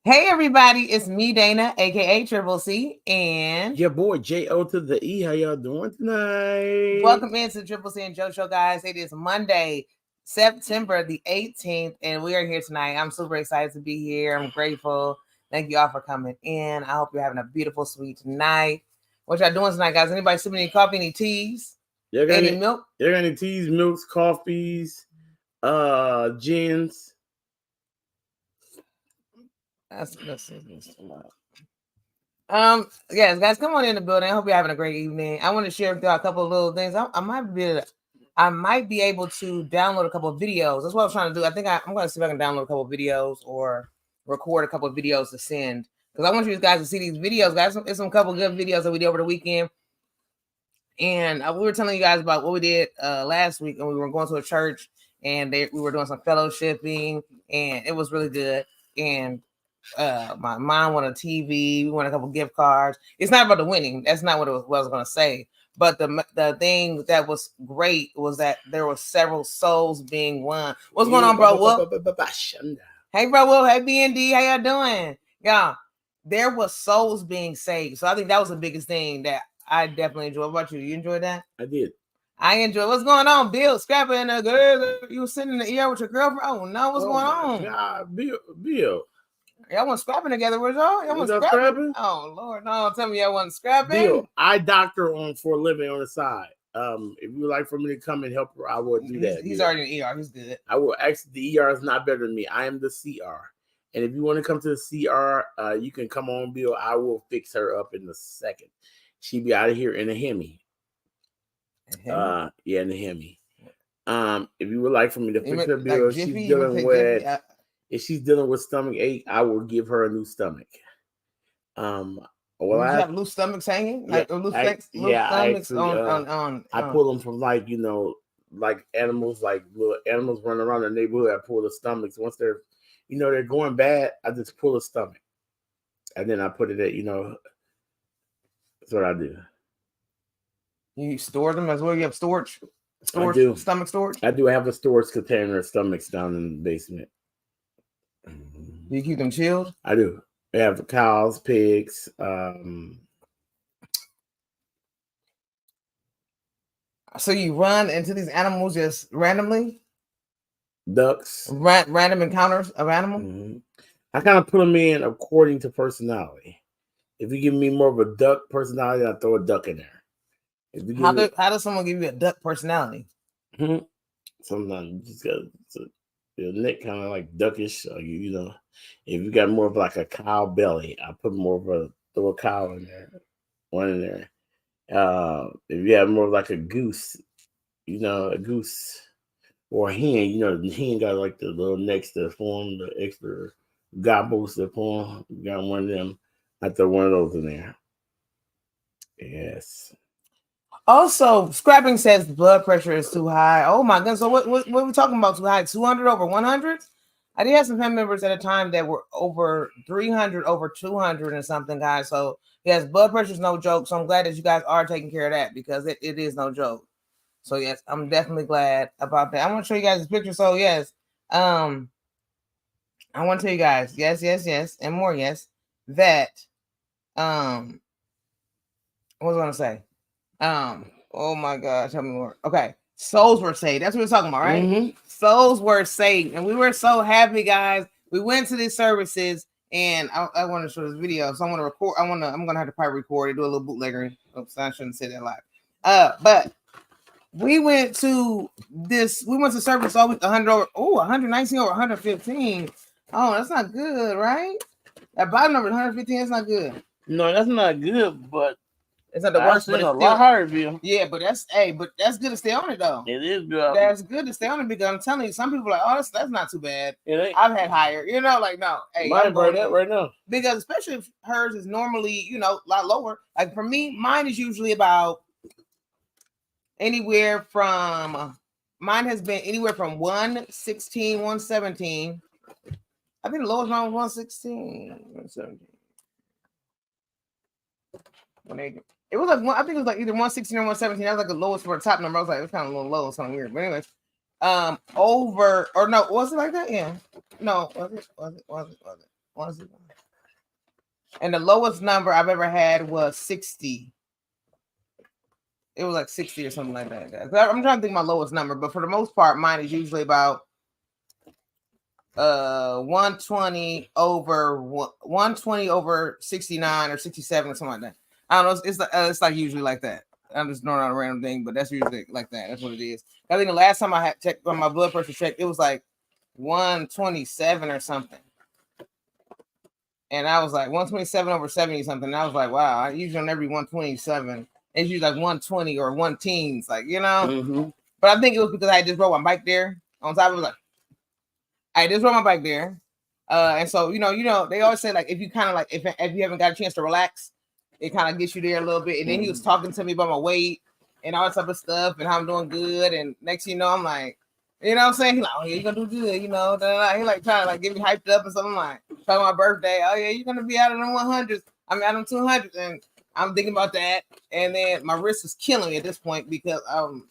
Hey everybody, it's me, Dana, aka Triple C, and your boy J.O. to the E. How y'all doing tonight? welcome into Triple C and JoJo, guys. It is Monday, September the 18th, and we are here tonight. I'm super excited to be here. I'm grateful. Thank you all for coming in. I hope you're having a beautiful, sweet night. What y'all doing tonight, guys? Anybody sipping any coffee, any teas, any milk? You got any teas, milks, coffees, gins? That's yes, guys, come on in the building. I hope you're having a great evening. I want to share with you a couple of little things. I might be able to download a couple of videos. That's what I was trying to do. I think I'm going to see if I can download a couple of videos or record a couple of videos to send, because I want you guys to see these videos, guys. It's some couple of good videos that we did over the weekend, and we were telling you guys about what we did last week, and we were going to a church, and we were doing some fellowshipping, and it was really good. And my mom won a TV. We won a couple gift cards. It's not about the winning. That's not what I was going to say. But the thing that was great was that there were several souls being won. What's going on, bro? What? Hey, bro. Will. Hey, BND. How y'all doing? Yeah, there was souls being saved. So I think that was the biggest thing that I definitely enjoyed. What about you? You enjoyed that? I did. I enjoy. What's going on, Bill? Scrapping and the girl. You were sitting in the ER with your girlfriend. Oh no, what's going on? God, Bill. Y'all wasn't scrapping together, was y'all? Y'all wasn't scrapping? Oh Lord, no! Tell me y'all wasn't scrapping. Bill, I doctor for a living on the side. If you would like for me to come and help her, I will do that. He's already in the ER. He's good. I will. Actually, the ER is not better than me. I am the CR. And if you want to come to the CR, you can come on, Bill. I will fix her up in a second. She'll be out of here in a Hemi. Yeah, in the Hemi. If you would like for me to fix her, Bill, like she's dealing with. If she's dealing with stomach ache, I will give her a new stomach. Well, I have loose stomachs hanging, like loose stomachs on. I pull them from like animals, like little animals running around the neighborhood. I pull the stomachs once they're going bad. I just pull the stomach, and then I put it at That's what I do. You store them as well. You have storage. I do. Stomach storage. I do have a storage container of stomachs down in the basement. Do you keep them chilled? I do. I have cows, pigs. So you run into these animals just randomly? Ducks. Random encounters of animals? Mm-hmm. I kind of put them in according to personality. If you give me more of a duck personality, I throw a duck in there. How does someone give you a duck personality? Mm-hmm. Sometimes you just got your neck kind of like duckish. If you got more of like a cow belly, I put more of throw a cow in there, one in there. If you have more like a goose, a goose or a hen, the hen got like the little necks that form, the extra gobbles that form. You got one of them. I throw one of those in there. Yes. Also, scrapping says the blood pressure is too high. Oh my goodness! So what are we talking about? Too high? 200 over 100? I did have some family members at a time that were over 300, over 200 and something, guys. So yes, blood pressure is no joke. So I'm glad that you guys are taking care of that, because it is no joke. So yes, I'm definitely glad about that. I want to show you guys this picture. So yes, I want to tell you guys, yes, and more yes, that what was I gonna say? Oh my gosh, tell me more. Okay, souls were saved. That's what we're talking about, right? Mm-hmm. Souls were saved, and we were so happy, guys. We went to these services, and I want to show this video. So I'm gonna record. I'm gonna have to probably record it, do a little bootlegger. Oops, I shouldn't say that live. But we went to service all week. 119 over 115. Oh, that's not good, right? That bottom number 115. That's not good. No, that's not good, but it's not the worst, but it's a lot harder, Bill. Yeah, but that's good to stay on it though. It is good. That's good to stay on it, because I'm telling you, some people are like, oh, that's not too bad. I've had higher, like no. Hey, mine burn that right now. Because especially if hers is normally, a lot lower. Like for me, mine is usually about anywhere from mine has been anywhere from 116, 117. I think the lowest one was 116, 117. It was like I think it was like either 116 or 117. That was like the lowest for the top number. I was like, it was kind of a little low, something weird. But anyways, was it like that? Yeah. No, was it? And the lowest number I've ever had was 60. It was like 60 or something like that. I'm trying to think my lowest number, but for the most part, mine is usually about 120 over 69 or 67 or something like that. I don't know. It's like usually like that. I'm just throwing out a random thing, but that's usually like that. That's what it is. I think the last time I had checked on my blood pressure check, it was like 127 or something. And I was like 127 over 70 something. And I was like, wow, I usually on every 127. It's usually like 120 or 1 teens, like, you know. Mm-hmm. But I think it was because I just rode my bike there. On top of it, like, I just rode my bike there. And so, you know, they always say, like, if you kind of like, if you haven't got a chance to relax, it kind of gets you there a little bit. And then he was talking to me about my weight and all that type of stuff and how I'm doing good. And next thing you know, I'm like, you know what I'm saying? He's like, oh, yeah, you're going to do good, you know. He like trying to like get me hyped up and something like, talking about my birthday. Oh, yeah, you're going to be out of them 100s. I mean, out of them 200s. And I'm thinking about that. And then my wrist is killing me at this point because I don't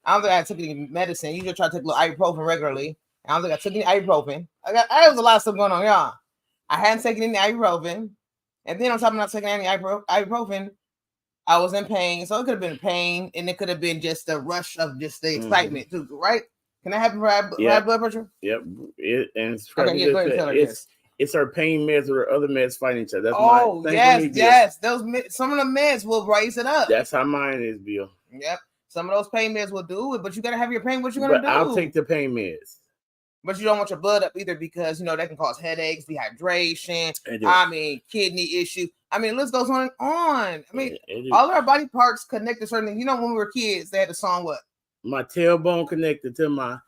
think I took any medicine. You just try to take a little ibuprofen regularly. I don't think I took any ibuprofen. I was a lot of stuff going on, y'all. I hadn't taken any ibuprofen. And then on top of not taking any ibuprofen, I was in pain. So it could have been pain, and it could have been just the rush of just the excitement, too, right? Can that happen for high blood pressure? Yep. It's our pain meds or other meds fighting each other. That's yes. Some of the meds will raise it up. That's how mine is, Bill. Yep. Some of those pain meds will do it, but you got to have your pain. What you going to do? I'll take the pain meds. But you don't want your blood up either because, you know, that can cause headaches, dehydration, I mean, kidney issues. I mean, the list goes on and on. I mean, all of our body parts connect to certain things. You know, when we were kids, they had the song, what? My tailbone connected to my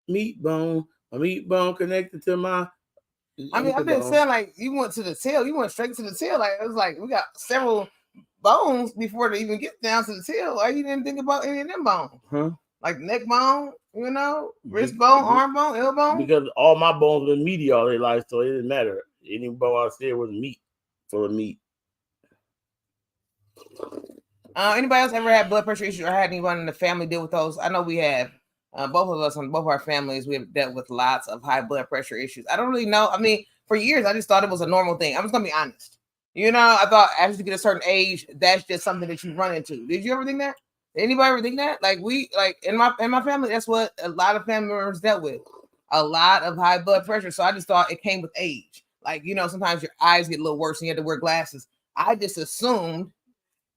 meat bone. My meat bone connected to my... I mean, I've been saying, like, you went to the tail. You went straight to the tail. Like, it was like, we got several bones before they even get down to the tail. Why you didn't think about any of them bones? Huh? Like neck bone, you know, wrist bone, arm bone, elbow bone. Because all my bones were meaty all their life, so it didn't matter. Any bone out there was meat, full of meat. Anybody else ever had blood pressure issues or had anyone in the family deal with those? I know we have. Both of us and both our families, we have dealt with lots of high blood pressure issues. I don't really know. I mean, for years, I just thought it was a normal thing. I'm just going to be honest. You know, I thought as you get a certain age, that's just something that you run into. Did you ever think that? Did anybody ever think that? Like in my family, that's what a lot of family members dealt with. A lot of high blood pressure. So I just thought it came with age. Like, you know, sometimes your eyes get a little worse and you have to wear glasses. I just assumed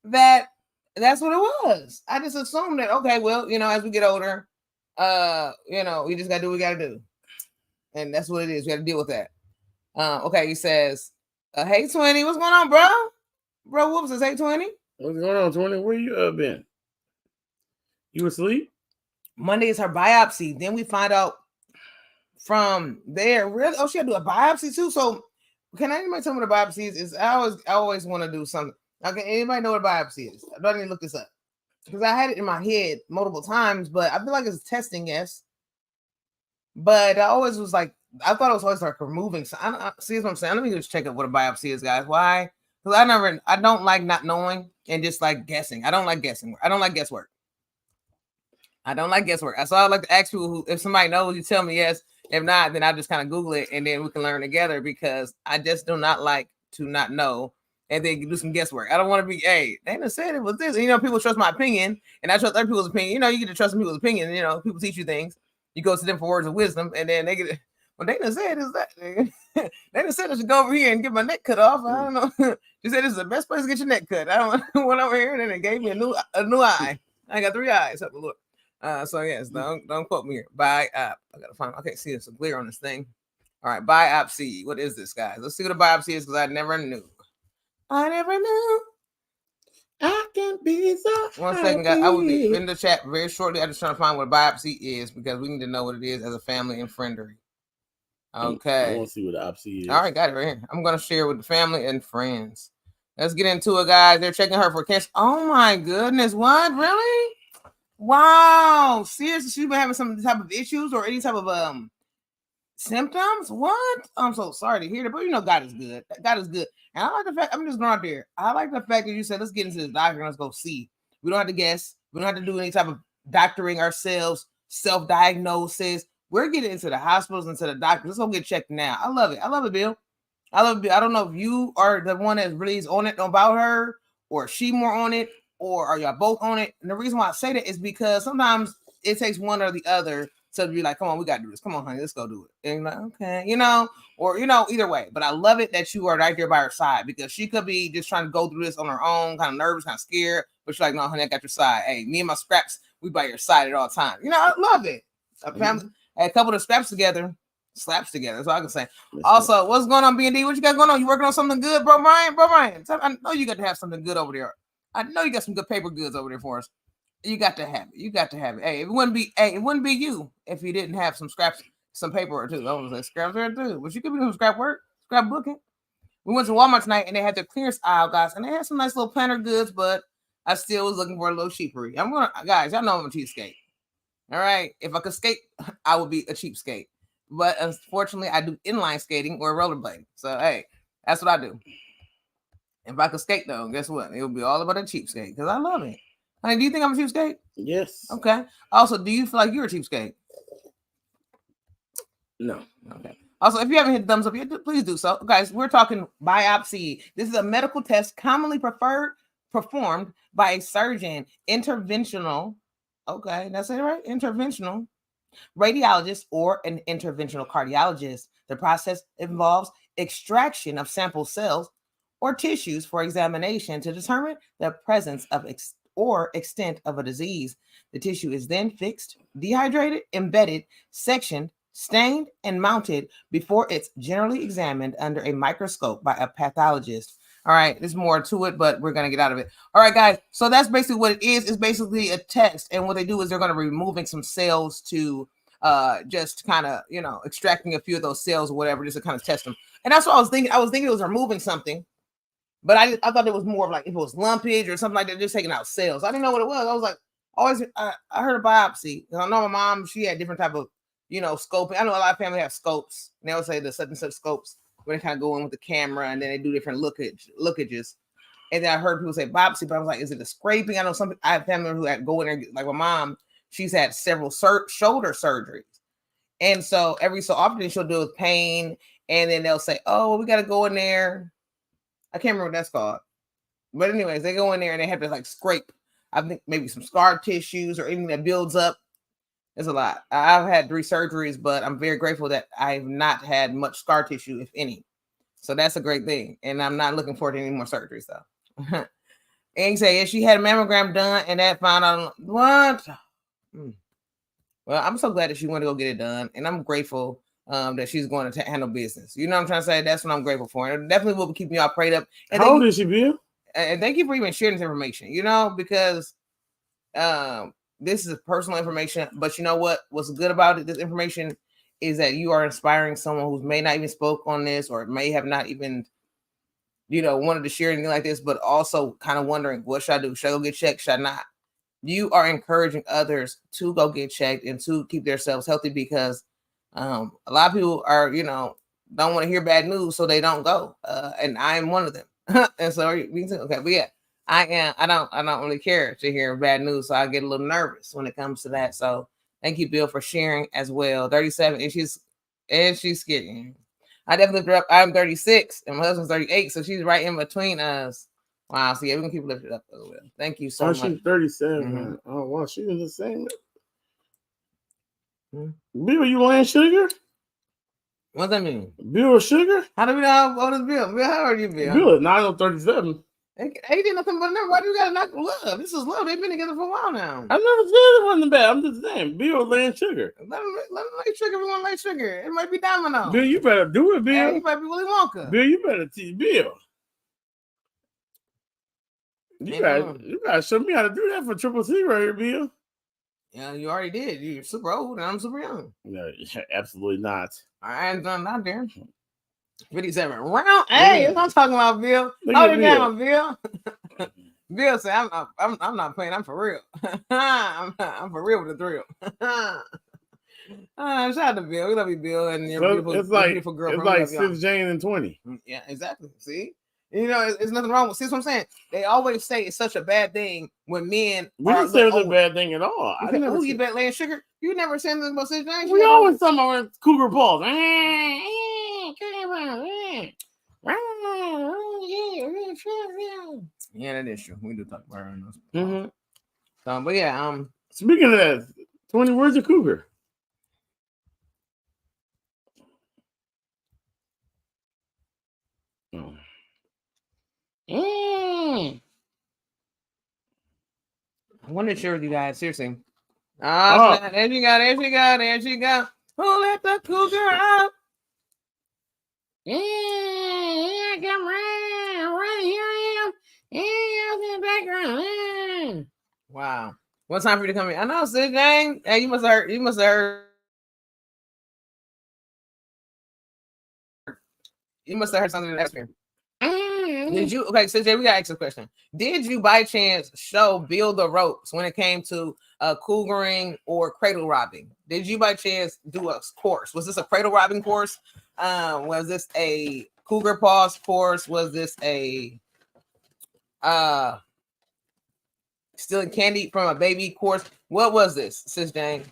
that that's what it was. I just assumed that, okay, well, you know, as we get older, you know, we just got to do what we got to do. And that's what it is. We got to deal with that. Okay, he says, hey, 20, what's going on, bro? Bro, whoops, says, hey, 20. What's going on, 20? Where you been? You asleep? Monday is her biopsy. Then we find out from there. Really? Oh, she had to do a biopsy too. So can anybody tell me what a biopsy is? I always want to do something. Okay, anybody know what a biopsy is? I don't need to look this up. Because I had it in my head multiple times, but I feel like it's testing, yes. But I always was like, I thought it was always like removing. So see what I'm saying? Let me just check up what a biopsy is, guys. Why? Because I don't like not knowing and just like guessing. I don't like guessing. I don't like guesswork. So I like to ask people who, if somebody knows, you tell me yes. If not, then I just kind of Google it and then we can learn together because I just do not like to not know and then do some guesswork. I don't want to be, hey, they done said it was this. And, you know, people trust my opinion and I trust other people's opinion. You know, you get to trust people's opinion. You know, people teach you things. You go to them for words of wisdom and then they get, well, they done said is that. They done said I should go over here and get my neck cut off. I don't know. She said this is the best place to get your neck cut. I don't went over here and then they gave me a new eye. I got 3 eyes. Have a look. So yes, don't quote me here. I gotta find. I can't see it's clear on this thing. All right, biopsy. What is this, guys? Let's see what a biopsy is because I never knew. I can be so. 1 second, guys. I will be in the chat very shortly. I'm just trying to find what a biopsy is because we need to know what it is as a family and friendery. Okay. I want to see what a biopsy is. All right, got it right here. I'm gonna share with the family and friends. Let's get into it, guys. They're checking her for cancer. Oh my goodness! What? Really? Wow, seriously, she's been having some type of issues or any type of symptoms. What? I'm so sorry to hear that, but you know God is good. God is good, and I like the fact. I'm just going out there. I like the fact that you said let's get into the doctor and let's go see. We don't have to guess. We don't have to do any type of doctoring ourselves, self-diagnosis. We're getting into the hospitals, into the doctors. Let's go get checked now. I love it. I love it, Bill. I love Bill. I don't know if you are the one that really is on it about her, or she more on it, or are y'all both on it? And the reason why I say that is because sometimes it takes one or the other to be like, come on, we got to do this. Come on, honey, let's go do it. And you're like, okay, or either way. But I love it that you are right there by her side, because she could be just trying to go through this on her own, kind of nervous, kind of scared. But she's like, no, honey, I got your side. Hey, me and my scraps, we by your side at all times. I love it. A family, a couple of scraps together, slaps together. That's all I can say. Also, what's going on, B&D? What you got going on? You working on something good, bro, Brian? Bro, Brian, I know you got to have something good over there. I know you got some good paper goods over there for us. You got to have it. You got to have it. Hey, it wouldn't be you if you didn't have some scraps, some paper or two. I was like, scraps there too. But you could be doing scrap work, scrap booking. We went to Walmart tonight and they had their clearance aisle, guys, and they had some nice little planter goods, but I still was looking for a little cheapery. Guys, y'all know I'm a cheapskate. All right. If I could skate, I would be a cheapskate. But unfortunately, I do inline skating or rollerblading. So hey, that's what I do. If I could skate though, guess what? It would be all about a cheapskate because I love it. Honey, do you think I'm a cheapskate? Yes. Okay. Also, do you feel like you're a cheapskate? No. Okay. Also, if you haven't hit the thumbs up yet, please do so. Guys, we're talking biopsy. This is a medical test commonly performed by a surgeon, interventional. Okay, that's it, right? Interventional radiologist or an interventional cardiologist. The process involves extraction of sample cells or tissues for examination to determine the presence of or extent of a disease. The tissue is then fixed, dehydrated, embedded, sectioned, stained, and mounted before it's generally examined under a microscope by a pathologist. All right, there's more to it, but we're going to get out of it. All right, guys. So that's basically what it is. It's basically a test. And what they do is they're going to be removing some cells to just kind of, extracting a few of those cells or whatever, just to kind of test them. And that's what I was thinking. I was thinking it was removing something, but I thought it was more of like if it was lumpage or something like that, just taking out cells. I didn't know what it was. I was like, I heard a biopsy. I know my mom, she had different type of, scoping. I know a lot of family have scopes. And they would say the such and such scopes, where they kind of go in with the camera and then they do different lookages. And then I heard people say biopsy, but I was like, is it a scraping? I know I have family who had go in there, like my mom, she's had several shoulder surgeries. And so every so often she'll do with pain. And then they'll say, oh, we got to go in there. I can't remember what that's called. But anyways, they go in there and they have to like scrape, I think maybe some scar tissues or anything that builds up. It's a lot. I've had 3 surgeries, but I'm very grateful that I've not had much scar tissue, if any. So that's a great thing. And I'm not looking forward to any more surgeries, though. And you say, yeah, she had a mammogram done and that found out. What? Well, I'm so glad that she wanted to go get it done. And I'm grateful that she's going to handle business. You know what I'm trying to say? That's what I'm grateful for. And it definitely will be keeping y'all prayed up. And how old is she, Bill? And thank you for even sharing this information, because this is personal information, but you know what? What's good about it? This information is that you are inspiring someone who may not even spoke on this or may have not even, wanted to share anything like this, but also kind of wondering, what should I do? Should I go get checked? Should I not? You are encouraging others to go get checked and to keep themselves healthy because a lot of people are, don't want to hear bad news, so they don't go. And I am one of them. And so, me too. Okay, but yeah. I don't really care to hear bad news, so I get a little nervous when it comes to that. So thank you, Bill, for sharing as well. 37, and she's getting. I definitely lifted her up. I'm 36, and my husband's 38, so she's right in between us. Wow, so yeah, we're gonna keep lifted up a little bit. Thank you so much. She's 37. Mm-hmm. Oh wow, she was the same. Bill, you want sugar? What's that mean? Bill sugar? How do we know how old is Bill? Bill, how old are you, Bill? Bill is 937. He did nothing but number. Why do you gotta knock love? This is love. They've been together for a while now. I never said it wasn't bad. I'm just saying, Bill laying sugar. Let him lay sugar if you want to lay sugar. It might be domino. Bill, you better do it, Bill. Hey, he might be Willy Wonka. Bill, you better teach Bill. You gotta show me how to do that for Triple C right here, Bill. Yeah, you already did. You're super old and I'm super young. No, absolutely not. I ain't done that there. 57 round. Hey, that's what I'm talking about, Bill. Hold it down, Bill. Bill said, I'm not playing. I'm for real. I'm for real with the thrill. Shout out to Bill. We love you, Bill, and your beautiful girl. It's like 6 Jane and 20. Yeah, exactly. See, it's nothing wrong with. See what I'm saying? They always say it's such a bad thing when men. We didn't say it was a bad thing at all. I never. Who you bet laying sugar? You never said anything about 6 Jane. We always talking about Cougar Paul. Yeah, that is true. We do talk about her in those. Mm-hmm. But yeah, Speaking of that, 20 words of cougar. Oh. I want to share with you guys. Seriously. Oh. There she go. There she go. There she go. Who let the cougar out? Yeah, I come right here I am. Yeah, in the background. Wow. What time for you to come in? I know, Sid Jane. Hey, you must have heard. You must have heard. You must have heard something in the atmosphere. Did you? Okay, Sid Jane, we gotta ask a question. Did you by chance show Bill the ropes when it came to cougaring or cradle robbing? Did you by chance do a course? Was this a cradle robbing course? Was this a cougar paws course? Was this a stealing candy from a baby course? What was this, Sis Jane?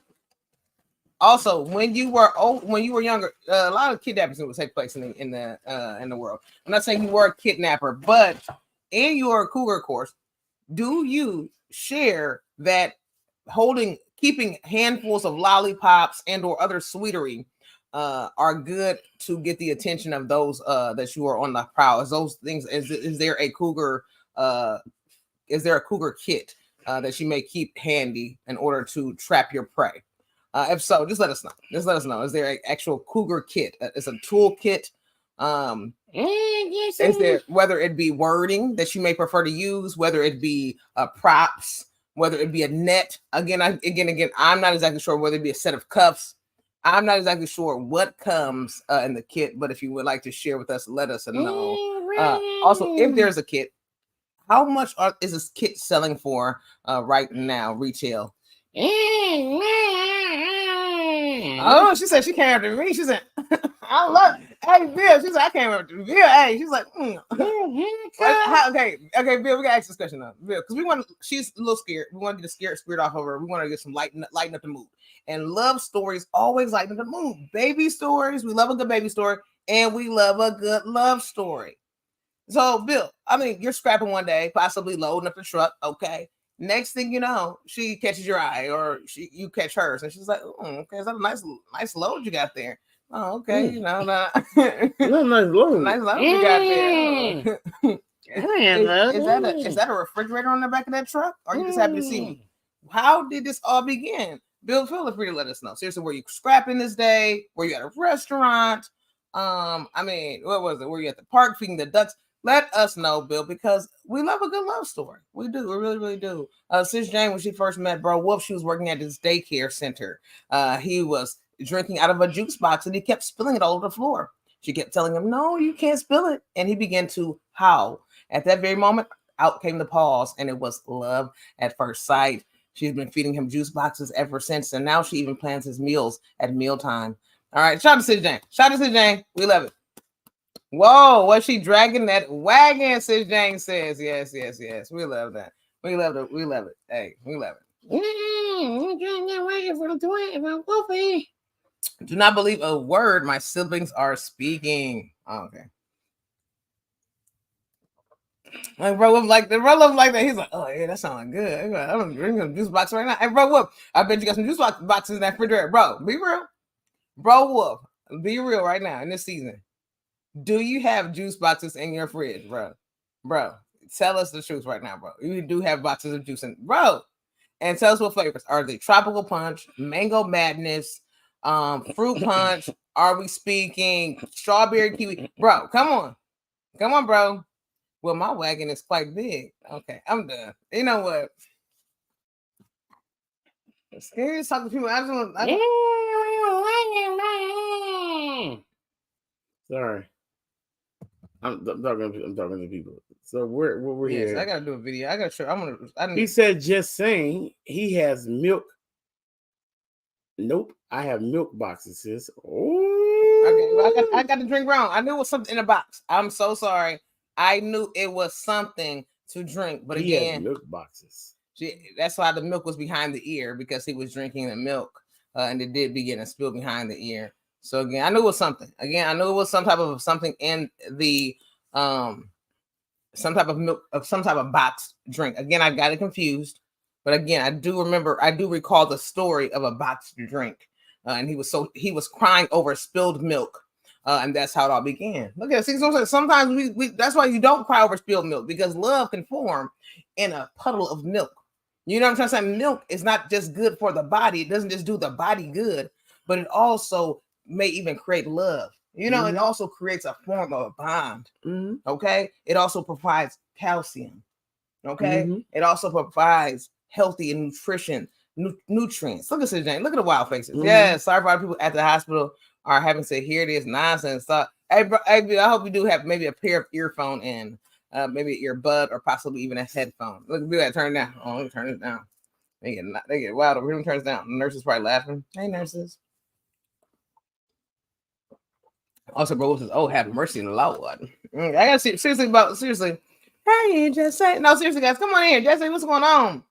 Also, when you were younger, a lot of kidnappings would take place in the world. I'm not saying you were a kidnapper, but in your cougar course, do you share that keeping handfuls of lollipops and or other sweetery are good to get the attention of those that you are on the prowl? Is those things? Is there a cougar? Is there a cougar kit that you may keep handy in order to trap your prey? If so, just let us know. Just let us know. Is there an actual cougar kit? It's a tool kit. Is there, whether it be wording that you may prefer to use, whether it be props, whether it be a net. Again, I'm not exactly sure whether it be a set of cuffs. I'm not exactly sure what comes in the kit, but if you would like to share with us, let us know. Also, if there's a kit, how much is this kit selling for right now, retail? Oh, she said she came after me. She said, I love hey Bill. She said I came after Bill. Hey, she's like, okay, Bill, we gotta ask this question now. Bill, because she's a little scared. We want to get the scared spirit off of her. We want to get some lighten up the mood. And love stories always lighten the mood. Baby stories, we love a good baby story, and we love a good love story. So, Bill, I mean, you're scrapping one day, possibly loading up the truck. Okay. Next thing you know, she catches your eye, or you catch hers, and she's like, "Okay, is that a nice load you got there?" Oh, okay, you know, nice load. Nice load you got there. Is that a refrigerator on the back of that truck? Or are you just happy to see me? How did this all begin? Bill, feel free to let us know. Seriously, were you scrapping this day? Were you at a restaurant? I mean, what was it? Were you at the park feeding the ducks? Let us know, Bill, because we love a good love story. We do. We really, really do. Sis Jane, when she first met Bro Wolf, she was working at this daycare center. He was drinking out of a juice box and he kept spilling it all over the floor. She kept telling him, no, you can't spill it. And he began to howl. At that very moment, out came the pause, and it was love at first sight. She's been feeding him juice boxes ever since, and now she even plans his meals at mealtime. All right, shout out to Sis Jane. Shout out to Sis Jane. We love it. Whoa, was she dragging that wagon? Sis Jane says, yes. We love that. We love it. We love it. Hey, we love it. Do not believe a word my siblings are speaking. Oh, okay. Like bro, like that. He's like, oh yeah, that sounds good. I'm drinking a juice box right now. Hey, bro, Wolf, I bet you got some juice boxes in that refrigerator. Bro, be real. Bro, Wolf, be real right now in this season. Do you have juice boxes in your fridge, bro? Bro, tell us the truth right now, bro. You do have boxes of juice in, bro. And tell us what flavors. Are they tropical punch, mango madness, fruit punch? Are we speaking strawberry kiwi? Bro, come on. Come on, bro. Well, my wagon is quite big. Okay, I'm done. You know what? I'm scared to talk to people. Sorry. I'm talking to people. So we're here. I gotta do a video. I gotta show. He said, just saying he has milk. Nope, I have milk boxes, sis. Oh, okay. Well, I got to drink wrong. I knew it was something in a box. I'm so sorry. I knew it was something to drink, but he again, has milk boxes. That's why the milk was behind the ear, because he was drinking the milk, and it did begin to spill behind the ear. So again, I knew it was something. Again, I knew it was some type of something in the some type of milk, of some type of boxed drink. Again, I got it confused, but again, I do recall the story of a boxed drink, and he was crying over spilled milk, and that's how it all began. Look at it. See, sometimes we that's why you don't cry over spilled milk, because love can form in a puddle of milk. You know what I'm trying to say? Milk is not just good for the body; it doesn't just do the body good, but it also may even create love. You know, it also creates a form of a bond. Okay. It also provides calcium. Okay. It also provides healthy and nutrients. Look at this, Jane. Look at the wild faces. Yeah. Sorry for all the people at the hospital are having to hear this nonsense. So, hey, bro, I hope you do have maybe a pair of earphone and maybe an earbud or possibly even a headphone. Look, do that. Turn it down. Oh, let me turn it down. They get wild over here. Let me turn it down. The nurse is probably laughing. Hey, nurses. Also, bro, says, "Oh, have mercy in the Lord." I gotta see seriously. Hey, Jesse. No, seriously, guys, come on in here, Jesse. What's going on?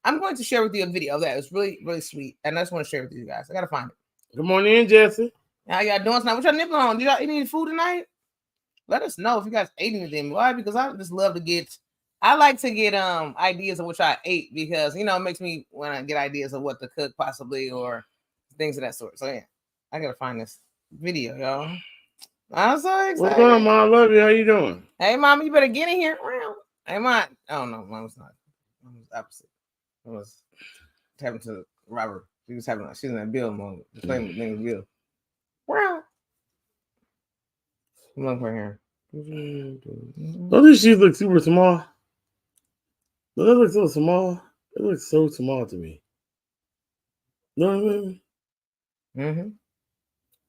I'm going to share with you a video that is really, really sweet, and I just want to share with you guys. I gotta find it. Good morning, Jesse. How y'all doing tonight? What y'all nipping on? Did y'all eat any food tonight? Let us know if you guys ate anything. Why? Because I just love to get. I like to get ideas of what I ate, because it makes me want to get ideas of what to cook possibly, or things of that sort. So yeah, I gotta find this video, y'all. I'm so excited. What's going on, Mom? I love you. How you doing? Hey, Mom, you better get in here. Hey, Mom. Oh, no, Mom was not. Mom was opposite. It was having to Robert. She's in that Bill mode. The same thing with Bill. Wow. I'm looking for here. Don't these shoes look super small? Don't they look so small? It looks so small to me. You know what I mean? Mm-hmm.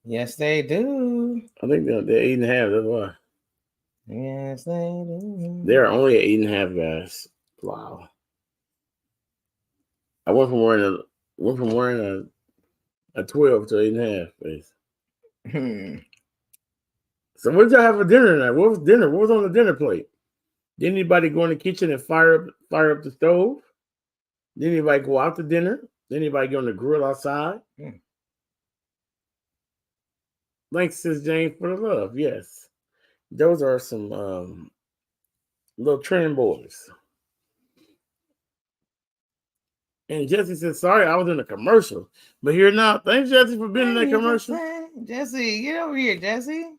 Yes, they do. I think they're 8.5. That's why. Yes, they do. They're only 8.5, guys. Wow. I went from wearing a 12 to 8.5. So what did y'all have for dinner tonight? What was dinner? What was on the dinner plate? Did anybody go in the kitchen and fire up the stove? Did anybody go out to dinner? Did anybody go on the grill outside? Thanks, Sis Jane, for the love. Yes. Those are some little trend boys. And Jesse said, sorry, I was in a commercial. But here now, thanks, Jesse, for being in that commercial. Jesse, get over here, Jesse.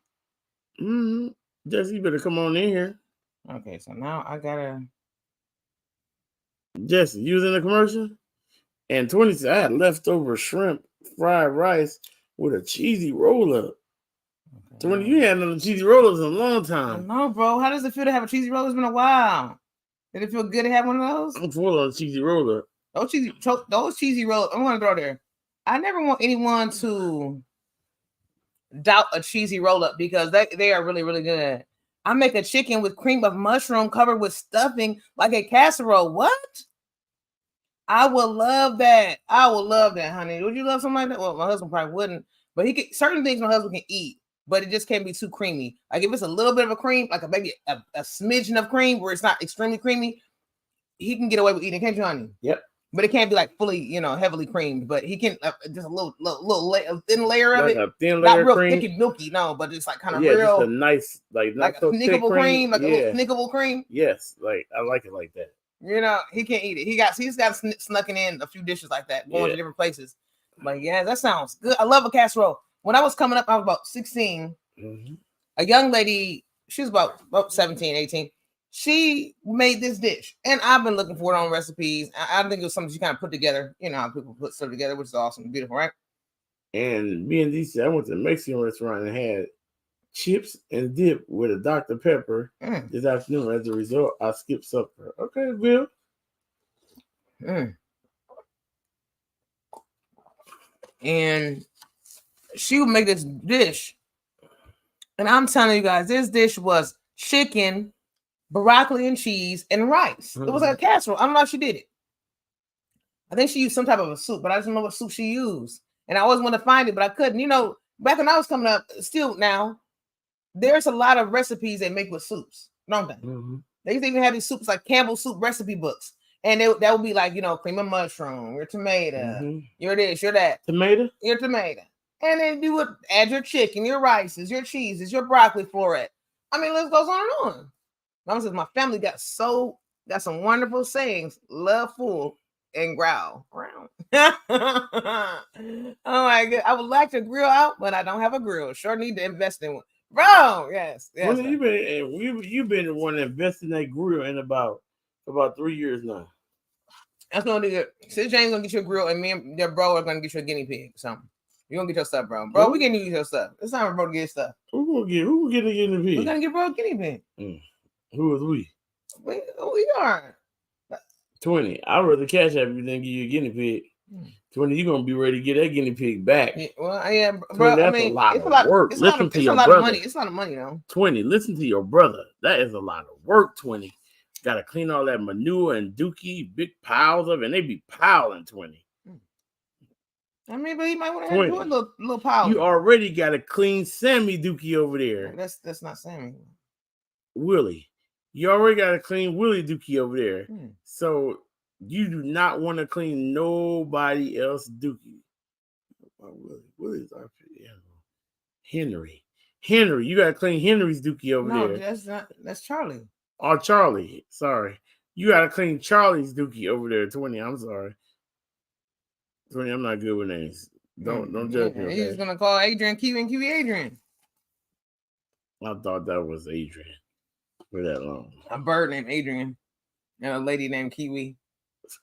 Jesse, you better come on in here. Okay, so now I gotta. Jesse, you was in the commercial? And 20 said, I had leftover shrimp, fried rice with a cheesy roll-up. Okay. 20, you had no cheesy roll-ups in a long time. I know, bro. How does it feel to have a cheesy roll? It's been a while. Did it feel good to have one of those? I'm full of cheesy roll-up. Those cheesy roll-ups, I'm gonna throw there. I never want anyone to doubt a cheesy roll-up, because they are really, really good. I make a chicken with cream of mushroom covered with stuffing like a casserole. What? I would love that. I would love that, honey. Would you love something like that? Well, my husband probably wouldn't, but certain things my husband can eat, but it just can't be too creamy. Like if it's a little bit of a cream, like maybe a smidgen of cream where it's not extremely creamy, he can get away with eating, can't you, honey? Yep. But it can't be like fully, heavily creamed. But he can just a thin layer of like it, a thin layer not real cream. thick and milky, no, but it's like kind of real, just a nice, like not a so snickable cream, like a little snickable cream. Yes, like I like it like that. He can't eat it. He's got snuck in a few dishes like that, going to different places. But yeah, that sounds good. I love a casserole. When I was coming up, I was about 16. A young lady, she was about 17, 18. She made this dish, and I've been looking for it on recipes. I think it was something she kind of put together. You know how people put stuff together, which is awesome and beautiful, right? And me and DC, I went to a Mexican restaurant and had chips and dip with a Dr. Pepper this afternoon. As a result, I skipped supper. Okay, Bill. And she would make this dish, and I'm telling you guys, this dish was chicken, broccoli and cheese, and rice. It was like a casserole. I don't know how she did it. I think she used some type of a soup, but I don't know what soup she used. And I always wanted to find it, but I couldn't. Back when I was coming up, still now, there's a lot of recipes they make with soups, don't they? They used to even have these soups like Campbell's soup recipe books. And that would be like, cream of mushroom, your tomato, your this, your that. Tomato? Your tomato. And then you would add your chicken, your rices, your cheeses, your broccoli for it. I mean, list goes on and on. Mama says my family got some wonderful sayings. Love full and growl. Oh my god. I would like to grill out, but I don't have a grill. Sure need to invest in one. Bro, yes. Well, you've been the one that invested in that grill in about 3 years now. That's no nigga. Sis Jane's gonna get you a grill, and me and your bro are gonna get you a guinea pig. Something. You gonna get your stuff, bro. Bro, we gonna get your stuff. It's time for bro to get stuff. Who get a guinea pig? We're gonna get bro a guinea pig. Who is we? We are. 20. I'd rather cash app you than give you a guinea pig. 20, you're gonna be ready to get that guinea pig back. Yeah, well, yeah, bro. 20, that's a lot of work. Listen to your brother. Of money. It's a lot of money, though. 20, listen to your brother. That is a lot of work. 20. Gotta clean all that manure and dookie, big piles of it, and they be piling. 20. I mean, but he might want to have a little pile. You already got a clean Sammy dookie over there. That's not Sammy. Willie. You already got a clean Willie dookie over there. So you do not want to clean nobody else dookie. Willie's our Henry. You got to clean Henry's dookie over there. No, that's Charlie. Oh, Charlie. Sorry. You got to clean Charlie's dookie over there, 20. I'm sorry. 20, I'm not good with names. Don't judge me. Okay? He's going to call Adrian Kiwi and Kiwi Adrian. I thought that was Adrian for that long. A bird named Adrian and a lady named Kiwi.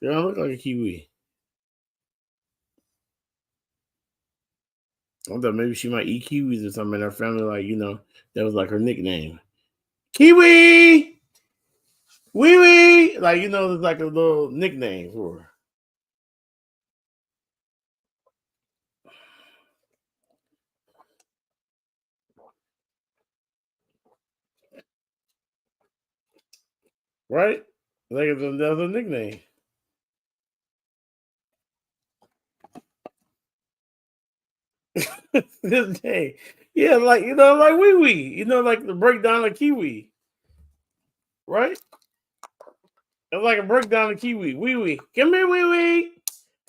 It don't look like a kiwi. I thought maybe she might eat kiwis or something in her family, like, that was like her nickname. Kiwi! Wee wee! Like, it's like a little nickname for her. Right? Like that's a nickname. This day. Yeah, like wee wee. Like the breakdown of kiwi. Right? It's like a breakdown of kiwi. Wee wee. Come here, wee wee.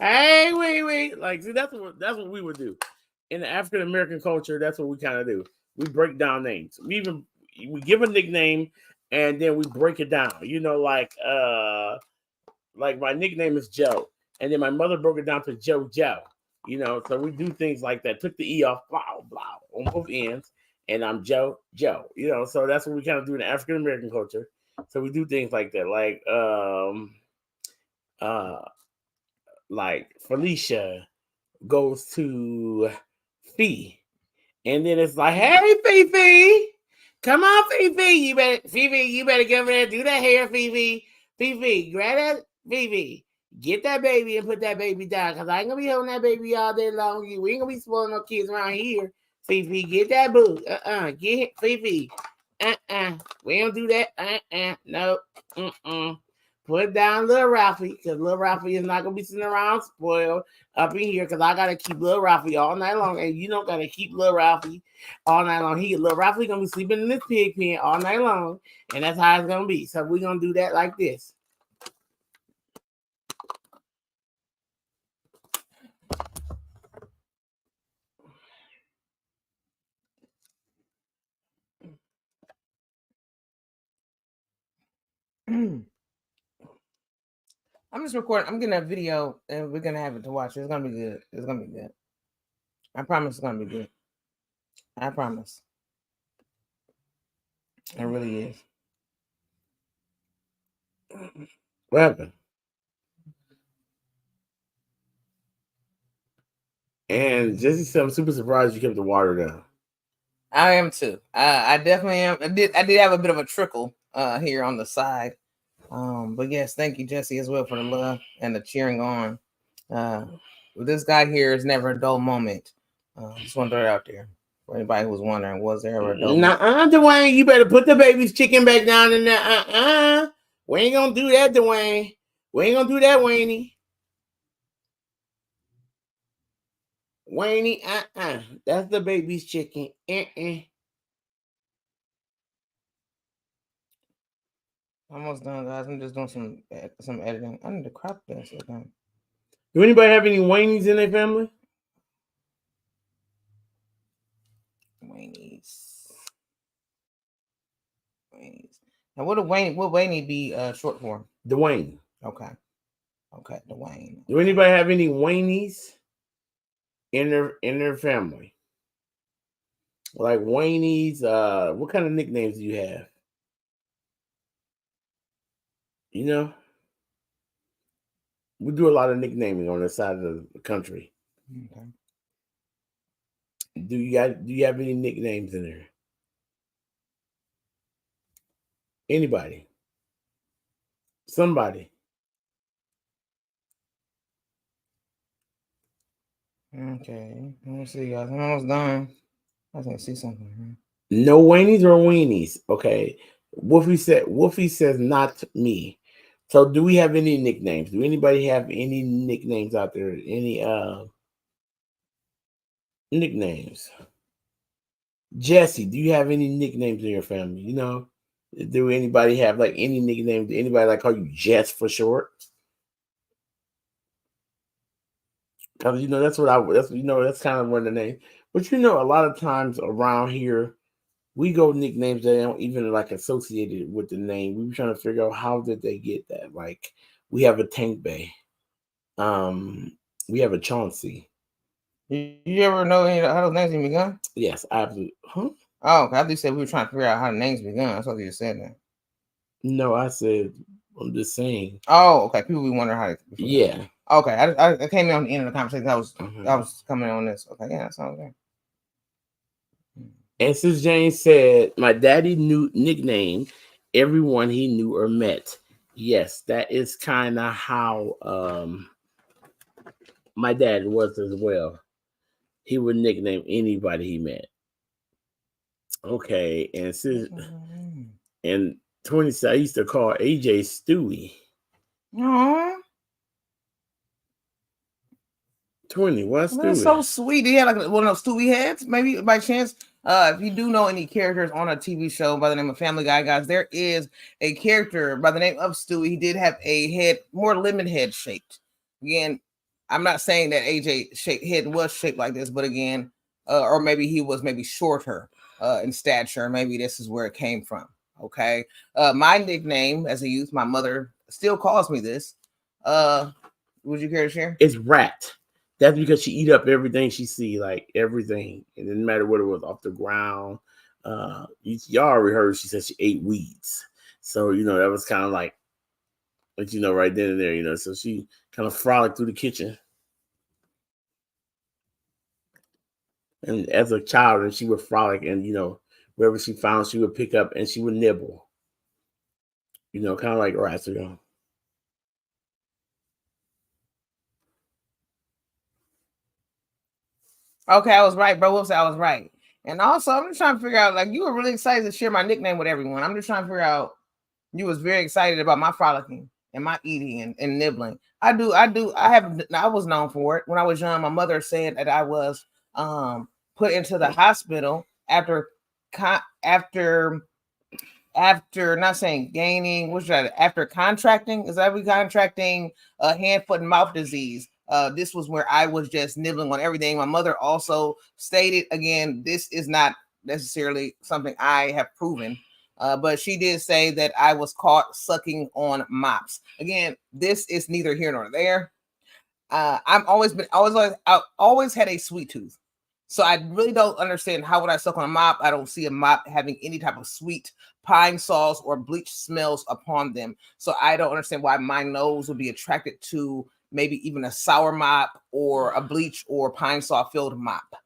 Hey, wee wee. Like, see, that's what we would do. In the African American culture, that's what we kind of do. We break down names. We give a nickname and then we break it down. Like my nickname is Joe. And then my mother broke it down to Joe. So we do things like that. Took the E off, blah, blah, on both ends. And I'm Joe. So that's what we kind of do in the African American culture. So we do things like that. Like Felicia goes to Fee. And then it's like, hey, Fifi. Come on, Fifi. You better get over there, do that hair, Fifi. Fifi, grab that, Fifi. Get that baby and put that baby down. Because I ain't going to be holding that baby all day long. We ain't going to be spoiling no kids around here. Fifi, get that boo. Get it, Fifi. We don't do that. No. Put down little Ralphie. Because little Ralphie is not going to be sitting around spoiled up in here. Because I got to keep little Ralphie all night long. And you don't got to keep little Ralphie all night long. Little Ralphie going to be sleeping in this pig pen all night long. And that's how it's going to be. So we're going to do that like this. I'm just recording. I'm getting a video and we're going to have it to watch. It's going to be good. It's going to be good. I promise it's going to be good. I promise. It really is. What happened? And Jesse said, I'm super surprised you kept the water down. I am too. I definitely am. I did have a bit of a trickle here on the side. But yes, thank you, Jesse, as well, for the love and the cheering on. This guy here is never a dull moment. Just want to throw it out there for anybody who was wondering, was there ever a dull moment? Dwayne, you better put the baby's chicken back down in there. We ain't gonna do that, Dwayne. We ain't gonna do that, Wayne. Wayne, that's the baby's chicken. Almost done, guys. I'm just doing some editing. I need to crop this again. Do anybody have any Wayneys in their family? Wayneys. And what Wayne be short for? Dwayne. Okay. Okay, Dwayne. Do anybody have any Waynies in their family? Like Waynies, what kind of nicknames do you have? You know, we do a lot of nicknaming on this side of the country. Okay. Do you have any nicknames in there? Anybody? Somebody? Okay. Let me see, guys. I'm almost done. I think I see something. No Waynies or Weenies. Okay. Wolfie says not me. So do we have any nicknames? Do anybody have any nicknames out there? Any nicknames? Jesse, do you have any nicknames in your family? You know, do anybody have like any nicknames? Do anybody like call you Jess for short? Because you know that's that's kind of one of the names. But you know, a lot of times around here, we go nicknames that don't even like associated with the name. We were trying to figure out how did they get that. Like we have a Tank Bay, we have a Chauncey. You ever know any how those names begun? Yes, absolutely. Huh? Oh, okay. I just said we were trying to figure out how the names begun. That's what you said that. No, I said I'm just saying. Oh, okay. People be wondering how. Yeah. Okay. I came in on the end of the conversation. I was coming on this. Okay. Yeah, that sounds good. And since James said, my daddy knew nickname everyone he knew or met. Yes, that is kind of how my dad was as well. He would nickname anybody he met. Okay, and since and 20, I used to call AJ Stewie. Aww. 20, what's Stewie? That's so sweet. He had like one of those Stewie heads, maybe by chance. If you do know any characters on a TV show by the name of Family Guy, guys, there is a character by the name of Stewie. He did have a head, more lemon head shaped. Again, I'm not saying that AJ head was shaped like this, but again, or maybe he was maybe shorter in stature. Maybe this is where it came from. Okay. My nickname as a youth, my mother still calls me this. Would you care to share? It's Rat. That's because she eat up everything she see, like everything. It didn't matter what it was off the ground. Y'all already heard she said she ate weeds. So, you know, that was kind of like, but you know, right then and there, you know, so she kind of frolicked through the kitchen. And as a child, and she would frolic and, you know, wherever she found, she would pick up and she would nibble. You know, kind of like rats, you know. Okay, I was right, bro. Whoops, I was right. And also, I'm just trying to figure out, like, you were really excited to share my nickname with everyone. I'm just trying to figure out, you was very excited about my frolicking and my eating and nibbling. I was known for it. When I was young, my mother said that I was put into the hospital after not saying gaining, after contracting, is that we contracting hand, foot, and mouth disease. This was where I was just nibbling on everything. My mother also stated, again, this is not necessarily something I have proven, but she did say that I was caught sucking on mops. Again, this is neither here nor there. I always had a sweet tooth. So I really don't understand how would I suck on a mop. I don't see a mop having any type of sweet pine sauce or bleach smells upon them. So I don't understand why my nose would be attracted to maybe even a sour mop or a bleach or pine sauce filled mop.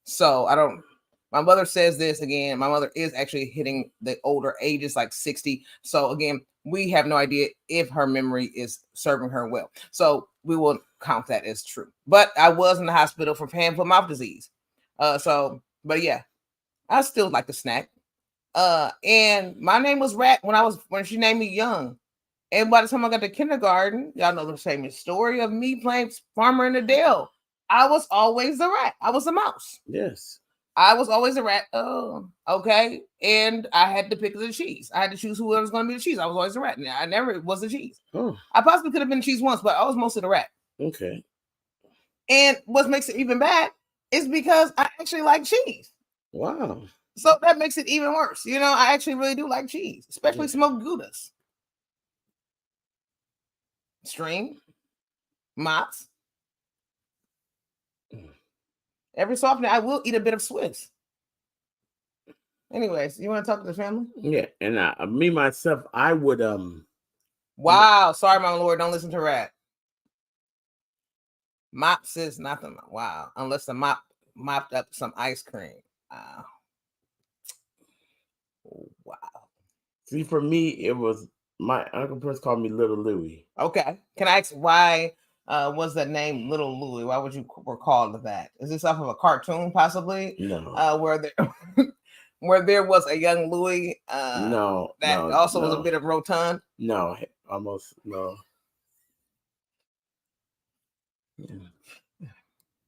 So I don't. My mother says this again. My mother is actually hitting the older ages, like 60. So again, we have no idea if her memory is serving her well. So we will count that as true. But I was in the hospital for hand, foot, mouth disease. But yeah, I still like the snack. And my name was Rat when she named me Young. And by the time I got to kindergarten, y'all know the famous story of me playing Farmer in the Dale. I was always a rat. I was a mouse. Yes. I was always a rat. Oh, okay. And I had to pick the cheese. I had to choose whoever was going to be the cheese. I was always a rat. I never was the cheese. Oh. I possibly could have been the cheese once, but I was mostly the rat. Okay. And what makes it even bad is because I actually like cheese. Wow. So that makes it even worse. You know, I actually really do like cheese, especially smoked Goudas. String, mozz. Every so often, I will eat a bit of Swiss. Anyways, you want to talk to the family? Yeah, and me myself, I would Wow, sorry, my lord, don't listen to Rat. Mop says nothing. Wow, unless the mop mopped up some ice cream. Wow. Wow. See, for me, it was my Uncle Prince called me Little Louie. Okay. Can I ask why was the name Little Louie? Why would you were called that? Is this off of a cartoon, possibly? No. Where there where there was a young Louie No, that no, also no. was a bit of rotund? No, almost no. Yeah.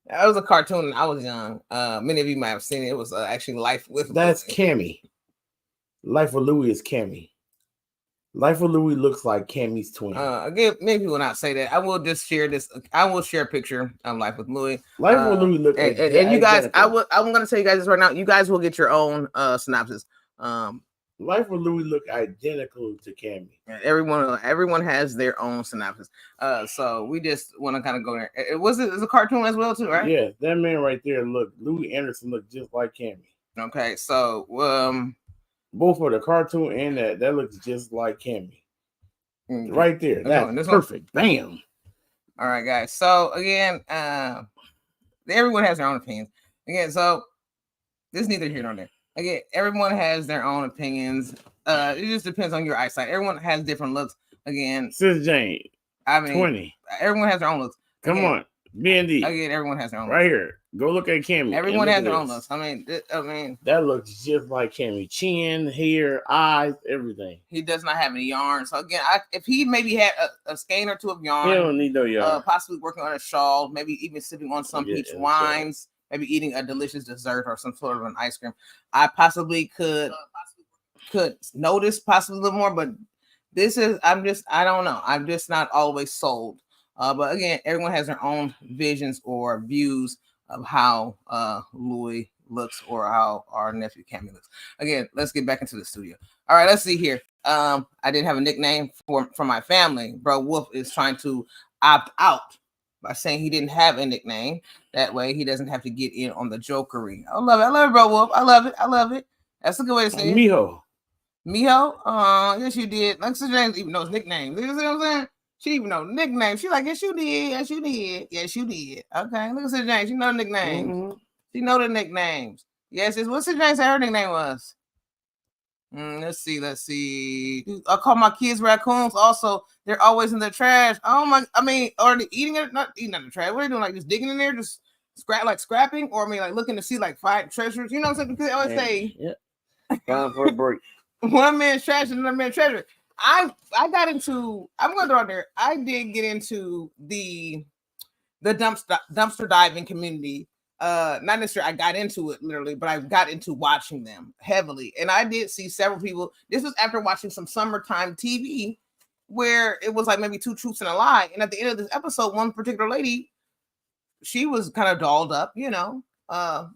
That was a cartoon. I was young. Many of you might have seen it. It was actually Life with That's Louie. Cammy. Life with Louie is Cammy. Life with Louie looks like Cammy's twin. Again, many people will not say that. I will just share this. I will share a picture of Life with Louie. Life with Louie look and you guys, I'm going to tell you guys this right now. You guys will get your own synopsis. Life with Louie look identical to Cammy. Everyone has their own synopsis. So we just want to kind of go there. It's a cartoon as well too, right? Yeah, that man right there. Look, Louie Anderson looked just like Cammy. Okay, so both for the cartoon and that looks just like Cammy. Right there. That's perfect. Bam. All right, guys. So again, everyone has their own opinions. Again, so this is neither here nor there. Again, everyone has their own opinions. It just depends on your eyesight. Everyone has different looks. Again, Sis Jane, I mean, 20. Everyone has their own looks. Come on, BND. Again, everyone has their own. Right looks. Here, go look at Cammy. Everyone has their own looks. I mean, that looks just like Cammy. Chin, hair, eyes, everything. He does not have any yarn. So again, if he maybe had a skein or two of yarn, he don't need no yarn. Possibly working on a shawl, maybe even sipping on some peach wines. Maybe eating a delicious dessert or some sort of an ice cream. I possibly could notice possibly a little more, but I don't know. I'm just not always sold. But again, everyone has their own visions or views of how Louie looks or how our nephew Cammy looks. Again, let's get back into the studio. All right, let's see here. I didn't have a nickname for my family. Bro Wolf is trying to opt out by saying he didn't have a nickname. That way he doesn't have to get in on the jokery. I love it, Bro Wolf. I love it. That's a good way to say it. Miho. Yes, you did. Like Sister James even knows nicknames. You know what I'm saying? She even knows nicknames. She like, yes, you did. Yes, you did. Yes, you did. Okay, look at Sister James. She know the nicknames. Mm-hmm. She know the nicknames. Yes, what Sister James said her nickname was. Let's see. I call my kids raccoons. Also, they're always in the trash. Oh my! I mean, are they eating it? Not eating in the trash. What are they doing? Like just digging in there, just scrapping, or I mean, like looking to see like find treasures. You know what I'm saying? Because they always say, time for a break. One man's trash and another man's treasure. I got into. I'm going to throw out there. I did get into the dumpster diving community. Not necessarily I got into it literally, but I got into watching them heavily. And I did see several people. This was after watching some summertime TV where it was like maybe two truths and a lie. And at the end of this episode, one particular lady, she was kind of dolled up,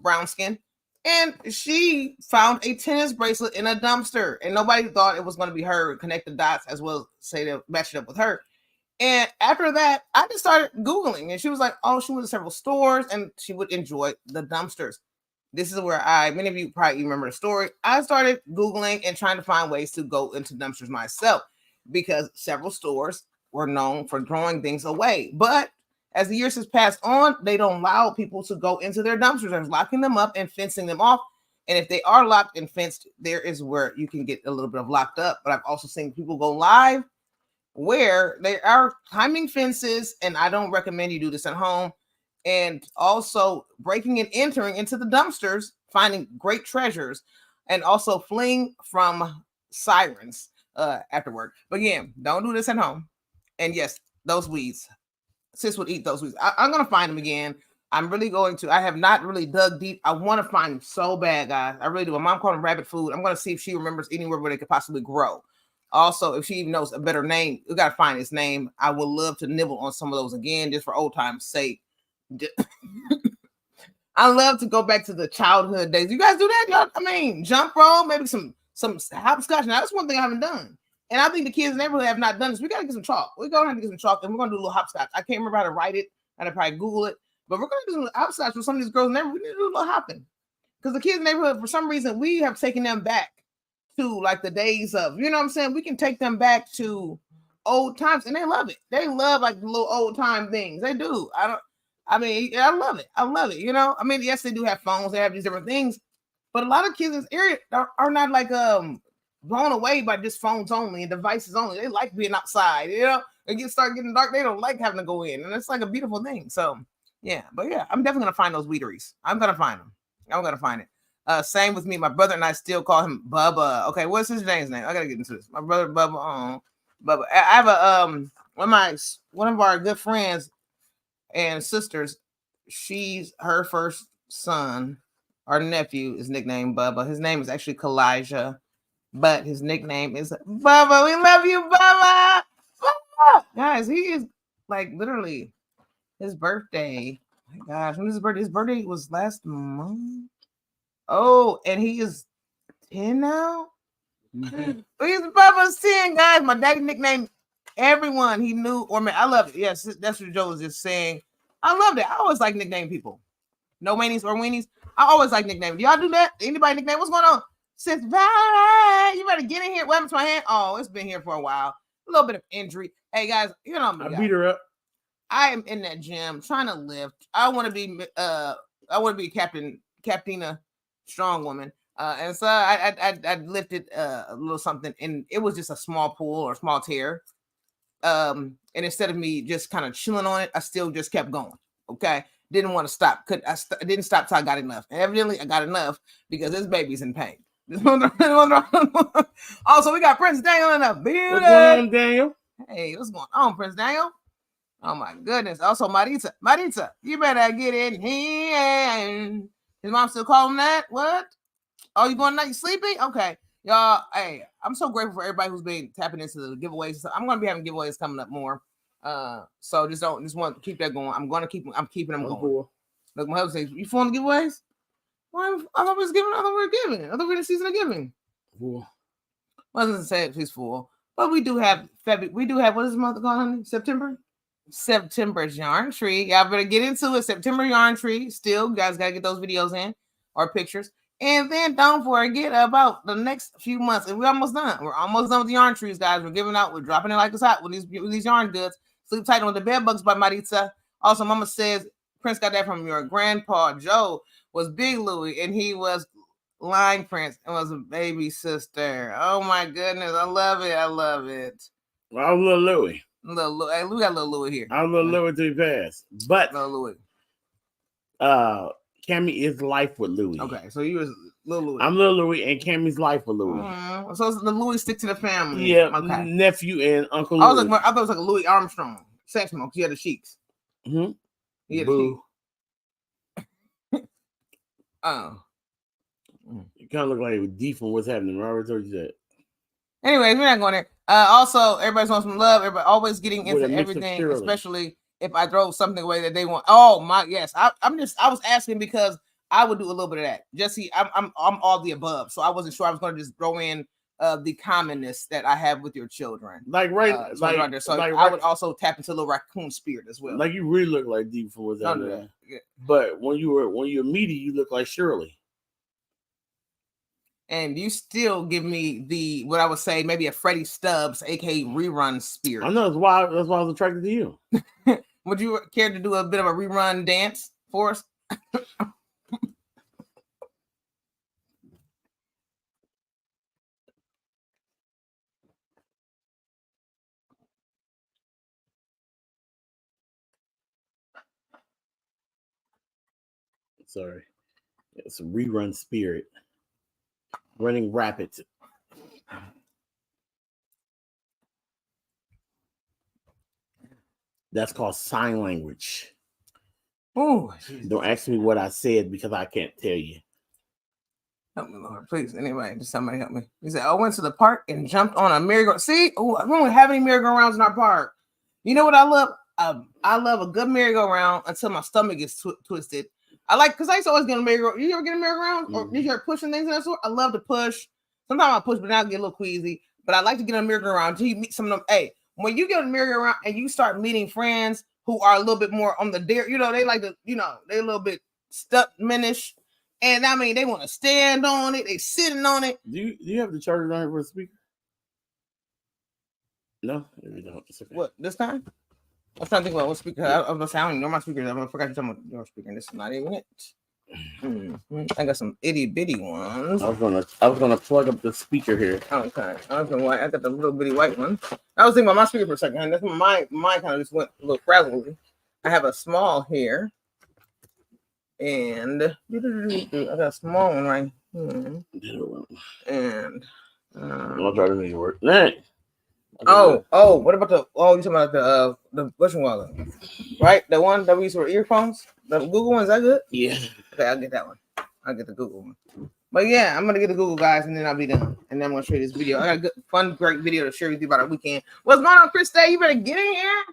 brown skin. And she found a tennis bracelet in a dumpster. And nobody thought it was going to be her. Connect the dots as well, say to match it up with her. And after that, I just started Googling, and she was like, oh, she went to several stores and she would enjoy the dumpsters. This is where many of you probably remember the story. I started Googling and trying to find ways to go into dumpsters myself because several stores were known for throwing things away. But as the years has passed on, they don't allow people to go into their dumpsters. They're locking them up and fencing them off. And if they are locked and fenced, there is where you can get a little bit of locked up. But I've also seen people go live where there are climbing fences, and I don't recommend you do this at home, and also breaking and entering into the dumpsters, finding great treasures, and also fleeing from sirens afterward. But again, don't do this at home. And yes, those weeds. Sis would eat those weeds. I'm going to find them again. I'm really going to. I have not really dug deep. I want to find them so bad, guys. I really do. My mom called them rabbit food. I'm going to see if she remembers anywhere where they could possibly grow. Also, if she even knows a better name, we got to find his name. I would love to nibble on some of those again, just for old time's sake. I love to go back to the childhood days. You guys do that? Y'all, I mean, jump rope, maybe some hopscotch. Now that's one thing I haven't done. And I think the kids in the neighborhood have not done this. We got to get some chalk. We're going to have to get some chalk, and we're going to do a little hopscotch. I can't remember how to write it. I'd probably Google it. But we're going to do some hopscotch with some of these girls in the neighborhood. We need to do a little hopping. Because the kids in the neighborhood, for some reason, we have taken them back to like the days of, you know what I'm saying? We can take them back to old times, and they love it. They love like the little old time things. They do. I love it. I love it. You know, I mean, yes, they do have phones. They have these different things. But a lot of kids in this area are not like blown away by just phones only and devices only. They like being outside, you know. It start getting dark. They don't like having to go in, and it's like a beautiful thing. So yeah, but yeah, I'm definitely gonna find those weederys. I'm gonna find them. I'm gonna find it. Same with me. My brother and I still call him Bubba. Okay, what's his name's name? I gotta get into this. My brother Bubba. Bubba. I have a one of our good friends and sisters. Her first son. Our nephew is nicknamed Bubba. His name is actually Kalijah, but his nickname is Bubba. We love you, Bubba. Bubba. Guys, he is like literally his birthday. Oh my gosh, when is his birthday? His birthday was last month. Oh, and he is 10 now. He's Bubba's 10, guys. My daddy nicknamed everyone he knew. Or man, I love it. Yes, that's what Joe was just saying. I love that. I always like nickname people. No weenies or weenies. I always like nickname. Do y'all do that? Anybody nickname? What's going on? Sis Valerie, you better get in here. What happened to my hand? Oh, it's been here for a while. A little bit of injury. Hey guys, you know me. I beat her up. I am in that gym trying to lift. I want to be Captain strong woman. And so I lifted a little something, and it was just a small pull or small tear. And instead of me just kind of chilling on it, I still just kept going. Okay. Didn't want to stop. Didn't stop till I got enough. And evidently I got enough because this baby's in pain. Also, we got Prince Daniel in the building. What's going on, Daniel? Hey, what's going on, Prince Daniel? Oh my goodness. Also, Maritza, you better get in here. His mom still call him that? What? Oh, you going night? You sleeping? Okay. Y'all, hey, I'm so grateful for everybody who's been tapping into the giveaways. So I'm gonna be having giveaways coming up more. So just want to keep that going. I'm keeping them going. Cool. Look, my husband says, you fun the giveaways? Why? I thought we were giving. I thought we were in the season of giving. Cool. Wasn't say it's full, but we do have February. We do have, what is the month called, honey? September's yarn tree. Y'all better get into it. September yarn tree. Still, you guys gotta get those videos in or pictures. And then don't forget about the next few months. And we're almost done. We're almost done with the yarn trees, guys. We're dropping it like it's hot with these yarn goods. Sleep Tight on the Bed Bugs by Maritza. Also, Mama says Prince got that from your grandpa. Joe was Big Louie, and he was Line Prince and was a baby sister. Oh my goodness, I love it. I love it. Well, I'm Little Louie. Hey, we got Little Louie here. I'm Little Louie to be passed, but Little Louie. Cammy is life with Louie. Okay, so you was Little Louie. I'm Little Louie, and Cammy's life with Louie. So the Louie stick to the family. Yeah, okay. Nephew and Uncle Louie. I thought it was like a Louis Armstrong. Sex smoke. He had the cheeks. Mm-hmm. He had the cheeks. Oh. You kind of look like it was deep from what's happening. Robert told you that. Anyways, we're not going there. Also, everybody wants some love. Everybody always getting into everything, especially if I throw something away that they want. Oh my, yes. I was asking because I would do a little bit of that. Jesse, I'm all the above, so I wasn't sure I was going to just throw in the commonness that I have with your children. Like right, so I would also tap into a little raccoon spirit as well. Like you really look like deep from what's happening. Yeah. But when you're meaty, you look like Shirley. And you still give me what I would say maybe a Freddie Stubbs, aka rerun spirit. I know that's why I was attracted to you. Would you care to do a bit of a rerun dance for us? Sorry, it's a rerun spirit. Running rapid. That's called sign language. Oh, don't ask me what I said because I can't tell you. Help me, Lord, please. Anyway, just somebody help me. He said, I went to the park and jumped on a merry-go-round. See, we don't have any merry-go-rounds in our park. You know what I love? I love a good merry-go-round until my stomach gets twisted. I like because I used to always get a merry-go-round. You ever get a merry-go-round? Or did you ever pushing things in that sort? I love to push. Sometimes I push, but now I get a little queasy. But I like to get a merry-go-round until you meet some of them. Hey, when you get a merry-go-round and you start meeting friends who are a little bit more on the dare, they like to, they're a little bit stuck minish. And I mean, they want to stand on it. They sitting on it. Do you have the charger on here for a speaker? No, we don't. It's okay. What, this time? I was trying to think about what speaker. I was going to say, I don't even know my speakers. I forgot to tell my your speaker. This is not even it. I got some itty bitty ones. I was gonna plug up the speaker here. Okay. I got the little bitty white one. I was thinking about my speaker for a second, and that's my kind of just went a little frazzled. I have a small here. And I got a small one right here. And I'll try to make it work. Right. What about you talking about the bushing wallet, right? The one that we use for earphones, the Google one, is that good? Yeah. Okay, I'll get that one. I'll get the Google one. But yeah, I'm gonna get the Google, guys, and then I'll be done. And then I'm gonna show you this video. I got a good, fun, great video to share with you about our weekend. What's going on, Chris? You better get in here.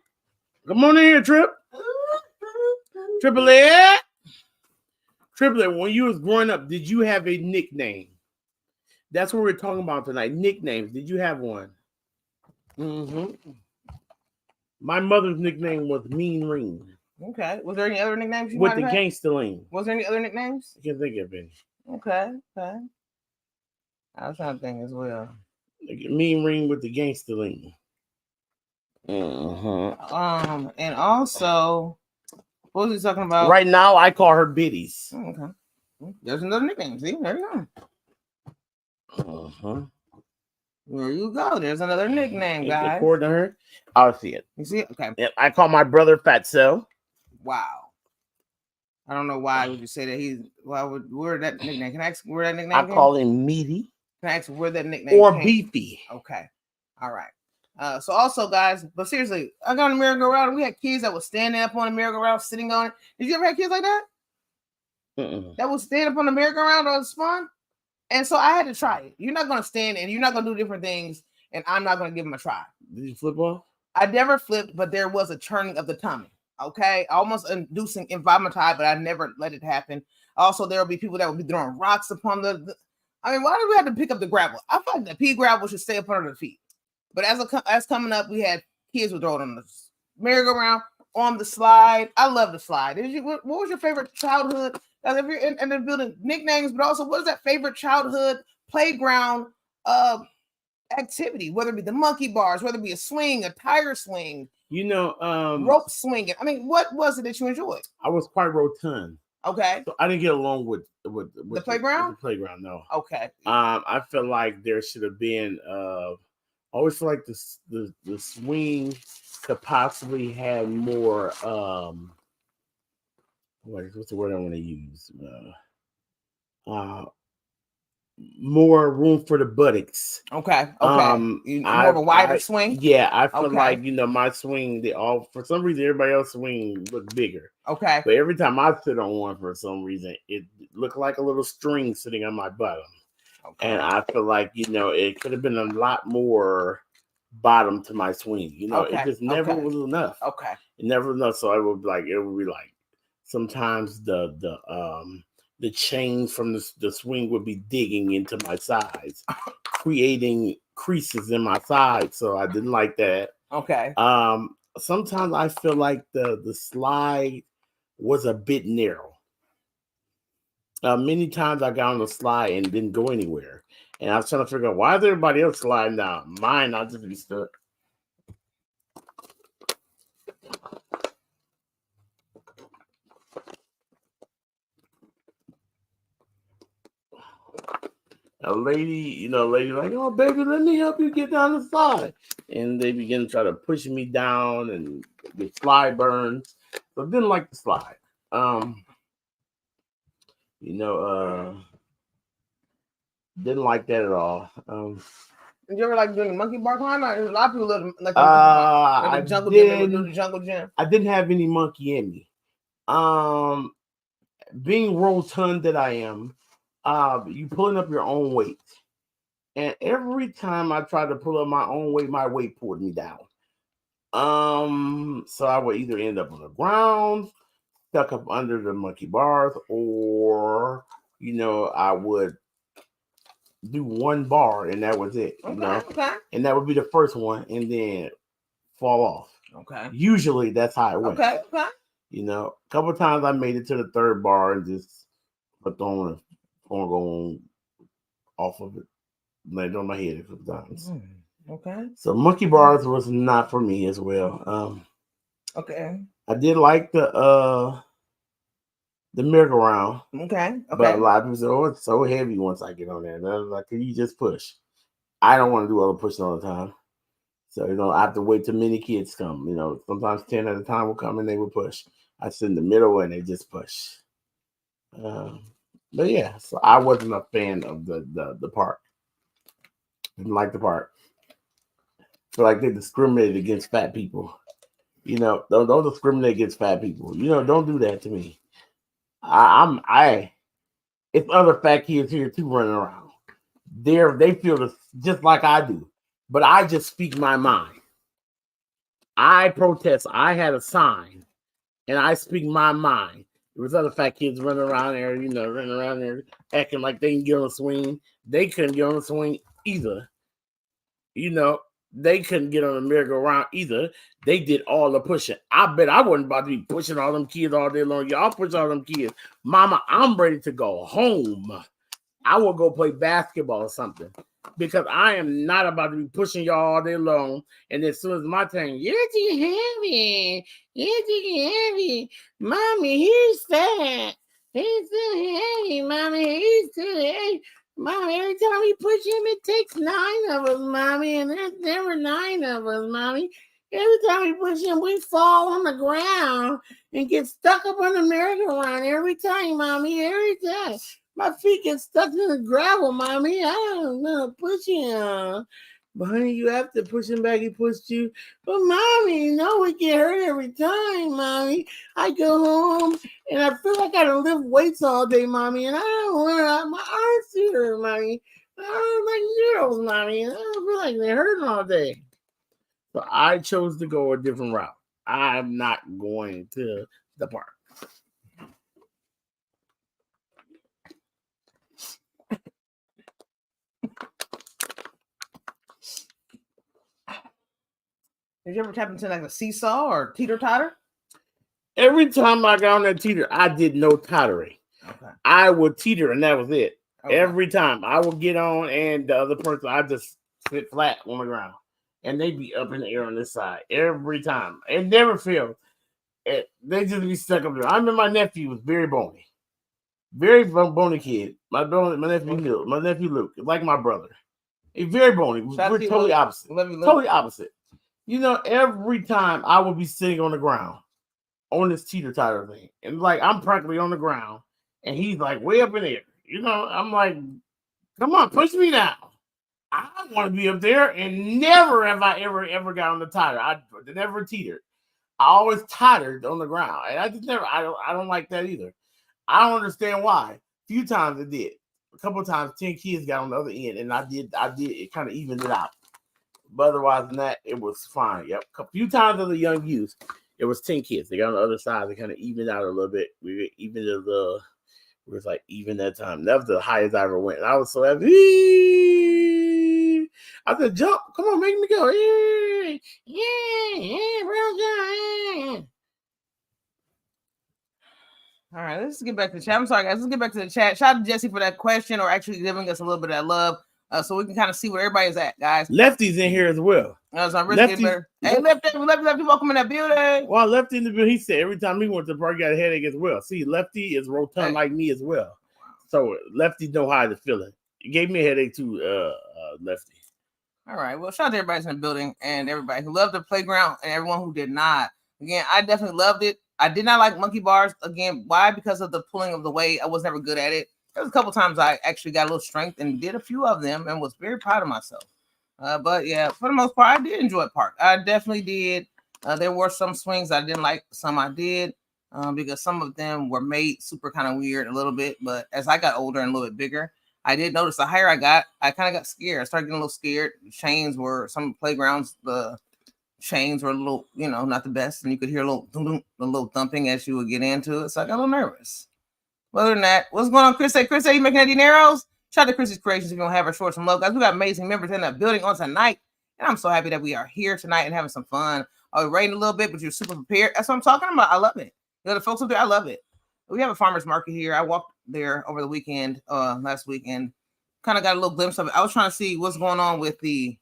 Come on in here, Trip. Triplet. Triplet, when you was growing up, did you have a nickname? That's what we're talking about tonight. Nicknames. Did you have one? My mother's nickname was Mean Ring. Okay. Was there any other nicknames you with might the have had? gangster lean? Was there any other nicknames? I can't think of any. Okay. I was trying to think as well. Mean Ring with the gangster lean. And also, what was he talking about? Right now, I call her Biddies. Okay. There's another nickname. See, there you go. There you go. There's another nickname, guys. According to her, I'll see it. You see it? Okay. Yep, I call my brother Fatso. Wow. I don't know why would you say that where that nickname? Can I ask where that nickname came? Call him Meaty. Can I ask where that nickname or came? Beefy. Okay. All right. So also, guys, but seriously, I got on a merry-go-round. We had kids that was standing up on a merry-go-round, sitting on it. Did you ever have kids like that? That would stand up on the merry-go-round or the spun? And so I had to try it. You're not going to stand and you're not going to do different things, and I'm not going to give them a try. Did you flip off? I never flipped, but there was a turning of the tummy. Okay, almost inducing invomitide, but I never let it happen. Also, there will be people that will be throwing rocks upon I mean, why do we have to pick up the gravel? I feel like the pea gravel should stay up under the feet. But as coming up, we had kids who throw it on the merry-go-round, on the slide. I love the slide. What was your favorite childhood? If you're in the building, nicknames, but also what is that favorite childhood playground activity? Whether it be the monkey bars, whether it be a swing, a tire swing, rope swinging. I mean, what was it that you enjoyed? I was quite rotund. Okay. So I didn't get along with the playground. The playground, no. Okay. I feel like there should have been. I always feel like the swing could possibly have more. What's the word I want to use? More room for the buttocks. Okay. More of a wider swing. Yeah, I feel like my swing. For some reason everybody else's swing looked bigger. Okay. But every time I sit on one, for some reason, it looked like a little string sitting on my bottom. Okay. And I feel like it could have been a lot more bottom to my swing. It just never was enough. Okay. It never enough. So it would be like sometimes the chain from the swing would be digging into my sides, creating creases in my sides. So I didn't like that. Okay. Sometimes I feel like the slide was a bit narrow. Many times I got on the slide and didn't go anywhere. And I was trying to figure out, why is everybody else sliding down? Mine, I'll just be stuck. A lady like, oh, baby, let me help you get down the slide. And they begin to try to push me down and get slide burns. So I didn't like the slide. Didn't like that at all. Did you ever like doing the monkey bar climb? A lot of people love like the jungle gym. Do the jungle gym. I didn't have any monkey in me. Being rotund that I am, you pulling up your own weight. And every time I tried to pull up my own weight, my weight pulled me down. So I would either end up on the ground, stuck up under the monkey bars, or I would do one bar and that was it. Okay. And that would be the first one, and then fall off. Okay. Usually that's how it went. Okay. A couple of times I made it to the third bar and just put on a go off of it, landed on my head a couple times. Okay. So monkey bars was not for me as well. Okay. I did like the merry-go-round. Okay. But a lot of people say, "Oh, it's so heavy once I get on there." And I was like, "Can you just push?" I don't want to do all the pushing all the time. So, I have to wait till many kids come. Sometimes 10 at a time will come and they will push. I sit in the middle and they just push. But yeah, so I wasn't a fan of the park. Didn't like the park. Feel like they discriminated against fat people. Don't discriminate against fat people. Don't do that to me. It's other fat kids here too running around. They feel just like I do, but I just speak my mind. I protest. I had a sign, and I speak my mind. There was other fat kids running around there, acting like they can get on a swing. They couldn't get on a swing either. They couldn't get on a merry-go-round either. They did all the pushing. I bet I wasn't about to be pushing all them kids all day long. Y'all push all them kids. Mama, I'm ready to go home. I will go play basketball or something, because I am not about to be pushing y'all all day long. And as soon as my turn, you're too heavy. You're too heavy. Mommy, he's fat. He's too heavy, Mommy. He's too heavy. Mommy, every time we push him, it takes 9 of us, Mommy. And there's never 9 of us, Mommy. Every time we push him, we fall on the ground and get stuck up on the merry-go-round. Every time, Mommy. Every time. My feet get stuck in the gravel, Mommy. I don't know push him. But honey, you have to push him back. He pushed you. But Mommy, we get hurt every time, Mommy. I go home and I feel like I gotta lift weights all day, Mommy. And I don't want to, my arms too hurt, Mommy. I don't like needles, Mommy. And I don't feel like they're hurting all day. So I chose to go a different route. I'm not going to the park. Did you ever tap into like a seesaw or teeter-totter? Every time I got on that teeter, I did no tottering. Okay. I would teeter and that was it. Okay. Every time I would get on and the other person, I just sit flat on the ground. And they'd be up in the air on this side every time. It never failed. They just be stuck up there. I remember my nephew was very bony. Very bony kid. My nephew Luke, like my brother. He's very bony. We're totally opposite. Totally opposite. Every time I would be sitting on the ground on this teeter-totter thing. And like I'm practically on the ground and he's like way up in the air. I'm like, come on, push me down. I want to be up there, and never have I ever got on the tire. I never teetered. I always tottered on the ground. And I don't like that either. I don't understand why. A few times it did. A couple of times 10 kids got on the other end and I did it kind of evened it out. But otherwise than that, it was fine. Yep. A few times of the young youth, it was 10 kids. They got on the other side. They kind of evened out a little bit. We was like even that time. That was the highest I ever went. And I was so happy. I said, jump. Come on, make me go. Yeah, real good. All right, let's get back to the chat. I'm sorry, guys. Let's get back to the chat. Shout out to Jesse for that question, or actually giving us a little bit of that love. So we can kind of see where everybody's at, guys. Lefty's in here as well. So I'm really getting better. Hey, Lefty, welcome in that building. Well, Lefty in the building, he said every time he went to the park, he got a headache as well. See, Lefty is rotund like me as well. So Lefty know how to feel it. It gave me a headache too, Lefty. All right. Well, shout out to everybody in the building and everybody who loved the playground and everyone who did not. Again, I definitely loved it. I did not like monkey bars. Again, why? Because of the pulling of the weight. I was never good at it. There was a couple times I actually got a little strength and did a few of them and was very proud of myself. But yeah, for the most part, I did enjoy park. I definitely did. There were some swings I didn't like. Some I did because some of them were made super kind of weird a little bit. But as I got older and a little bit bigger, I did notice the higher I got, I kind of got scared. I started getting a little scared. Chains were some playgrounds. The chains were a little, not the best, and you could hear a little thumping as you would get into it. So I got a little nervous. Other than that, what's going on, Chris? Chris, you making any dineros? Shout out to Chrissy's Creations if you don't have her, short some love, guys. We got amazing members in the building on tonight, and I'm so happy that we are here tonight and having some fun. Oh, it rained a little bit, but you're super prepared. That's what I'm talking about. I love it. The folks up there, I love it. We have a farmer's market here. I walked there over the weekend, last weekend, kind of got a little glimpse of it. I was trying to see what's going on with the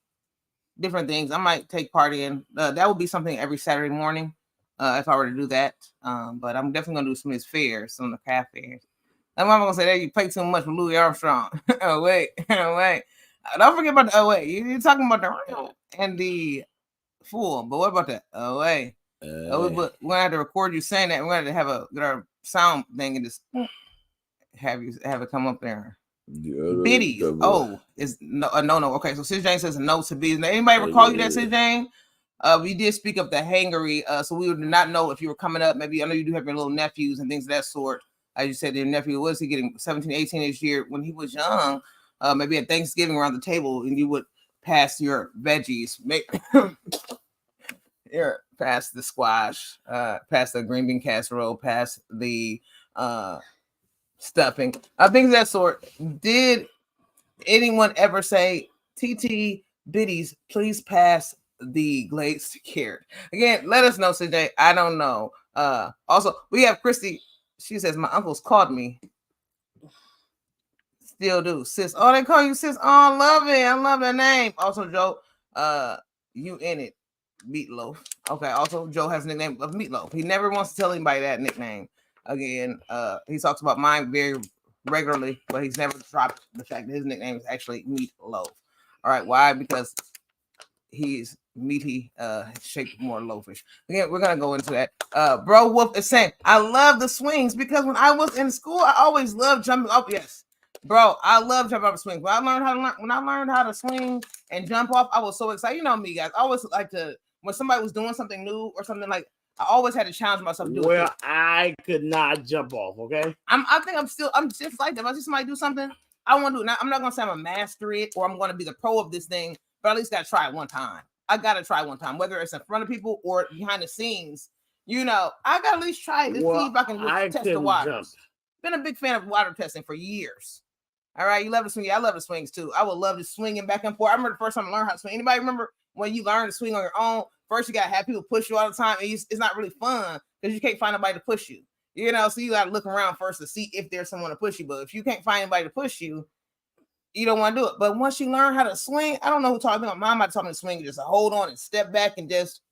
different things I might take part in. That would be something every Saturday morning if I were to do that. But I'm definitely going to do some of his fairs, some of the craft fairs. I'm not going to say that you play too much with Louis Armstrong. Oh, wait. Don't forget about the you're talking about the real and the full. But what about that? We're going to have to record you saying that. We're going to have get our sound thing and just have it come up there. Biddies. Is no. Okay, so Sis Jane says no to biddies. Now, anybody recall you that, Sis Jane? We did speak of the hangery, so we would not know if you were coming up. Maybe I know you do have your little nephews and things of that sort. As you said, your nephew, was he getting 17, 18 this year? When he was young, maybe at Thanksgiving around the table, and you would pass your veggies, pass the squash, pass the green bean casserole, pass the stuffing, things of that sort. Did anyone ever say, TT biddies, please pass the glazed carrot? Again, let us know today. I don't know. Also, we have Christy. She says, my uncles called me. Still do. Sis. Oh, they call you sis. Oh, I love it. I love that name. Also, Joe, you in it. Meatloaf. Okay, also, Joe has a nickname of Meatloaf. He never wants to tell anybody that nickname. Again, he talks about mine very regularly, but he's never dropped the fact that his nickname is actually Meatloaf. All right, why? Because he's meaty, shaped more loafish. Again, we're gonna go into that. Bro Wolf is saying, I love the swings because when I was in school, I always loved jumping up. Yes, bro, I love jumping up swings. When I learned how to swing and jump off, I was so excited. You know me, guys. I always like to, when somebody was doing something new or something, like I always had to challenge myself to do it. Well, I could not jump off. Okay, I think I'm just like that. If I see somebody do something, I want to do it. Now, I'm not gonna say I'm a master it or I'm gonna be the pro of this thing, but at least gotta try it one time. I gotta try one time, whether it's in front of people or behind the scenes. I gotta at least try it to see if I can test the water. Been a big fan of water testing for years. All right, you love to swing. I love the swings too. I would love to swinging back and forth. I remember the first time I learned how to swing. Anybody remember when you learn to swing on your own? First, you gotta have people push you all the time, and it's not really fun because you can't find nobody to push you. So you gotta look around first to see if there's someone to push you. But if you can't find anybody to push you, you don't want to do it. But once you learn how to swing, I don't know who taught me. My mom taught me to swing, just to hold on and step back and just,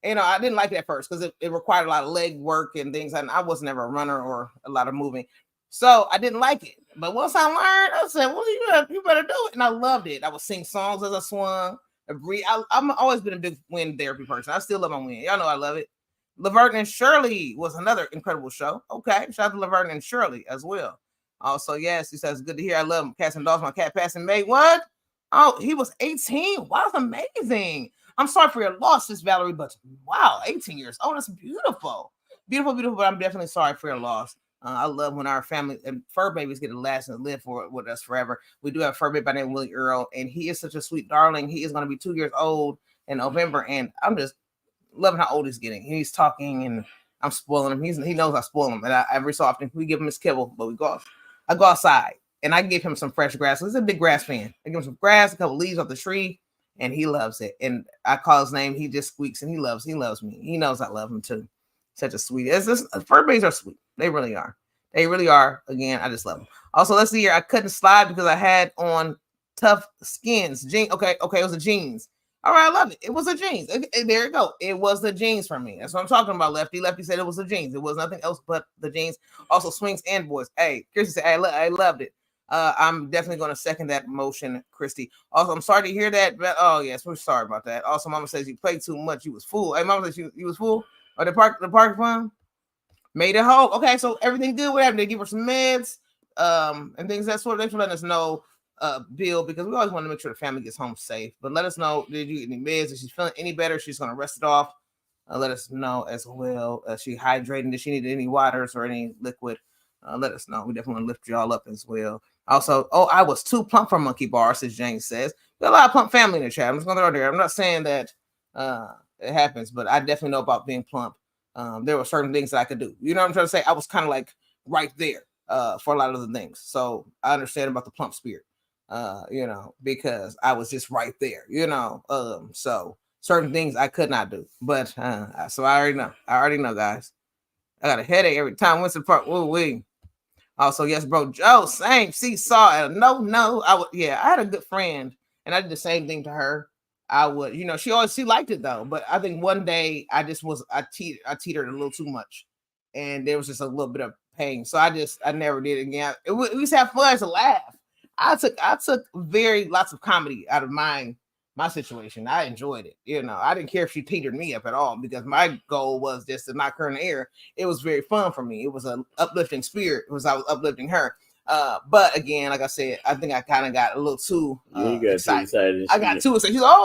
I didn't like it at first because it required a lot of leg work and things. And I was never a runner or a lot of moving. So I didn't like it. But once I learned, I said, well, you better do it. And I loved it. I would sing songs as I swung. I've always been a big wind therapy person. I still love my wind. Y'all know I love it. Laverne and Shirley was another incredible show. Okay. Shout out to Laverne and Shirley as well. Also, yes, he says, good to hear. I love him. Cats and dogs. My cat passing May. What? Oh, he was 18. Wow, that's amazing. I'm sorry for your loss, Miss Valerie, but wow, 18 years old. That's beautiful. Beautiful, beautiful, but I'm definitely sorry for your loss. I love when our family and fur babies get to last and live with us forever. We do have a fur baby by the name of Willie Earl, and he is such a sweet darling. He is going to be 2 years old in November, and I'm just loving how old he's getting. He's talking, and I'm spoiling him. He knows I spoil him, and every so often we give him his kibble, but I go outside, and I give him some fresh grass. He's a big grass fan. I give him some grass, a couple leaves off the tree, and he loves it. And I call his name, he just squeaks, and he loves me. He knows I love him too. Such a sweet. Fur babies are sweet. They really are. They really are. Again, I just love them. Also, let's see here. I couldn't slide because I had on tough skins. Okay, it was the jeans. All right, I love it. It was the jeans. There you go. It was the jeans for me. That's what I'm talking about, Lefty. Lefty said it was the jeans. It was nothing else but the jeans. Also, swings and boys. Hey, Christy said, I loved it. I'm definitely going to second that motion, Christy. Also, I'm sorry to hear that. But, oh, yes, we're sorry about that. Also, Mama says you played too much. You was fool. Hey, Mama says you was fool. Or the park fund made it home. Okay, so everything good with happened. They give her some meds, and things that sort. Thanks for letting us know, Bill, because we always want to make sure the family gets home safe. But let us know, did you get any meds? If she's feeling any better, she's going to rest it off. Let us know as well. She hydrating? Did she need any waters or any liquid? Let us know. We definitely want to lift y'all up as well. Also, I was too plump for monkey bars, as Jane says. There's a lot of plump family in the chat. I'm just going to throw it there. I'm not saying that it happens. But I definitely know about being plump. There were certain things that I could do. You know what I'm trying to say? I was kind of like right there for a lot of the things. So I understand about the plump spirit, you know, because I was just right there, you know. So certain things I could not do. But so I already know. I already know, guys. I got a headache every time. Went to the park. Woo wee. Also, yes, bro. Joe, same. Seesaw. No. I had a good friend, and I did the same thing to her. I would, you know, she liked it though. But I think one day I teetered a little too much, and there was just a little bit of pain. So I never did it again. We used to have fun to laugh. I took lots of comedy out of my situation. I enjoyed it. You know, I didn't care if she teetered me up at all because my goal was just to knock her in the air. It was very fun for me. It was an uplifting spirit. I was uplifting her. But again, like I said, I think I kind of got a little too excited. I got too excited. She's like,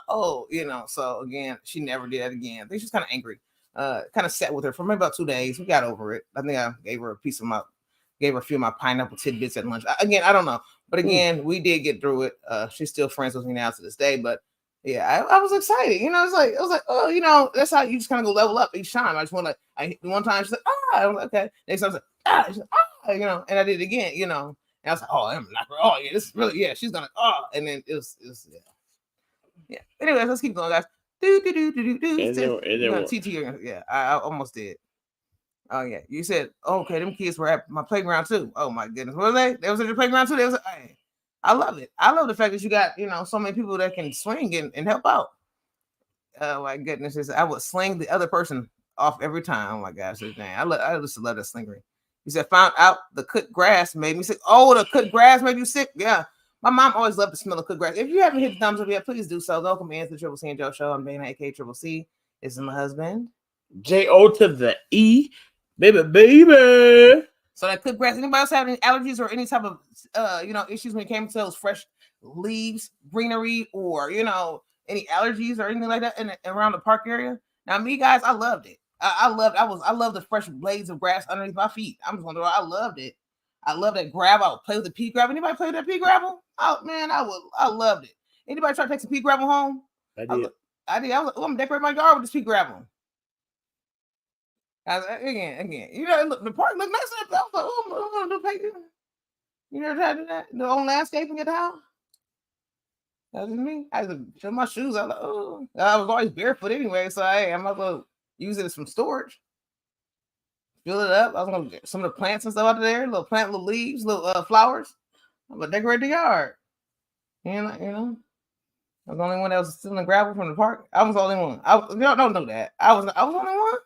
oh, you know. So again, she never did that again. I think she's kind of angry. Kind of sat with her for maybe about 2 days. We got over it. I think I gave her a few of my pineapple tidbits at lunch. Again, I don't know. But again, we did get through it. She's still friends with me now to this day. But yeah, I was excited. You know, it was like, oh, you know, that's how you just kind of go level up each time. I just want to, one time she's like, I was like, okay. Next time I was like, she's like, you know, and I did it again, you know. And I was like, oh, I'm not, oh, yeah, this is really, yeah, she's gonna, and then it was yeah. Anyways, let's keep going, guys. Yeah, I almost did. Oh yeah, you said okay. Them kids were at my playground too. Oh my goodness, were they? They was at your playground too. Hey, I love it. I love the fact that you got so many people that can swing and help out. Oh my goodness, I would sling the other person off every time. Oh my gosh, dang. I just love that slingery. You said found out the cut grass made me sick. Oh, the cut grass made you sick. Yeah, my mom always loved the smell of cut grass. If you haven't hit the thumbs up yet, please do so. Welcome in to the Triple C and Joe Show. I'm Dana, aka Triple C. This is my husband. J-O to the E. Baby. So that cut grass. Anybody else have any allergies or any type of issues when it came to those fresh leaves, greenery, or any allergies or anything like that around the park area? Now, me guys, I loved it. I love the fresh blades of grass underneath my feet. I'm just wondering, I loved it. I love that gravel. I would play with the pea gravel. Anybody play with that pea gravel? Oh man, I loved it. Anybody try to take some pea gravel home? I did. I was I'm decorating my yard with this pea gravel. Again, the park look nice. I was like, oh, I'm gonna do paper. You never tried to do that? The own landscaping at the house? That was me. I had to fill my shoes. I was like, oh, I was always barefoot anyway, so I might as well use it as some storage. Fill it up. I was gonna get some of the plants and stuff out there, little leaves, little flowers. I'm gonna decorate the yard. I was the only one that was stealing gravel from the park. I was the only one. Don't know that. I was the only one.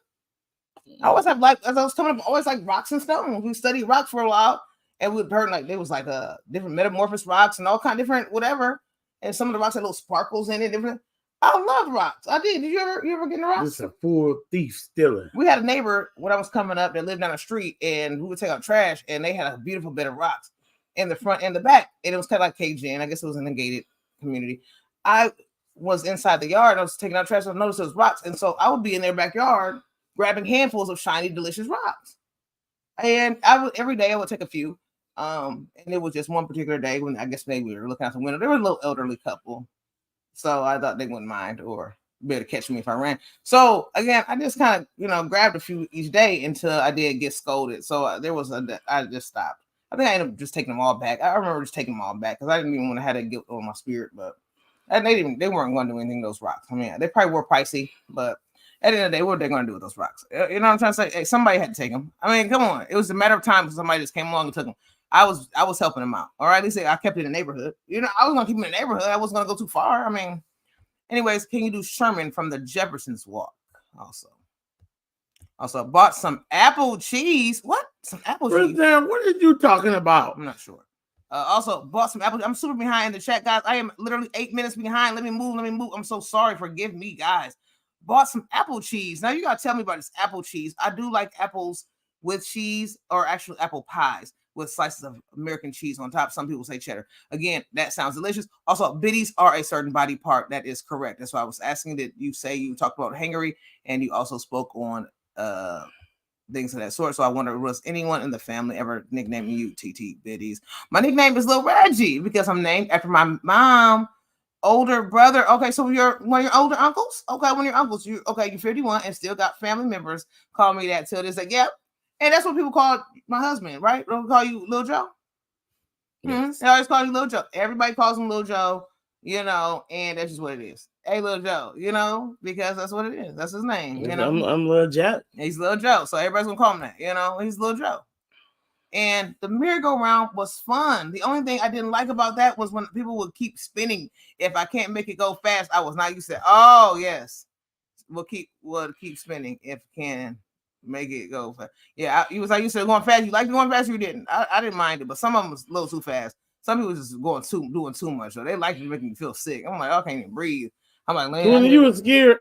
I always have as I was coming up, always like rocks and stones. We studied rocks for a while, and we heard like there was like different metamorphous rocks and all kind of different whatever. And some of the rocks had little sparkles in it. Different. I love rocks. I did. Did you ever get in the rocks? This is a full thief stealer. We had a neighbor when I was coming up that lived down the street, and we would take out trash, and they had a beautiful bed of rocks in the front and the back, and it was kind of like Cajun. I guess it was in a gated community. I was inside the yard. I was taking out trash. I noticed there was rocks, and so I would be in their backyard grabbing handfuls of shiny, delicious rocks. And every day I would take a few. And it was just one particular day when I guess maybe we were looking out the window. There was a little elderly couple. So I thought they wouldn't mind or be able to catch me if I ran. So again, I just kind of, grabbed a few each day until I did get scolded. So I just stopped. I think I ended up just taking them all back. I remember just taking them all back because I didn't even want to have that guilt on my spirit. But they weren't going to do anything to those rocks. I mean, they probably were pricey, but at the end of the day, what are they going to do with those rocks? You know what I'm trying to say? Hey, somebody had to take them. I mean, come on. It was a matter of time until somebody just came along and took them. I was helping them out. All right. At least I kept it in the neighborhood. I was going to keep them in the neighborhood. I wasn't going to go too far. I mean, anyways, can you do Sherman from the Jefferson's Walk? Also bought some apple cheese. What? Some apple cheese? What are you talking about? I'm not sure. Also bought some apple. I'm super behind in the chat, guys. I am literally 8 minutes behind. Let me move. I'm so sorry. Forgive me, guys. Bought some apple cheese. Now you gotta tell me about this apple cheese. I do like apples with cheese, or actually apple pies with slices of American cheese on top. Some people say cheddar. Again, that sounds delicious. Also, biddies are a certain body part. That is correct. That's why I was asking that you say you talked about hangry, and you also spoke on things of that sort. So I wonder, was anyone in the family ever nicknaming you TT Biddies? My nickname is Lil Reggie because I'm named after my mom. older brother. Okay, so you're one of your older uncles. Okay, one of your uncles. You're 51 and still got family members call me that till this. Like, yep. And that's what people call my husband, right? Don't call you Lil Joe. Yes. They always call you Lil Joe. Everybody calls him Lil Joe, and that's just what it is. Hey, Lil Joe, because that's what it is. That's his name. I'm Lil Jack. He's Lil Joe, so everybody's gonna call him that. He's Lil Joe. And the merry-go-round was fun. The only thing I didn't like about that was when people would keep spinning. If I can't make it go fast, I was not used to. Oh yes, we'll keep spinning if can make it go fast. Yeah, you was like you said going fast. You liked going fast, you didn't. I didn't mind it, but some of them was a little too fast. Some people was just doing too much. So they liked to make me feel sick. I'm like, I can't even breathe. I'm like, when you was scared,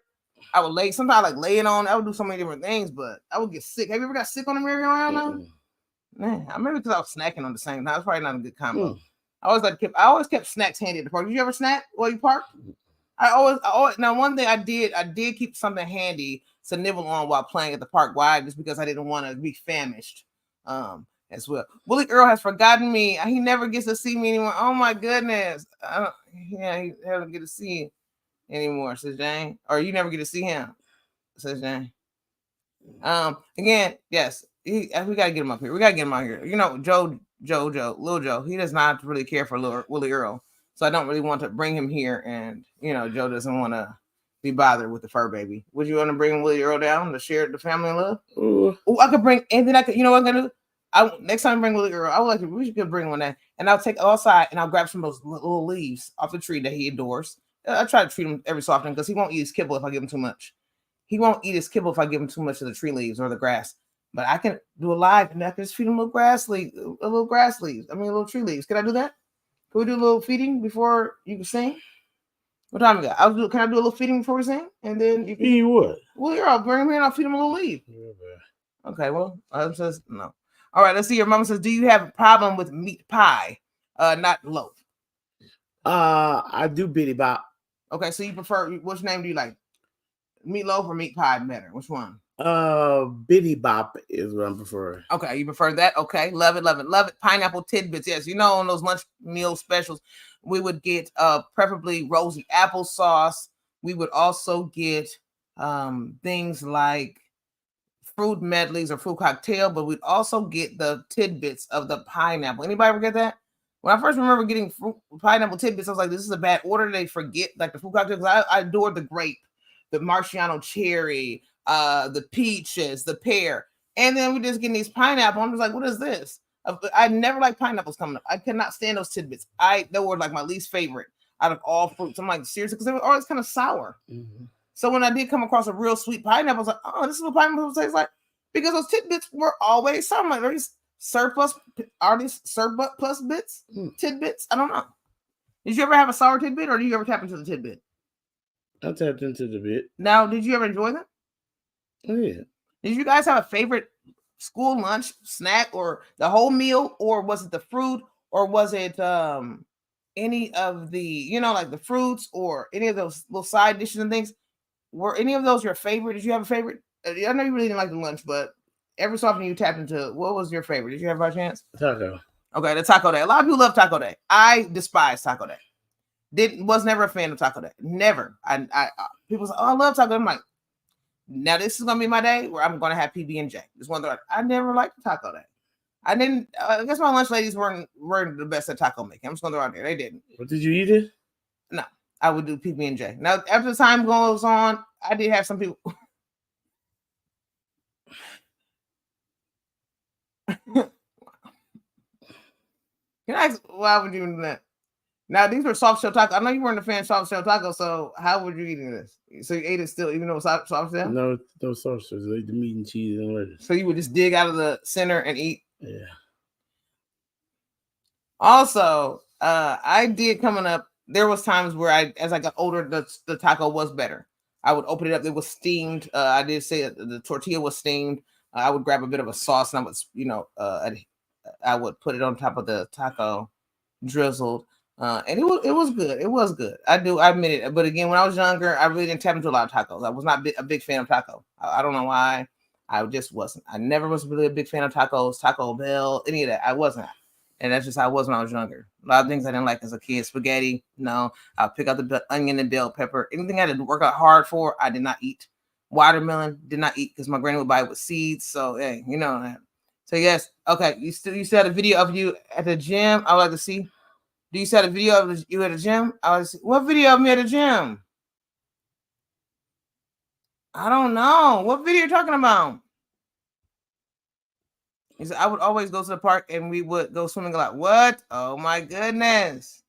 I would lay. Sometimes like lay it on. I would do so many different things, but I would get sick. Have you ever got sick on the merry-go-round now? Man, I remember because I was snacking on the same time. It's probably not a good combo. I always kept snacks handy at the park. Did you ever snack while you parked? I always now one thing I did keep something handy to nibble on while playing at the park. Why? Just because I didn't want to be famished. As well. Willie Earl has forgotten me. He never gets to see me anymore. Oh my goodness. He doesn't get to see you anymore, says Jane. Or you never get to see him, says Jane. Again, yes. We gotta get him up here. We gotta get him out here. Lil Joe. He does not really care for Willie Earl, so I don't really want to bring him here. And Joe doesn't want to be bothered with the fur baby. Would you want to bring Willie Earl down to share the family love? Oh, I could bring, and then I could. You know what I'm gonna do? Next time I bring Willie Earl, I would like to. We could bring one there, and I'll take outside and I'll grab some of those little leaves off the tree that he adores. I try to treat him every so often because he won't eat his kibble if I give him too much. He won't eat his kibble if I give him too much of the tree leaves or the grass. But I can do a live and I can just feed him little grass leaves. Little tree leaves. Can I do that? Can we do a little feeding before you can sing? What time we got? Can I do a little feeding before we sing? And then you can feed what? Well, I'll bring him here and I'll feed him a little leaf. Yeah, okay, well, says no. All right, let's see. Your mama says, do you have a problem with meat pie? Not loaf. I do bitty bop. Okay, so you prefer which name do you like? Meatloaf or meat pie better? Which one? Bitty bop is what I prefer. Okay, you prefer that? Okay, love it. Pineapple tidbits. Yes, on those lunch meal specials, we would get preferably rosy applesauce. We would also get things like fruit medleys or fruit cocktail, but we'd also get the tidbits of the pineapple. Anybody ever get that? When I first remember getting pineapple tidbits, I was like, this is a bad order. They forget like the fruit cocktail because I adored the grape, the Marciano cherry, the peaches, the pear, and then we just getting these pineapple. I'm just like, what is this? I never liked pineapples coming up. I could not stand those tidbits. They were like my least favorite out of all fruits. I'm like, seriously, because they were always kind of sour. Mm-hmm. So when I did come across a real sweet pineapple, I was like, oh, this is what pineapple tastes like, because those tidbits were always sour. I'm like, are these surplus bits? Tidbits? I don't know. Did you ever have a sour tidbit, or did you ever tap into the tidbit? I tapped into the bit. Now, did you ever enjoy them? Oh, yeah. Did you guys have a favorite school lunch snack, or the whole meal, or was it the fruit, or was it any of the, like the fruits or any of those little side dishes and things? Were any of those your favorite? Did you have a favorite? I know you really didn't like the lunch, but every so often you tapped into, what was your favorite? Did you have by chance? Taco. Okay, the taco day. A lot of people love taco day. I despise taco day. Was never a fan of taco day. Never. I people say, oh, I love taco day. I'm like, now this is gonna be my day where I'm gonna have PB&J. Just one thing. I never liked taco day. I didn't. I guess my lunch ladies weren't the best at taco making. I'm just gonna throw it out there. They didn't. What did you eat it? No, I would do PB&J. Now, after the time goes on, I did have some people. Can I ask, why would you do that? Now, these were soft shell tacos. I know you weren't a fan of soft shell tacos, so how would you eat this? So you ate it still, even though it was soft shell? No soft shells. They ate the meat and cheese and lettuce. So you would just dig out of the center and eat? Yeah. Also, I did coming up, there was times where as I got older, the taco was better. I would open it up. It was steamed. I did say the tortilla was steamed. I would grab a bit of a sauce and I would, I would put it on top of the taco, drizzled. And it was good. It was good. I admit it. But again, when I was younger, I really didn't tap into a lot of tacos. I was not a big fan of taco. I don't know why. I just wasn't. I never was really a big fan of tacos, Taco Bell, any of that. I wasn't. And that's just how I was when I was younger. A lot of things I didn't like as a kid. Spaghetti, no. I'll pick out the onion and bell pepper. Anything I had to work out hard for, I did not eat. Watermelon, did not eat because my granny would buy it with seeds. So, hey, you know that. So, yes. Okay. You still had a video of you at the gym. I would like to see. Do you see a video of you at the gym? I would see. What video of me at the gym? I don't know. What video are you talking about? He said, I would always go to the park and we would go swimming a lot. What? Oh my goodness.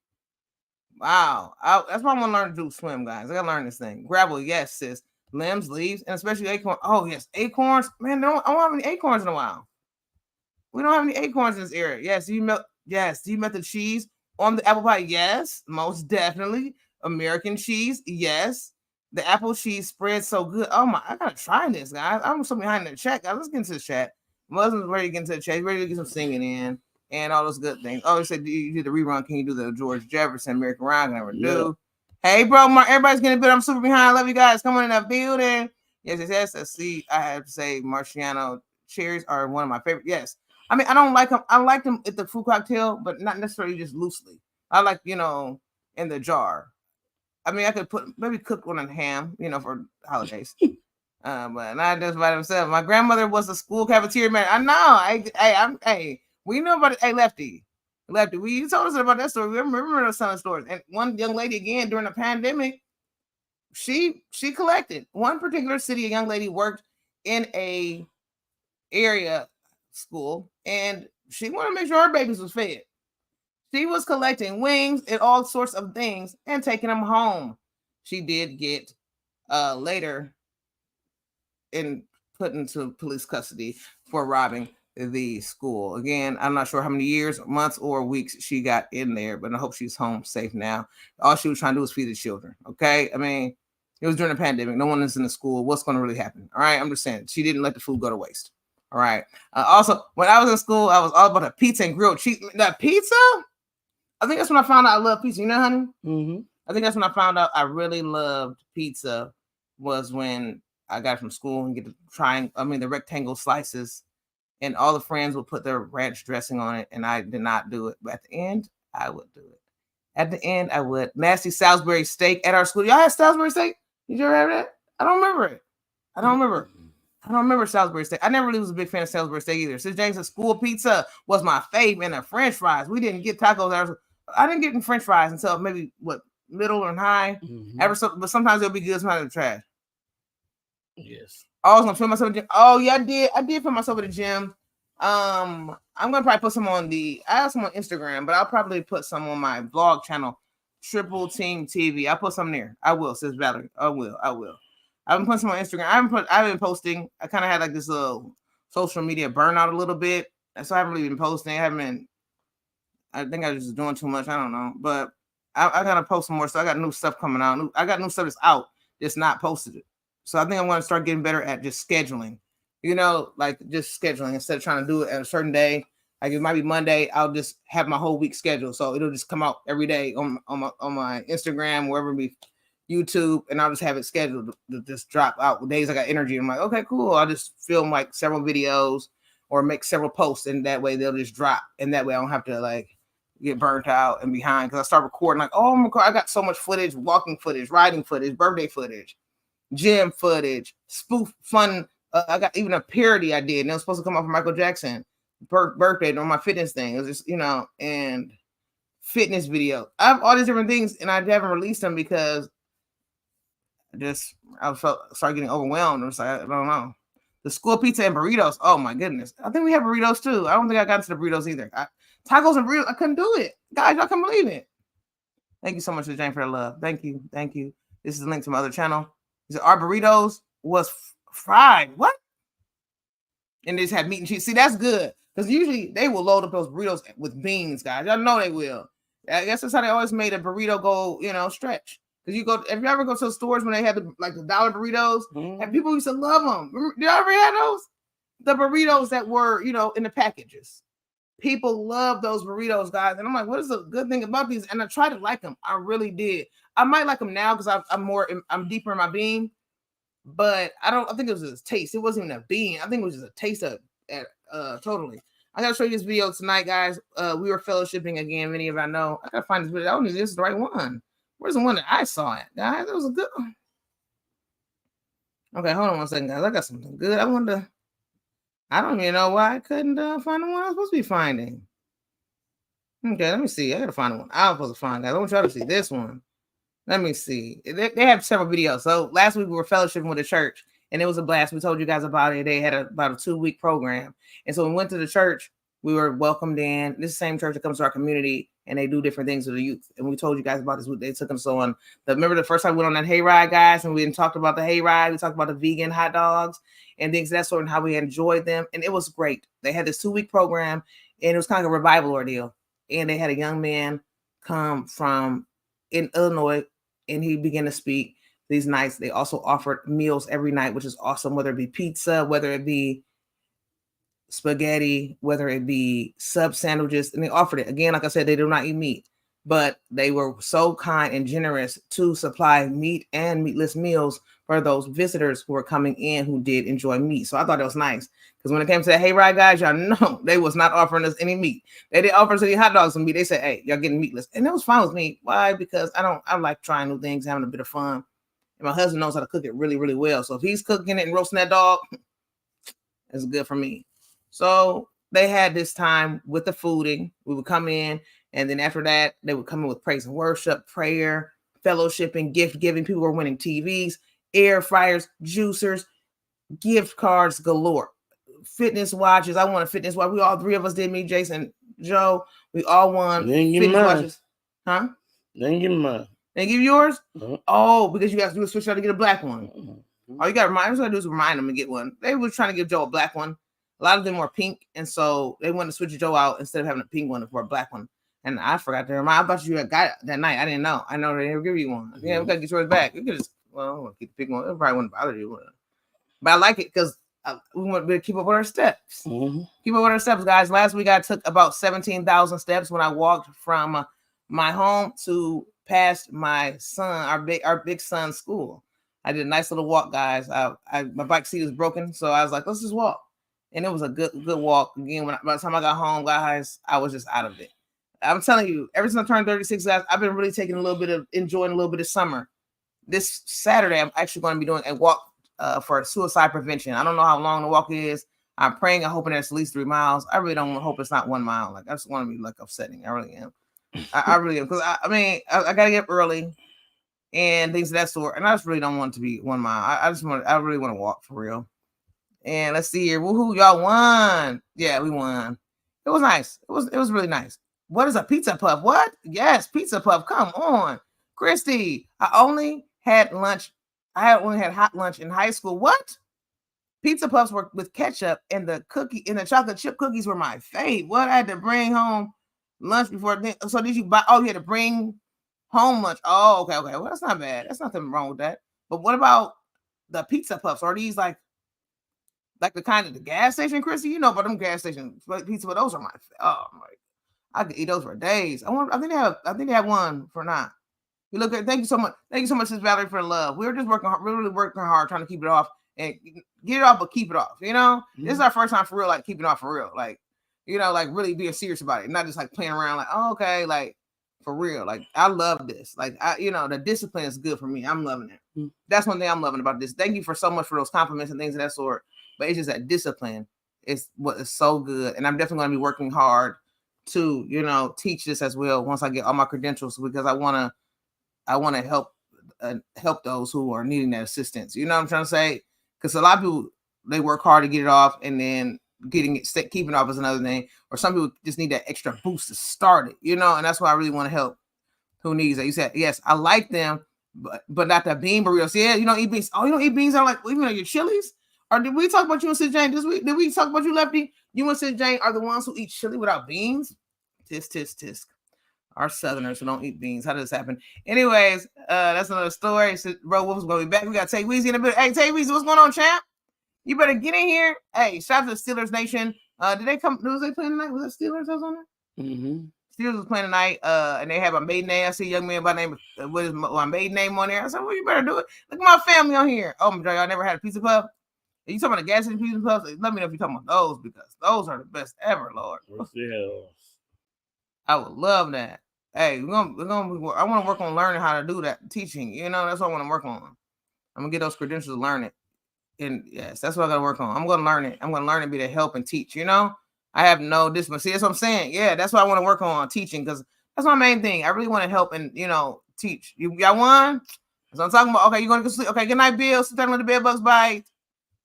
Wow. That's why I'm going to learn to do swim, guys. I got to learn this thing. Gravel, yes, sis. Limbs, leaves, and especially acorns. Oh, yes. Acorns. Man, I don't have any acorns in a while. We don't have any acorns in this area. Yes. Do you melt the cheese on the apple pie? Yes, most definitely. American cheese. Yes. The apple cheese spread so good. Oh my, I gotta try this, guys. I'm so behind the chat, guys. Let's get into the chat. Muslims ready to get into the chat, ready to get some singing in and all those good things. Oh, he said you did the rerun. Can you do the George Jefferson American Rock? I never do. Hey, bro, Mark, everybody's getting a bit. I'm super behind. I love you guys. Come on in that building. Yes. Let's see. I have to say, Marciano cherries are one of my favorite. Yes. I mean, I don't like them. I like them at the fruit cocktail, but not necessarily just loosely. I like, in the jar. I mean, I could maybe cook one in ham, for holidays. But not just by themselves. My grandmother was a school cafeteria man. I know. We know about it. Hey, Lefty, you told us about that story. We remember those selling stories. And one young lady again during the pandemic, she collected. One particular city, a young lady worked in a area school, and she wanted to make sure her babies was fed. She was collecting wings and all sorts of things and taking them home. She did get later put into police custody for robbing the school. Again, I'm not sure how many years, months, or weeks she got in there, but I hope she's home safe now. All she was trying to do was feed the children. Okay. I mean, it was during the pandemic. No one is in the school. What's going to really happen? All right. I'm just saying she didn't let the food go to waste. All right. Also, when I was in school, I was all about the pizza and grilled cheese. That pizza? I think that's when I found out I love pizza. You know, honey? Mm-hmm. I think that's when I found out I really loved pizza was when I got from school and get to trying. The rectangle slices, and all the friends would put their ranch dressing on it, and I did not do it. But at the end, I would do it. At the end, I would. Nasty Salisbury steak at our school. Y'all had Salisbury steak? Did you ever have that? I don't remember it. I don't remember Salisbury steak. I never really was a big fan of Salisbury steak either. Since James said school pizza was my favorite, and the French fries. We didn't get tacos. I didn't get in French fries until maybe middle or high. Mm-hmm. But sometimes it'll be good, sometimes it'll trash. Yes. I was gonna film myself at the gym. Oh yeah, I did film myself at the gym. I'm gonna probably put some on I have some on Instagram, but I'll probably put some on my vlog channel, Triple Team TV. I'll put some there. I will, says Valerie. I will. I've been putting some on Instagram. I've been posting. I kind of had like this little social media burnout a little bit. So I haven't really been posting. I think I was just doing too much. I don't know. But I gotta post some more stuff. I got new stuff coming out. I got new stuff that's out, just not posted it. So I think I'm going to start getting better at just scheduling, like just scheduling instead of trying to do it at a certain day. Like it might be Monday, I'll just have my whole week scheduled. So it'll just come out every day on my Instagram, wherever it be, YouTube, and I'll just have it scheduled to just drop out days I got energy. I'm like, okay, cool. I'll just film like several videos or make several posts, and that way they'll just drop. And that way I don't have to like get burnt out and behind because I start recording like, oh, I got so much footage, walking footage, riding footage, birthday footage, gym footage, spoof fun. I got even a parody I did, and it was supposed to come off of Michael Jackson birthday on my fitness thing. It was just, and fitness video. I have all these different things, and I haven't released them because I started getting overwhelmed. I was like, I don't know. The school pizza and burritos. Oh my goodness. I think we have burritos too. I don't think I got into the burritos either. Tacos and burritos, I couldn't do it. Guys, y'all can believe it. Thank you so much, Jane, for the love. Thank you. This is a link to my other channel. He said, our burritos was fried. What? And they just had meat and cheese. See, that's good. Because usually they will load up those burritos with beans, guys. Y'all know they will. I guess that's how they always made a burrito go, stretch. Because if you ever go to the stores when they had the dollar burritos, and people used to love them. Did y'all ever have those? The burritos that were, in the packages. People love those burritos, guys. And I'm like, what is the good thing about these? And I tried to like them. I really did. I might like them now because I'm deeper in my bean. But I think it was a taste. It wasn't even a bean. I think it was just a taste of totally. I gotta show you this video tonight, guys. We were fellowshipping again. Many of you know. I gotta find this video. I don't know if this is the right one. Where's the one that I saw it, guys? That was a good one. Okay, hold on 1 second, guys. I got something good. I don't even know why I couldn't find the one I was supposed to be finding. Okay, let me see. I gotta find the one I was supposed to find, guys. I want y'all to see this one. Let me see. They have several videos. So last week we were fellowshipping with the church, and it was a blast. We told you guys about it. They had about a 2-week program, and so when we went to the church, we were welcomed in. This same church that comes to our community, and they do different things with the youth. And we told you guys about this. They took them so on. Remember the first time we went on that hayride, guys, and we talked about the hayride. We talked about the vegan hot dogs and things of that sort, and how we enjoyed them, and it was great. They had this 2-week program, and it was kind of a revival ordeal. And they had a young man come from in Illinois, and he began to speak these nights. They also offered meals every night, which is awesome, whether it be pizza, whether it be spaghetti, whether it be sub sandwiches. And they offered it. Again, like I said, they do not eat meat, but they were so kind and generous to supply meat and meatless meals for those visitors who were coming in who did enjoy meat. So I thought that was nice, because when it came to the hayride, guys, y'all know they was not offering us any meat. They didn't offer us any hot dogs and meat. They said, hey, y'all getting meatless. And that was fine with me. Why? Because I like trying new things, having a bit of fun. And my husband knows how to cook it really, really well. So if he's cooking it and roasting that dog, it's good for me. So they had this time with the fooding. We would come in, and then after that, they would come in with praise and worship, prayer, fellowshipping, gift giving. People were winning TVs, air fryers, juicers, gift cards galore, fitness watches. I won a fitness watch. We all 3 of us did. Me, Jason, Joe. We all won fitness watches. Huh? They didn't give me mine. They give you yours? Oh, because you guys do a switch out to get a black one. All you got to remind us to do is remind them to get one. They were trying to give Joe a black one. A lot of them were pink, and so they wanted to switch Joe out instead of having a pink one for a black one. And I forgot to remind. I thought you had got it that night. I didn't know. I know they never give you one. Yeah, we got to get yours back. You could just, well, I want to keep the pink one. It probably wouldn't bother you. But I like it because we want to keep up with our steps. Keep up with our steps, guys. Last week I took about 17,000 steps when I walked from my home to past my son, our big son's school. I did a nice little walk, guys. My bike seat was broken, so I was like, let's just walk. And it was a good walk. Again, by the time I got home, guys, I was just out of it. I'm telling you, ever since I turned 36, guys, I've been really enjoying a little bit of summer. This Saturday, I'm actually going to be doing a walk for suicide prevention. I don't know how long the walk is. I'm praying and hoping it's at least 3 miles. I really don't hope it's not 1 mile. Like, I just want to be like upsetting. I really am. I really am. Because I got to get up early and things of that sort. And I just really don't want it to be 1 mile. I really want to walk for real. And let's see here. Woohoo, y'all won. Yeah, we won. It was nice. It was really nice. What is a pizza puff? What? Yes, pizza puff. Come on. Christy, I only had hot lunch in high school. What? Pizza puffs were with ketchup, and the chocolate chip cookies were my fave. What? I had to bring home lunch before. So did you buy? Oh, you had to bring home lunch. Oh, okay. Well, that's not bad. That's nothing wrong with that. But what about the pizza puffs? Are these like the kind of the gas station, Chrissy? You know about them gas station pizza, but those are I could eat those for days. I think they have one for now. You look at. Thank you so much. Thank you so much, Sis Valerie, for the love. We were just working hard, really working hard, trying to keep it off and get it off, but keep it off. You know, This is our first time for real, like keeping it off for real, like like really being serious about it, not just like playing around, like okay, like for real. Like I love this. Like the discipline is good for me. I'm loving it. That's one thing I'm loving about this. Thank you for so much for those compliments and things of that sort. But it's just that discipline is what is so good, and I'm definitely going to be working hard to teach this as well once I get all my credentials, because I want to help those who are needing that assistance. You know what I'm trying to say? Because a lot of people, they work hard to get it off, and then keeping it off is another thing. Or some people just need that extra boost to start it. And that's why I really want to help who needs it. You said yes, I like them, but not the bean burritos. Yeah, you don't eat beans. Oh, you don't eat beans? I'm like, even though your chilies. Or did we talk about you and Sis Jane this week? Did we talk about you, Lefty? You and Sis Jane are the ones who eat chili without beans? Tisk. Our Southerners who don't eat beans. How does this happen? Anyways, that's another story. Bro, Wolf's going to be back. We got Tay Weezy in a bit. Hey, Tay Weezy, what's going on, champ? You better get in here. Hey, shout out to the Steelers Nation. Did they come? Was they playing tonight? Was it Steelers that was on there? Steelers was playing tonight, and they have a maiden name. I see a young man by the name of, what is my maiden name on there? I said, well, you better do it. Look at my family on here. Oh, my God, y'all never had a pizza puff? You talking about the gas infusion puffs? Let me know if you're talking about those because those are the best ever, Lord. I would love that. Hey, I want to work on learning how to do that teaching. You know, that's what I want to work on. I'm gonna get those credentials to learn it. And yes, that's what I gotta work on. I'm gonna learn it. I'm gonna learn to be to help and teach. You know, I have no discipline. See, that's what I'm saying. Yeah, that's what I want to work on teaching because that's my main thing. I really want to help and teach. You got one? That's what I'm talking about. Okay, you're gonna go sleep. Okay, good night, Bill. Sit down with the bed bugs bite.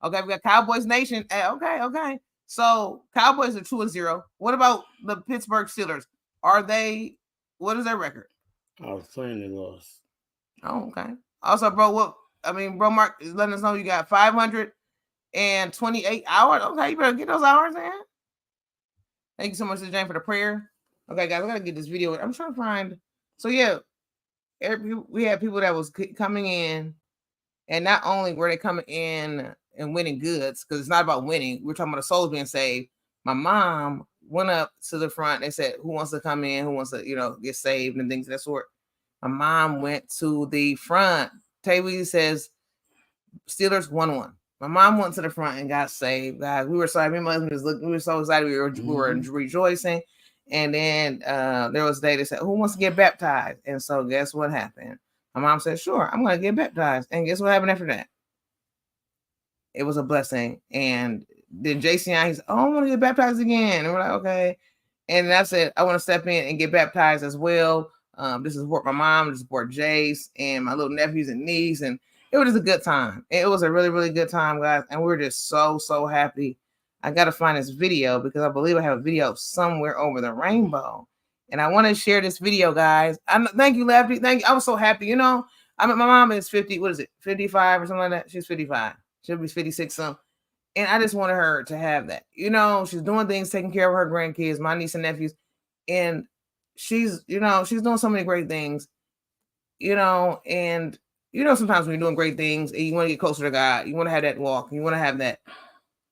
Okay, we got Cowboys Nation. Okay. So Cowboys are 2-0. What about the Pittsburgh Steelers? Are they? What is their record? I was playing and lost. Oh, okay. Also, bro, Mark is letting us know you got 528 hours. Okay, you better get those hours in. Thank you so much, Jane, for the prayer. Okay, guys, I gotta get this video. I'm trying to find. So yeah, we had people that was coming in, and not only were they coming in and winning goods, because it's not about winning. We're talking about the souls being saved. My mom went up to the front and said, "Who wants to come in? Who wants to, get saved and things of that sort." My mom went to the front. Taywee says, Steelers 1-1. My mom went to the front and got saved, guys. We were sorry. Me and my husband just looked. We were so excited. We were rejoicing. And then there was a day that said, "Who wants to get baptized?" And so guess what happened? My mom said, "Sure, I'm going to get baptized." And guess what happened after that? It was a blessing. And then JC and I, he said, "Oh, I want to get baptized again." And we're like, okay. And I said, I want to step in and get baptized as well. This is support my mom, to support Jace and my little nephews and niece. And it was just a good time. It was a really, really good time, guys. And we're just so, so happy. I got to find this video because I believe I have a video somewhere over the rainbow. And I want to share this video, guys. Thank you, Lefty. Thank you. I was so happy. My mom is 50. What is it? 55 or something like that. She's 55. She'll be 56 some. And I just wanted her to have that. She's doing things, taking care of her grandkids, my niece and nephews. And she's doing so many great things, and sometimes when you're doing great things and you want to get closer to God, you want to have that walk, you want to have that,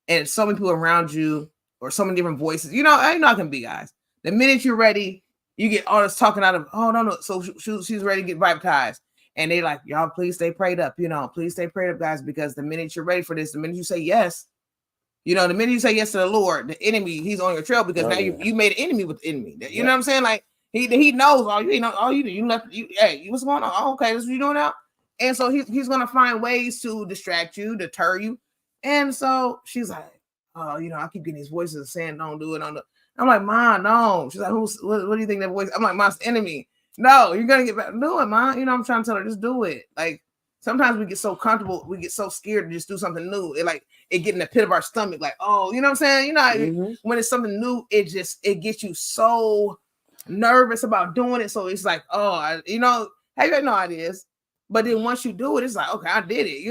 and so many people around you or so many different voices, I can be, guys. The minute you're ready, you get all this talking out of, oh, no. So she's ready to get baptized. And they like, y'all, please stay prayed up, please stay prayed up, guys, because the minute you're ready for this, the minute you say yes, the minute you say yes to the Lord, the enemy, he's on your trail because now you made an enemy with the enemy. You know what I'm saying? Like he knows all you know, all you left you. Hey, what's going on? Oh, okay, this is what you doing now. And so he's gonna find ways to distract you, deter you. And so she's like, oh, I keep getting these voices saying don't do it. I'm like, Mom, no. She's like, what do you think that voice? I'm like, Mom's enemy. No, you're gonna get back. Do it, Mom. I'm trying to tell her, just do it. Like sometimes we get so comfortable, we get so scared to just do something new. It get in the pit of our stomach, like, oh, you know what I'm saying? When it's something new, it gets you so nervous about doing it. So it's like, oh, have you had no ideas? But then once you do it, it's like, okay, I did it,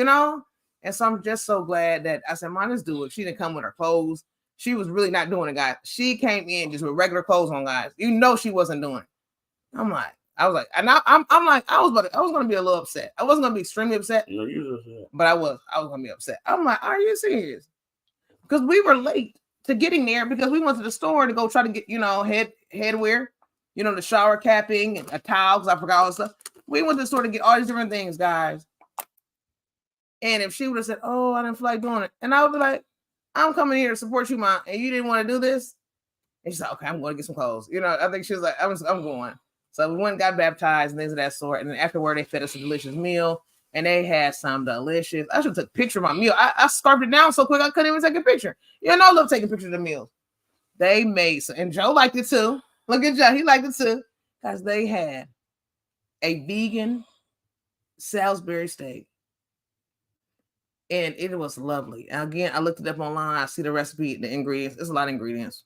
And so I'm just so glad that I said, Mom, let's do it. She didn't come with her clothes. She was really not doing it, guys. She came in just with regular clothes on, guys. She wasn't doing it. I was like, and I'm like, I was gonna be a little upset. I wasn't gonna be extremely upset. No, you were upset. But I was gonna be upset. I'm like, are you serious? Because we were late to getting there because we went to the store to go try to get, headwear, the shower capping and a towel, because I forgot all the stuff. We went to the store to get all these different things, guys. And if she would have said, oh, I didn't feel like doing it, and I would be like, I'm coming here to support you, Mom, and you didn't want to do this. And she's like, okay, I'm going to get some clothes. I think she was like, I'm going. So we went and got baptized and things of that sort. And then afterward, they fed us a delicious meal. And they had some delicious. I should have took a picture of my meal. I scarfed it down so quick I couldn't even take a picture. I love taking pictures of the meals. They made some, and Joe liked it too. Look at Joe. He liked it too. Because they had a vegan Salisbury steak. And it was lovely. And again, I looked it up online. I see the recipe, the ingredients. There's a lot of ingredients.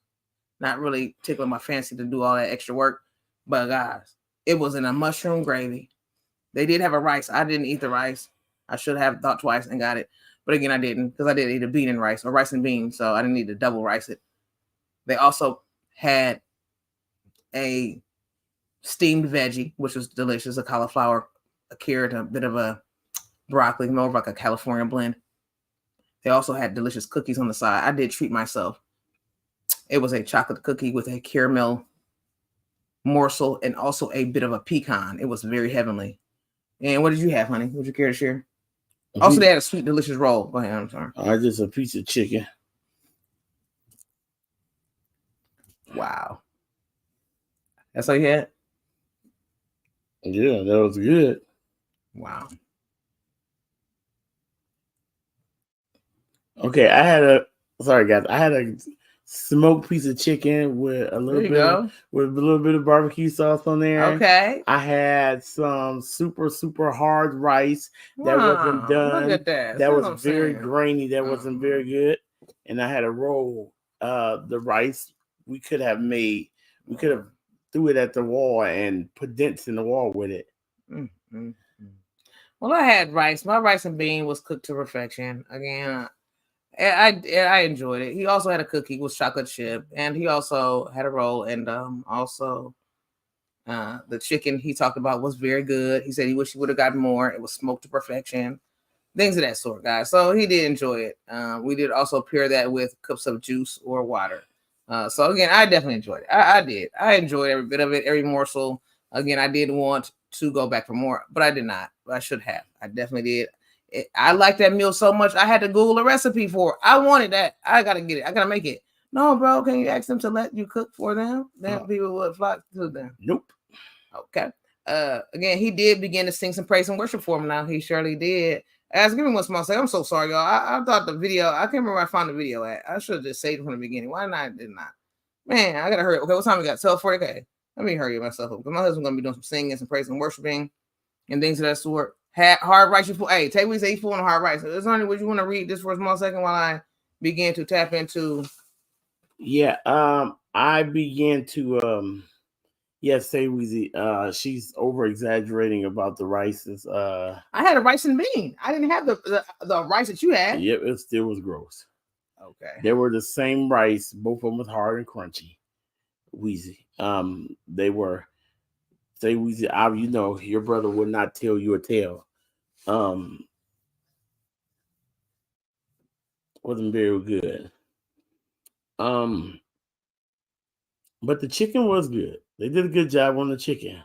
Not really tickling my fancy to do all that extra work. But guys, it was in a mushroom gravy. They did have a rice. I didn't eat the rice. I should have thought twice and got it. But again, I didn't because I did eat a bean and rice or rice and beans. So I didn't need to double rice it. They also had a steamed veggie, which was delicious. A cauliflower, a carrot, a bit of a broccoli, more of like a California blend. They also had delicious cookies on the side. I did treat myself. It was a chocolate cookie with a caramel morsel and also a bit of a pecan. It was very heavenly. And what did you have, honey? Would you care to share? Also, they had a sweet, delicious roll. Go ahead. I'm sorry. Just a piece of chicken. Wow. That's all you had? Yeah, that was good. Wow. Okay, I had a smoked piece of chicken with a little bit of barbecue sauce on there. Okay. I had some super hard rice that wasn't done. Look at that. That was very grainy. That wasn't very good. And I had a roll. The rice we could have threw it at the wall and put dents in the wall with it. Well, I had rice. My rice and bean was cooked to perfection. Again, I enjoyed it. He also had a cookie with chocolate chip, and he also had a roll, and also the chicken he talked about was very good. He said he wished he would have gotten more. It was smoked to perfection, things of that sort, guys. So he did enjoy it. We did also pair that with cups of juice or water. So again, I definitely enjoyed it. I did. I enjoyed every bit of it, every morsel. Again, I did want to go back for more, but I did not. I should have. I definitely did. I liked that meal so much, I had to Google a recipe for it. I wanted that. I got to get it. I got to make it. No, bro, can you ask them to let you cook for them? Then people would flock to them. Nope. Okay. Again, he did begin to sing some praise and worship for him now. He surely did. Give me one small second. I'm so sorry, y'all. I thought the video, I can't remember where I found the video at. I should have just saved it from the beginning. Why not? Did not. Man, I gotta hurry. Okay, what time we got? 12:40. Okay. Let me hurry myself up because my husband's gonna be doing some singing, some praise and worshiping, and things of that sort. Hard rice. Hey, Tay, we say you full on hard rice. Is there any would you want to read this for a small second while I begin to tap into? Yeah. I began to yes, say Weezy. She's over exaggerating about the rices. I had a rice and bean. I didn't have the rice that you had. Yep, it still was gross. Okay. They were the same rice, both of them was hard and crunchy. Weezy. They were. Say Weezy, you know, your brother would not tell you a tale. Wasn't very good. But the chicken was good. They did a good job on the chicken.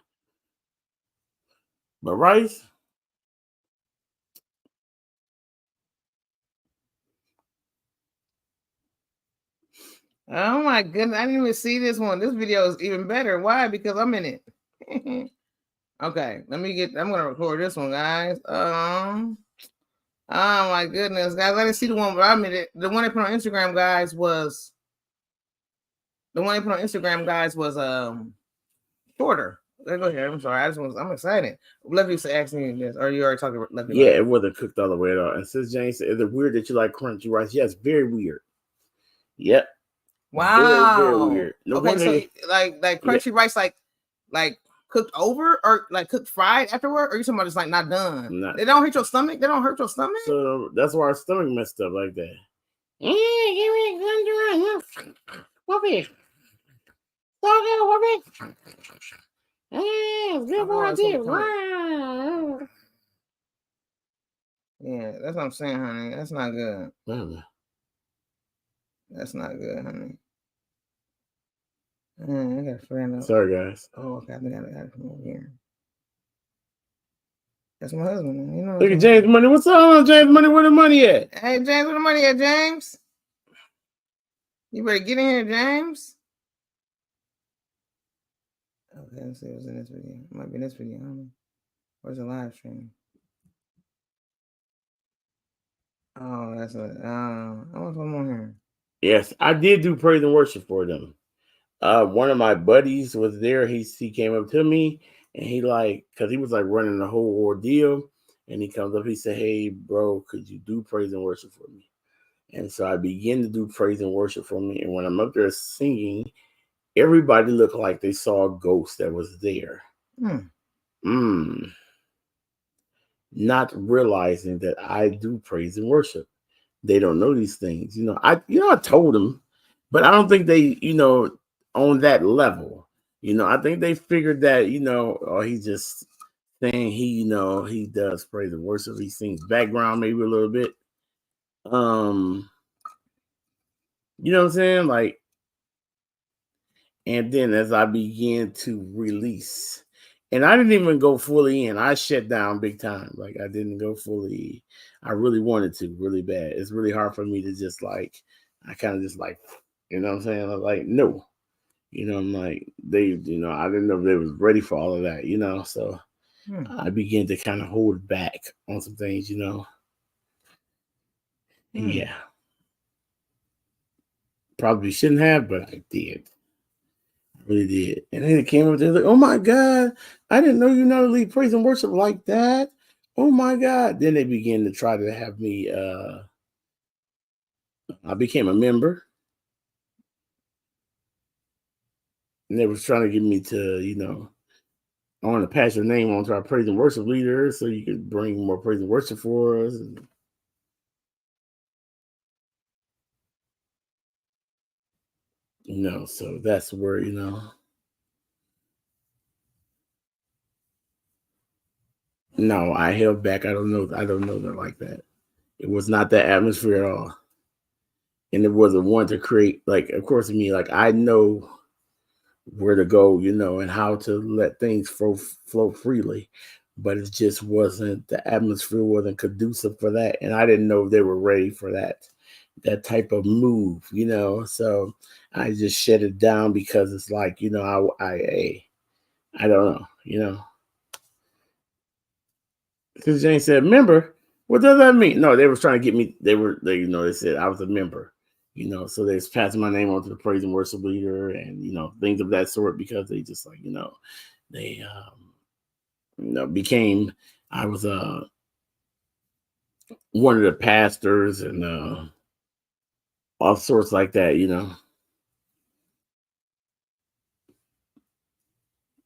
But rice, oh my goodness, I didn't even see this one. This video is even better. Why? Because I'm in it. Okay, I'm gonna record this one, guys. Oh my goodness, guys. I didn't see the one where I'm in it. The one I put on Instagram, guys, was shorter. Go ahead. I'm sorry. I'm excited. Lefty asked me this. Or you already talked about Lefty? Yeah, it wasn't cooked all the way at all. And since Jane said, is it weird that you like crunchy rice? Yes, very weird. Yep. Wow. Very, very weird. No okay, so like crunchy rice, like cooked over or like cooked fried afterward, or you talking about just like not done? They don't hurt your stomach. They don't hurt your stomach. So that's why our stomach messed up like that. Whoopee. Yeah, that's what I'm saying, honey. That's not good. That's not good, honey. I got a friend. Sorry, guys. Oh, okay. I think I got it from over here. That's my husband. You know. Look at James Money. What's up, James Money? Where the money at? Hey, James, where the money at, James? You better get in here, James. Okay, let's see what's in this video. It might be in this video. I don't know. Where's the live stream? Oh, that's what. I want one more here. Yes, I did do praise and worship for them. One of my buddies was there. He came up to me and he because he was like running the whole ordeal, and he comes up. He said, "Hey, bro, could you do praise and worship for me?" And so I began to do praise and worship for me. And when I'm up there singing, everybody looked like they saw a ghost that was there. Not realizing that I do praise and worship. They don't know these things. I told them, but I don't think they, on that level. I think they figured that, he's just saying he does praise and worship. He sings background maybe a little bit. You know what I'm saying? And then as I began to release And I didn't even go fully in. I shut down big time. Like I didn't go fully. I really wanted to, really bad. It's really hard for me to just like. I kind of just like, you know what I'm saying? I'm like, no, I'm like they, I didn't know if they was ready for all of that, So I began to kind of hold back on some things, Yeah, probably shouldn't have, but I did. Really did. And then it came up there like, oh my God, I didn't know you know to lead praise and worship like that. Oh my God. Then they began to try to have me I became a member. And they was trying to get me to, I want to pass your name on to our praise and worship leader so you could bring more praise and worship for us. So that's where, No, I held back. I don't know that like that. It was not that atmosphere at all. And it wasn't one to create, like, of course, me, like, I know where to go, and how to let things flow freely. But it just wasn't, the atmosphere wasn't conducive for that. And I didn't know if they were ready for that type of move, So I just shut it down because it's like, I don't know. Because Jane said, member, what does that mean? No, they were trying to get me. They said I was a member, so they was passing my name on to the praise and worship leader and, things of that sort because they just like, they, became, I was, one of the pastors and, all sorts like that.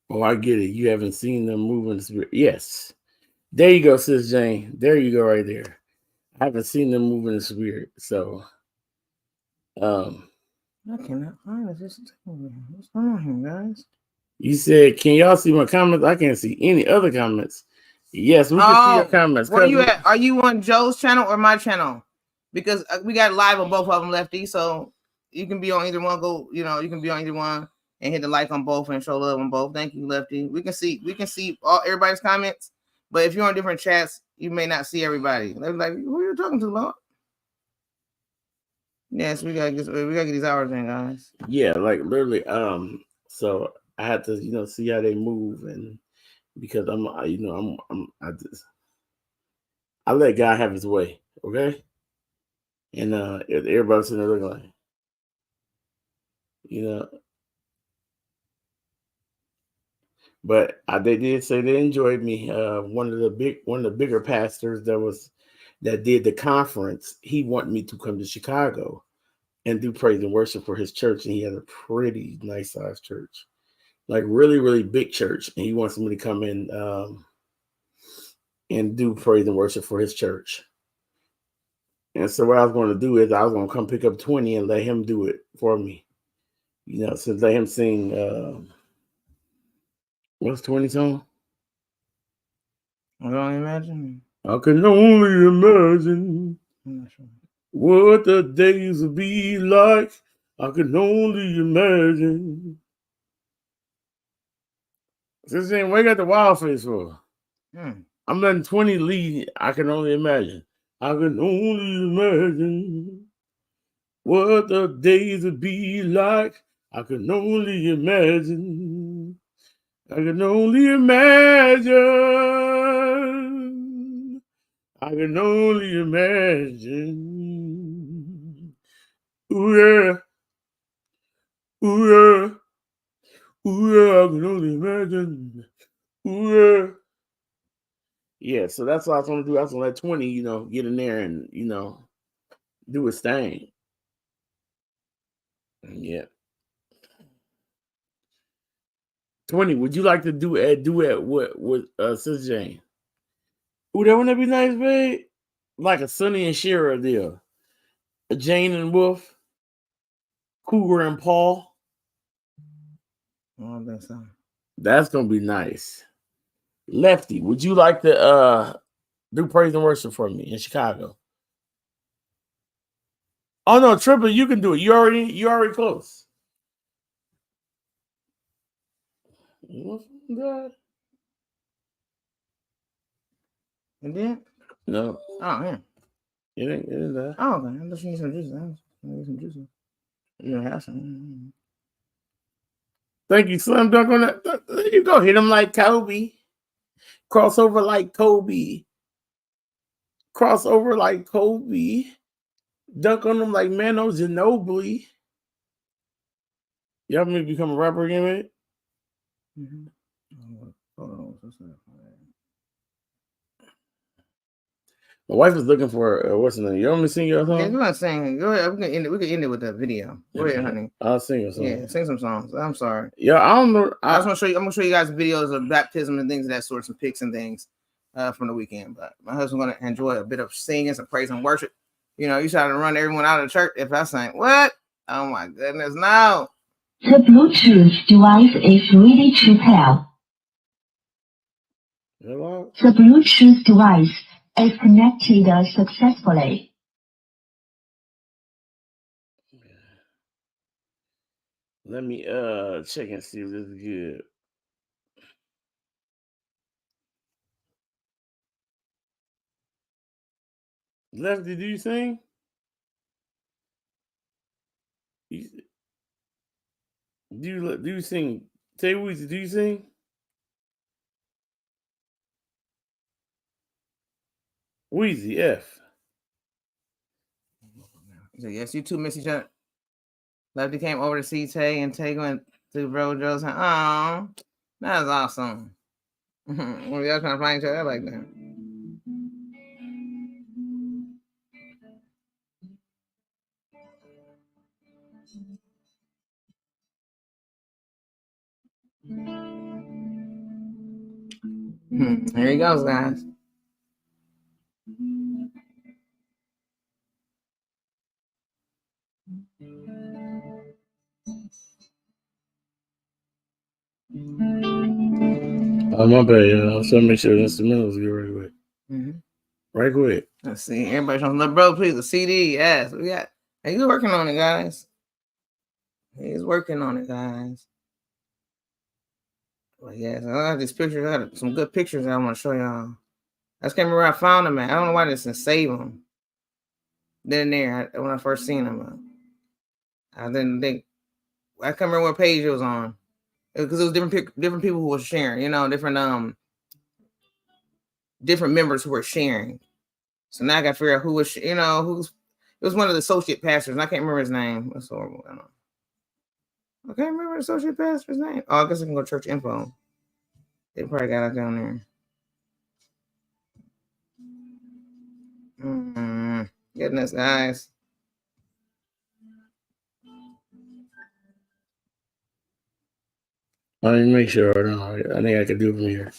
Oh, I get it. You haven't seen them moving the spirit. Yes. There you go, Sis Jane. There you go right there. I haven't seen them moving the spirit. So, I cannot find this. What's going on here, guys? You said, can y'all see my comments? I can't see any other comments. Yes, we can see your comments. Where you at? Are you on Joe's channel or my channel? Because we got live on both of them, Lefty. So you can be on either one. You can be on either one and hit the like on both and show love on both. Thank you, Lefty. We can see everybody's comments. But if you're on different chats, you may not see everybody. They're like, who are you talking to, Lord? Yes, we gotta get these hours in, guys. Yeah, like literally. So I had to, see how they move, and because I let God have His way, okay. And everybody's sitting there looking like, but they did say they enjoyed me. One of the bigger pastors that did the conference, he wanted me to come to Chicago and do praise and worship for his church. And he had a pretty nice sized church, like really, really big church. And he wants me to come in and do praise and worship for his church. And so what I was going to do is I was going to come pick up 20 and let him do it for me. So let him sing, what's 20 song? I can only imagine. I can only imagine what the days will be like. I can only imagine. This ain't what you got the wild face for. I'm letting 20 lead. I can only imagine. I can only imagine what the days would be like. I can only imagine. I can only imagine. I can only imagine. Ooh yeah. Ooh yeah. Ooh yeah. I can only imagine. Ooh yeah. Yeah, so that's what I was gonna do. I was gonna let 20, get in there and do his thing. Yeah. 20, would you like to do a duet with Sis Jane? Ooh, that wouldn't be nice, babe? Like a Sonny and Cher deal. A Jane and Wolf, Cougar and Paul. Oh, that's gonna be nice. Lefty, would you like to do praise and worship for me in Chicago? Oh no, Triple, you can do it. You already close. What's that? It did? No. Oh, yeah. It ain't that. Oh, okay. I'm just need some juice. I need some juice. You don't have some. Thank you, Slam Dunk on that. There you go. Hit him like Kobe. Crossover like Kobe. Crossover like Kobe. Dunk on them like Mano Ginobili. Y'all me become a rapper again, man? Mm-hmm. Hold on. My wife is looking for what's the name? You want me to sing your song? Yeah, we're not singing. Go ahead. We can end it with that video. Go ahead, honey. I'll sing a song. Yeah, sing some songs. I'm sorry. Yeah, I don't know. I just want to show you. I'm gonna show you guys videos of baptism and things of that sort, some pics and things from the weekend. But my husband's gonna enjoy a bit of singing, some praise and worship. You know, you try to run everyone out of the church if I sing. What? Oh my goodness, no. The Bluetooth device is ready to pair. Hello? The Bluetooth device is connected successfully. Let me check and see if this is good. Lefty, do you sing? Do you sing? Tay Weezy, do you sing? Weezy F. He said, yes, you two miss each other. Lefty came over to see Tay, and Tay went to Rojo's. Oh, that is awesome. When y'all trying to find each other like that. Here he goes, guys. Oh, my bad, y'all. I'm trying to make sure the instrumentals get right quick. Right quick. Let's see. Everybody's on the bro, please. The CD. Yes, we got. Hey, he's working on it, guys. He's working on it, guys. Well, yes, I got these pictures. I got some good pictures I want to show y'all. I just can't remember where I found them at. I don't know why they didn't save them. Then there, when I first seen them, I didn't think. I can't remember what page it was on, because it was different people who were sharing. You know, different members who were sharing. So now I got to figure out who was, you know, who's. It was one of the associate pastors, and I can't remember his name. That's horrible. I can't remember the associate pastor's name. Oh, I guess I can go church info. They probably got it down there. Goodness, guys. Let me make sure. I think I can do it from here.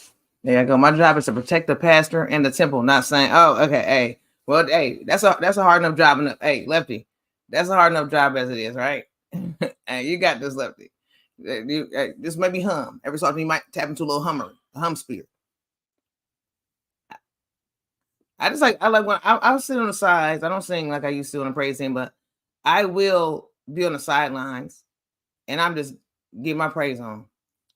There I go. My job is to protect the pastor and the temple, not saying, oh, okay, hey. Well, hey, that's a hard enough job. Hey, Lefty, that's a hard enough job as it is, right? Hey, you got this, Lefty. This may be hum. Every so often you might tap into a little hum spirit. I like when I'll sit on the sides. I don't sing like I used to on a praise team, but I will be on the sidelines and I'm just get my praise on.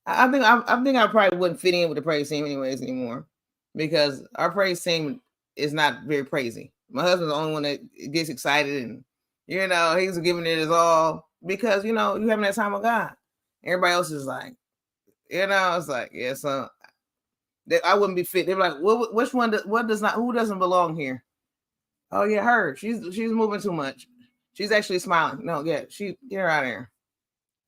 I think I probably wouldn't fit in with the praise team anyways anymore, because our praise team is not very praisey. My husband's the only one that gets excited, and you know he's giving it his all, because you know you having that time with God. Everybody else is like, you know, it's like, yeah, so I wouldn't be fit. They're like, which one? Who doesn't belong here? Oh yeah, her. She's moving too much. She's actually smiling. No, yeah, get her out of here.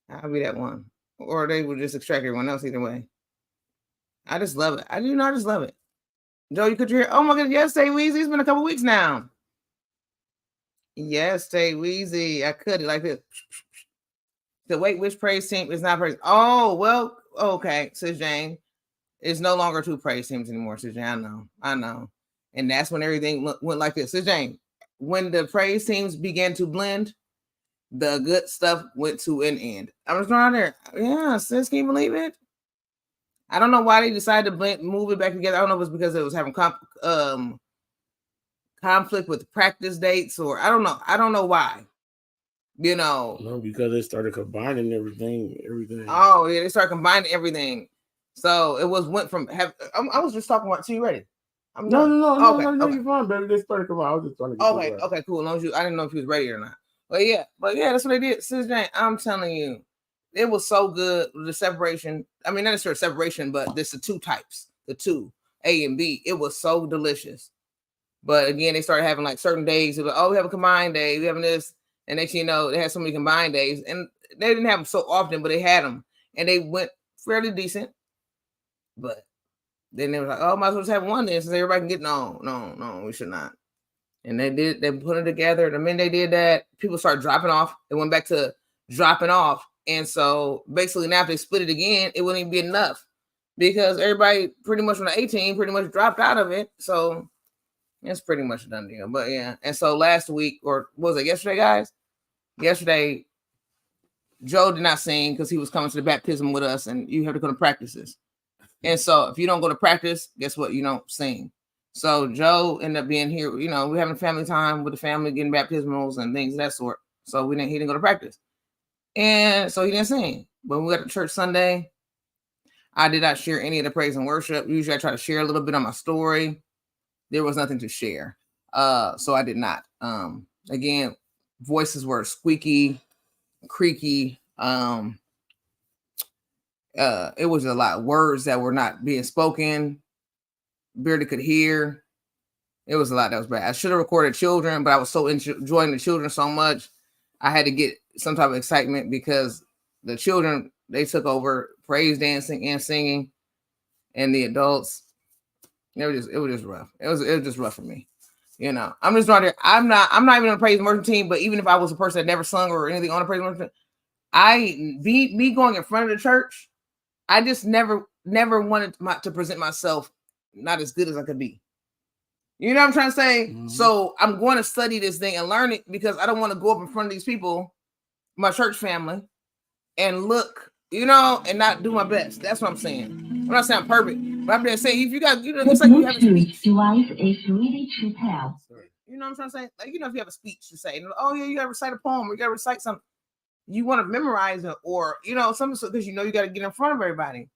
I'll be that one. Or they would just extract everyone else either way. I just love it. I just love it. Joe, could you hear? Oh my God, yes, Tay Weezy. It's been a couple weeks now. Yes, Tay Weezy. I could like this. The wait, which praise team is not praise? Oh, well, okay, Sis Jane. It's no longer two praise teams anymore, Sis Jane. I know. And that's when everything went like this. Sis Jane, when the praise teams began to blend, the good stuff went to an end. I was around there. Yeah, sis, can you believe it? I don't know why they decided to move it back together. I don't know if it's because it was having conflict with practice dates, or I don't know. I don't know why. You know. No, because they started combining everything. Oh yeah, they started combining everything. So it went from I was just talking about. So you ready? I'm No, done. no, you're fine, baby. They started coming out. I was just trying to get Okay, cool. As long as I didn't know if he was ready or not. But yeah, that's what they did. Sis Jane, I'm telling you, it was so good. The separation. I mean, not necessarily separation, but there's the two types, the two A and B. It was so delicious. But again, they started having like certain days. Like, oh, we have a combined day. We having this, and next thing you know, they had so many combined days, and they didn't have them so often, but they had them, and they went fairly decent. But then they were like, oh, might as well just have one then, since everybody can get no, we should not. And they put it together. The minute they did that, people started dropping off. It went back to dropping off. And so basically now if they split it again, it wouldn't even be enough because everybody pretty much from the 18 pretty much dropped out of it. So it's pretty much a done deal. But yeah. And so last week, or what was it yesterday, guys? Yesterday, Joe did not sing because he was coming to the baptism with us and you have to go to practices. And so if you don't go to practice, guess what? You don't sing. So Joe ended up being here. You know, we're having family time with the family, getting baptismals and things of that sort. So he didn't go to practice. And so he didn't sing. When we got to church Sunday, I did not share any of the praise and worship. Usually I try to share a little bit on my story. There was nothing to share. So I did not. Again, voices were squeaky, creaky. It was a lot of words that were not being spoken. Barely could hear. It was a lot that was bad. I should have recorded children, but I was so enjoying the children so much. I had to get some type of excitement because the children, they took over praise dancing and singing, and the adults, it was just rough. It was just rough for me. You know, I'm just not there. I'm not even on a praise and worship team, but even if I was a person that never sung or anything on a praise and worship team, me going in front of the church, I just never wanted to present myself not as good as I could be. You know what I'm trying to say? Mm-hmm. So I'm going to study this thing and learn it because I don't want to go up in front of these people, my church family, and look, you know, and not do my best. That's what I'm saying. I'm not saying I'm perfect, but I'm just saying if you got, you know, it's like you have a speech. Device is ready to pair. You know what I'm trying to say? Like, you know, if you have a speech to say, oh yeah, you got to recite a poem or you got to recite something, you want to memorize it or, you know, something because you know you got to get in front of everybody.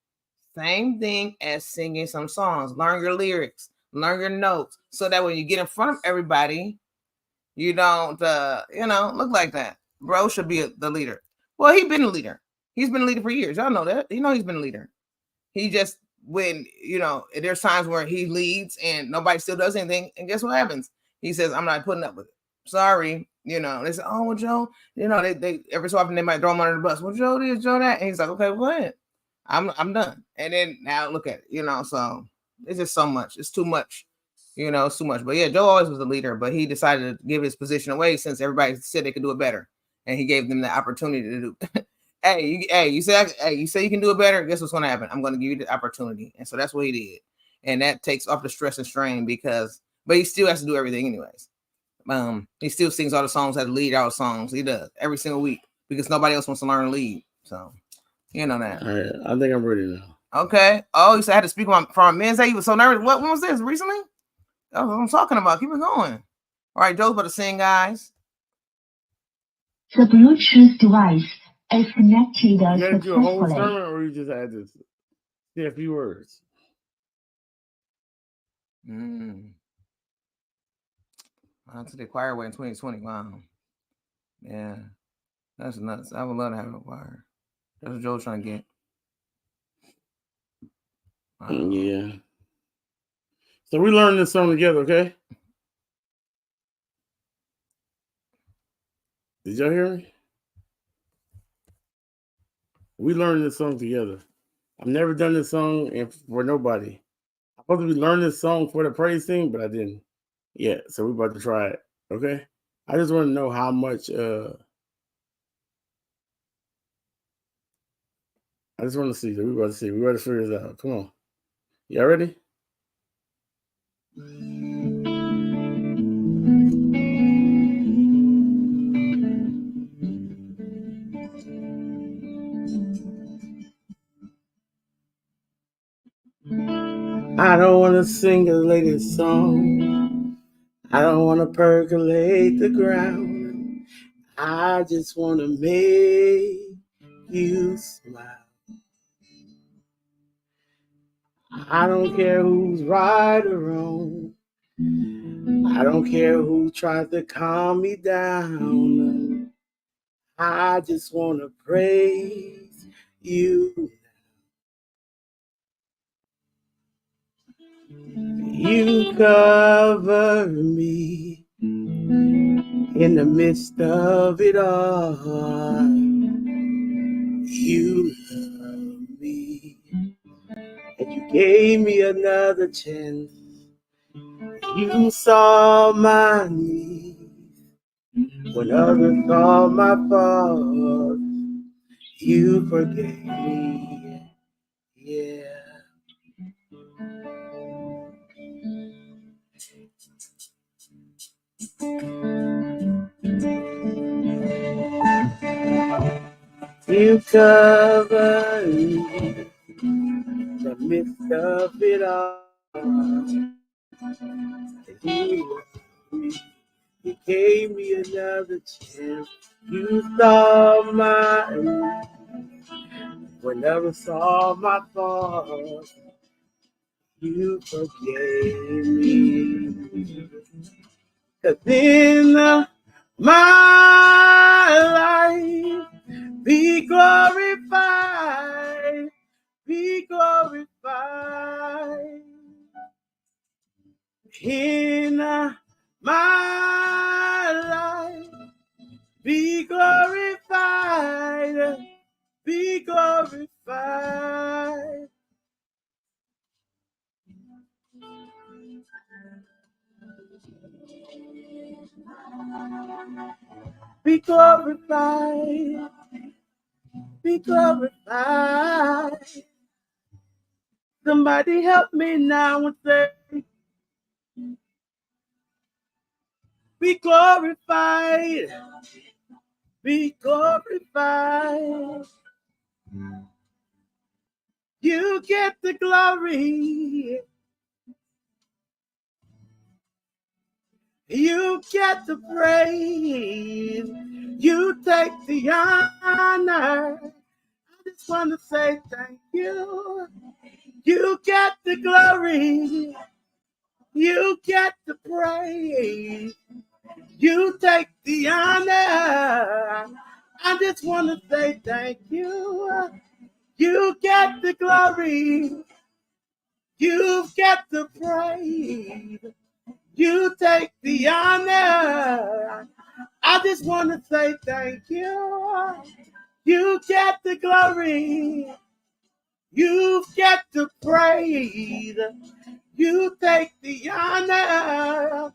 Same thing as singing some songs. Learn your lyrics. Learn your notes so that when you get in front of everybody, you don't, look like that. Bro should be the leader. Well, he's been a leader. He's been a leader for years. Y'all know that. You know he's been a leader. He just, when, you know, there's times where he leads and nobody still does anything. And guess what happens? He says, I'm not putting up with it. Sorry. You know, they say, oh, well, Joe, you know, they every so often they might throw him under the bus. Well, Joe this, Joe that. And he's like, okay, well, go ahead. I'm done. And then now look at it, you know, so it's just so much. It's too much, you know, it's too much. But yeah, Joe always was the leader, but he decided to give his position away since everybody said they could do it better. And he gave them the opportunity to do you say you can do it better. Guess what's going to happen? I'm going to give you the opportunity. And so that's what he did. And that takes off the stress and strain but he still has to do everything anyways. He still sings all the songs, has to lead all the songs. He does every single week because nobody else wants to learn to lead. So you know that. All right, I think I'm ready now. Okay. Oh, you said I had to speak from a men's day. You was so nervous. When was this? Recently? That's what I'm talking about. Keep it going. All right, Joe's about to sing, guys. The Bluetooth device is connected you gotta do a whole successfully. sermon, or you just had to say a few words? I took the choir away in 2020. Wow. Yeah. That's nuts. I would love to have a choir. That's what Joe's trying to get. Wow. Yeah. So we learned this song together, okay? Did y'all hear me? We learned this song together. I've never done this song for nobody. I'm supposed to be learning this song for the praise team, but I didn't. Yeah, so we're about to try it, okay? I just want to know how much. I just want to see. We're about to see. We're about to figure this out. Come on. Y'all ready? I don't want to sing the latest song. I don't want to percolate the ground. I just want to make you smile. I don't care who's right or wrong. I don't care who tries to calm me down. I just want to praise you. You cover me in the midst of it all. You love me, and you gave me another chance. You saw my needs when others saw my faults. You forgave me, yeah. You cover me in the midst of it all. You love me. You gave me another chance. You saw my when others saw my faults. You forgave me. 'Cause in my life, be glorified, be glorified. In my life, be glorified, be glorified. Be glorified, be glorified. Somebody help me now and say, be glorified, be glorified. You get the glory, you get the praise, you take the honor. I just want to say thank you. You get the glory, you get the praise, you take the honor. I just want to say thank you. You get the glory, you get the praise, you take the honor. I just want to say thank you. You get the glory, you get the praise, you take the honor.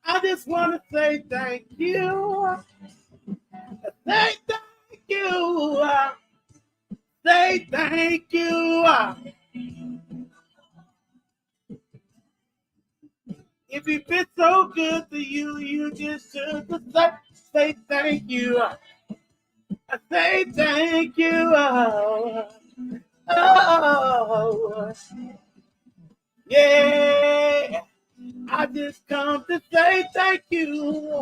I just want to say thank you. Say thank you. Say thank you. If he been so good to you, you just should say thank you. I say thank you. Oh, yeah. I just come to say thank you.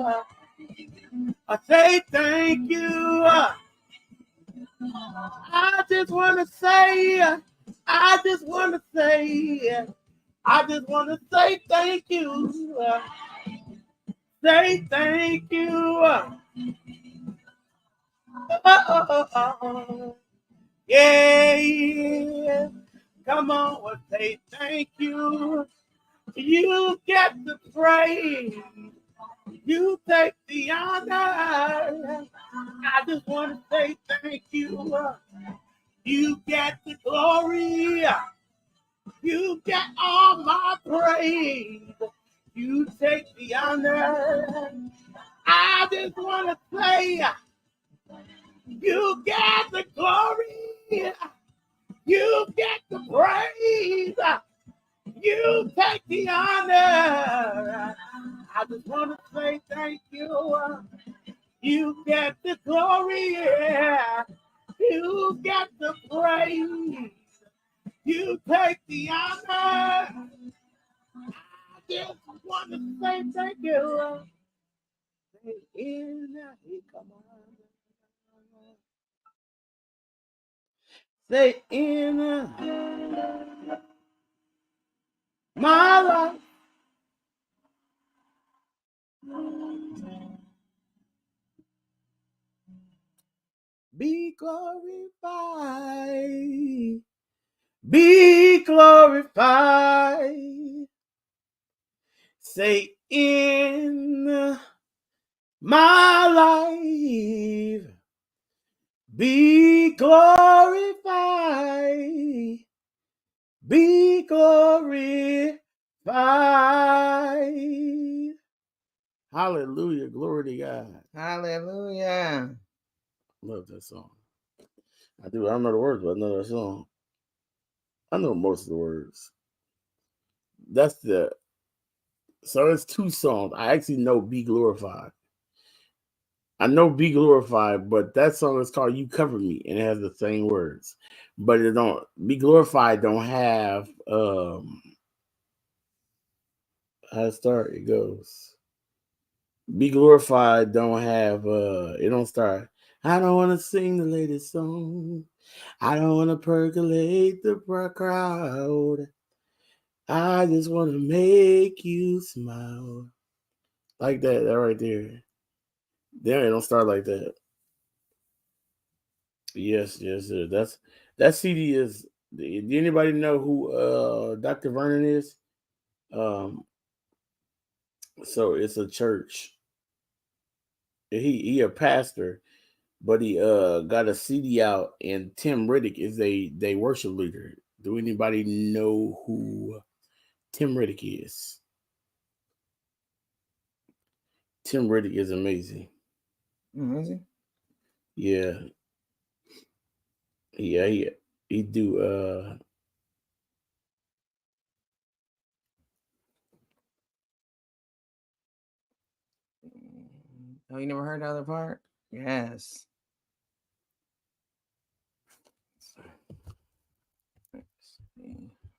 I say thank you. I just want to say, I just want to say, I just want to say thank you. Say thank you. Yeah, yeah. Come on and say thank you. You get the praise. You take the honor. I just want to say thank you. You get the glory. You get all my praise. You take the honor. I just want to say, you get the glory. You get the praise. You take the honor. I just want to say thank you. You get the glory. You get the praise. You take the honor. I just want to say thank you. Say in, come on. Say in. my life. Be glorified. Be glorified. Say in my life. Be glorified. Be glorified. Hallelujah. Glory to God. Hallelujah. Love that song. I do. I don't know the words, but I know that song. I know most of the words. So it's two songs. I actually know Be Glorified. I know Be Glorified, but that song is called You Cover Me, and it has the same words. But it don't Be Glorified don't have how to start. It goes. Be Glorified don't have it don't start. I don't want to sing the latest song. I don't want to percolate the crowd. I just want to make you smile. Like that right there. Then it don't start like that. Yes. That CD is. Do anybody know who Dr. Vernon is? So it's a church. He a pastor, but he got a CD out, and Tim Riddick is they worship leader. Do anybody know who Tim Riddick is? Tim Riddick is amazing. Amazing. Yeah. He do Oh, you never heard the other part? Yes.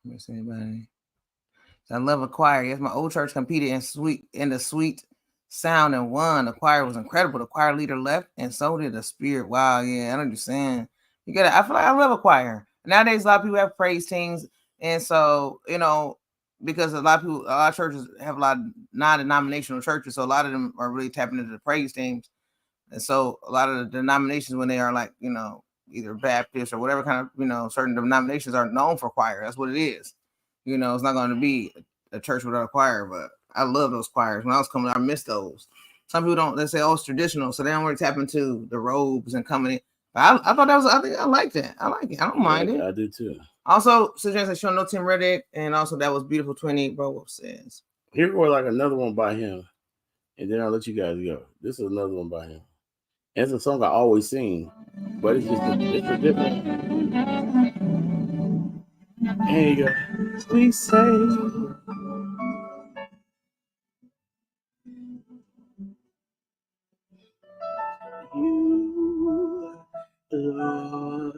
Miss anybody? I love a choir. Yes, my old church competed in the sweet sound and won. The choir was incredible. The choir leader left, and so did the spirit. Wow, yeah, I understand. You get it. I feel like I love a choir. Nowadays, a lot of people have praise teams, and so because a lot of churches have a lot of non-denominational churches, so a lot of them are really tapping into the praise teams, and so a lot of the denominations, when they are like either Baptist or whatever kind of certain denominations are known for choir. That's what it is. It's not going to be a church without a choir, but I love those choirs. When I was coming, I missed those. Some people don't. They say, "Oh, it's traditional," so they don't really tap into the robes and coming in. But I thought that was. I like that. I like it. I don't mind it. I do too. Also, suggests that she don't know Tim Riddick, and also that was beautiful. 20 bro says. Here go like another one by him, and then I'll let you guys go. This is another one by him. And it's a song I always sing, but it's a different. Here you go. We say you, Lord,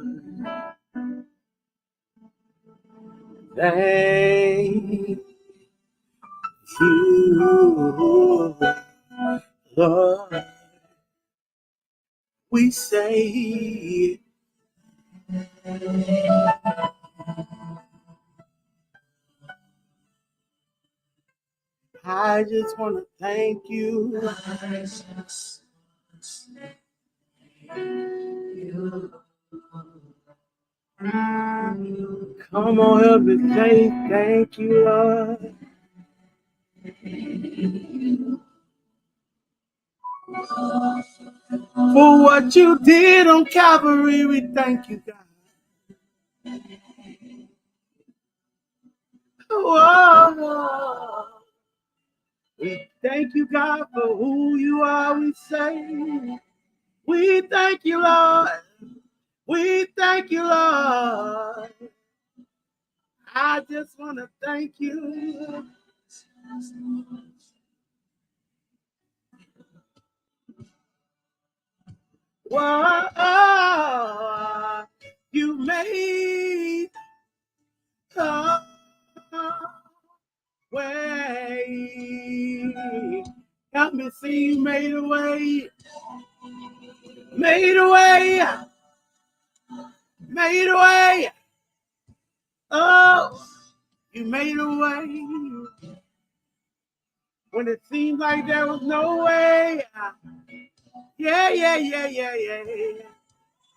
thank you, Lord. We say I just want to thank you. Come on, help me say thank you, Lord. For what you did on Calvary, we thank you, God. Whoa. We thank you, God, for who you are. We say, we thank you, Lord. We thank you, Lord. I just want to thank you. Whoa, you made a way. Help me see you made a way. Made a way. Made a way. Oh, You made a way when it seemed like there was no way. Yeah, yeah, yeah, yeah, yeah.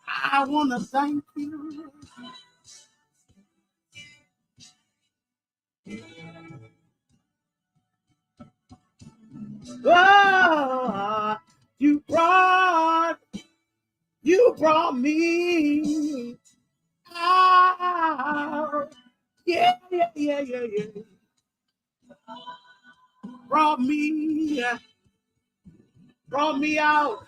I want to thank you. Oh, you brought me out. Yeah, yeah, yeah, yeah, yeah. Brought me out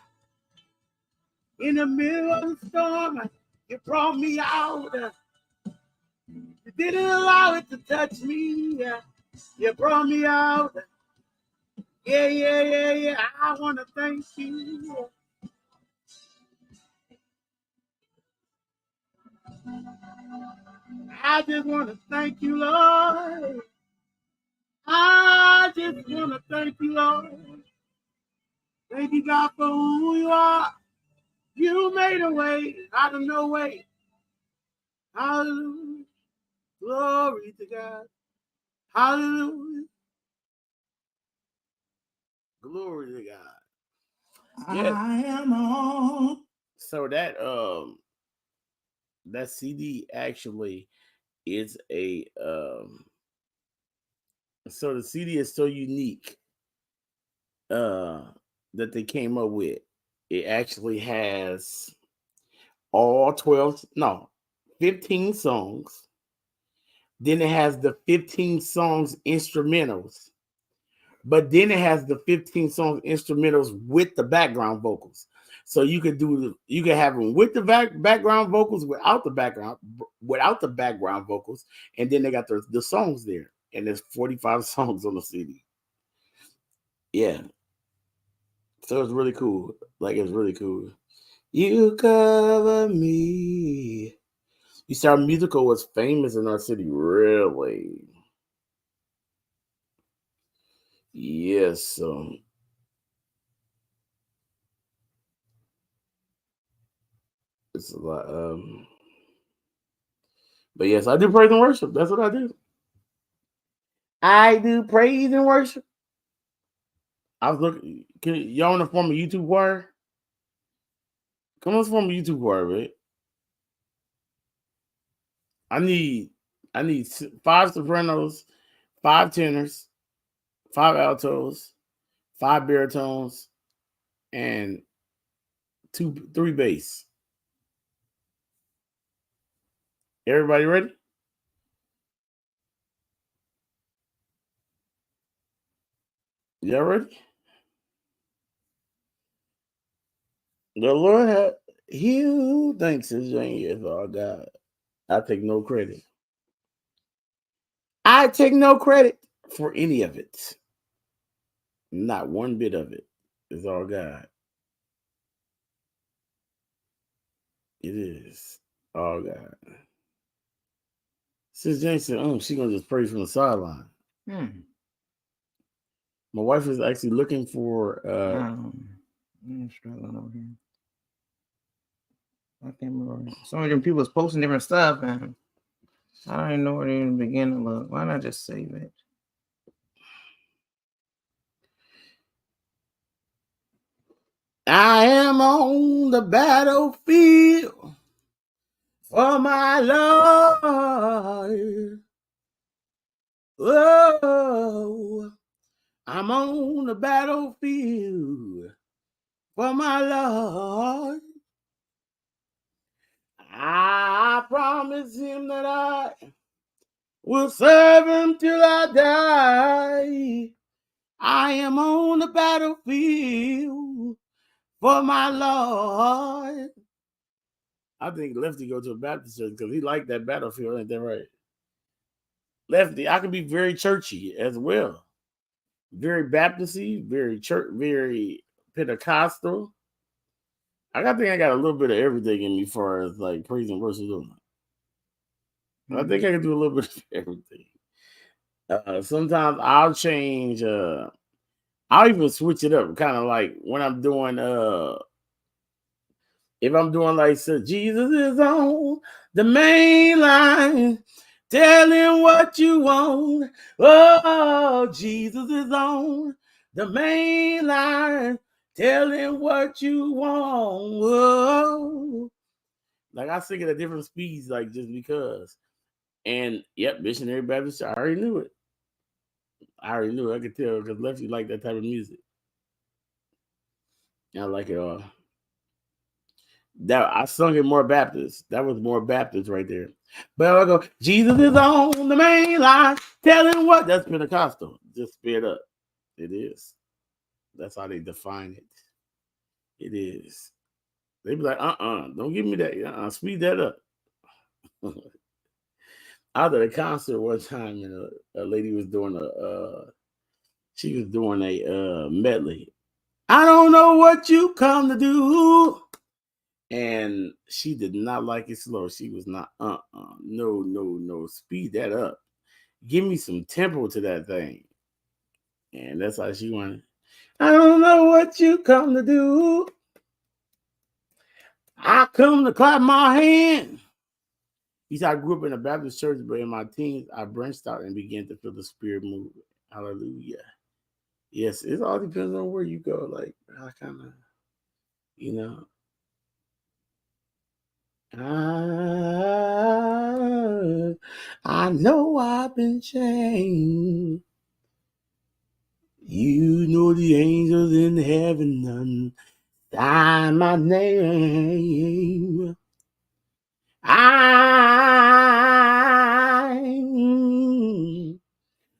in the middle of the storm. You brought me out. You didn't allow it to touch me. You brought me out. Yeah, yeah, yeah, yeah. I want to thank you. I just want to thank you, Lord. I just want to thank you, Lord. Thank you, God, for who you are. You made a way out of no way. Hallelujah. Glory to God. Hallelujah. Glory to God. Yes. I am on. So that CD actually is a so the CD is so unique that they came up with. It actually has all 15 songs. Then it has the 15 songs instrumentals. But then it has the 15 songs instrumentals with the background vocals. So you could have them with the background vocals, without the background vocals, and then they got the songs there. And there's 45 songs on the CD. Yeah. So it's really cool. Like, it's really cool. You cover me. You see, our musical was famous in our city, really. Yes. It's a lot. But yes, I do praise and worship. That's what I do. I do praise and worship. I was looking. Y'all want to form a YouTube choir? Come on, let's form a YouTube choir, right? I need 5 sopranos, 5 tenors, 5 altos, 5 baritones, and 3 bass. Everybody ready? Y'all ready? The Lord he who thinks his journey is all God. I take no credit. I take no credit for any of it. Not one bit of it. It's all God. It is all God. Sis Jane said, she gonna just pray from the sideline. My wife is actually looking for I'm struggling over here. I can't remember. Some of them people was posting different stuff, and I don't even know where to even begin to look. Why not just save it? I am on the battlefield for my Lord. Oh, I'm on the battlefield for my Lord. I promise him that I will serve him till I die. I am on the battlefield for my Lord. I think Lefty go to a Baptist church because he liked that battlefield, ain't that right? Lefty, I can be very churchy as well. Very Baptisty, very church, very Pentecostal. I think I got a little bit of everything in me as far as like praise and worship. I think I can do a little bit of everything. Sometimes I'll change. I'll even switch it up, kind of like when I'm doing. If I'm doing like, so Jesus is on the main line, Tell him what you want. Oh, Jesus is on the main line. Tell him what you want. Oh. Like I sing it at different speeds, like just because. And yep, Missionary Baptist, I already knew it. I could tell because Lefty liked that type of music. I like it all. That I sung it more Baptist. That was more Baptist right there. But I go, Jesus is on the main line. Tell him what. That's Pentecostal. Just sped up. It is. That's how they define it. It is. They be like, don't give me that. Speed that up. I was at a concert one time and a lady was doing a medley. I don't know what you come to do. And she did not like it slow. She was not, no, speed that up. Give me some tempo to that thing. And that's how she wanted. I don't know what you come to do. I come to clap my hand. He said, I grew up in a Baptist church, but in my teens, I branched out and began to feel the Spirit move. Hallelujah. Yes, it all depends on where you go. Like, I kind of, you know. I know I've been changed. You know the angels in heaven sign my name. I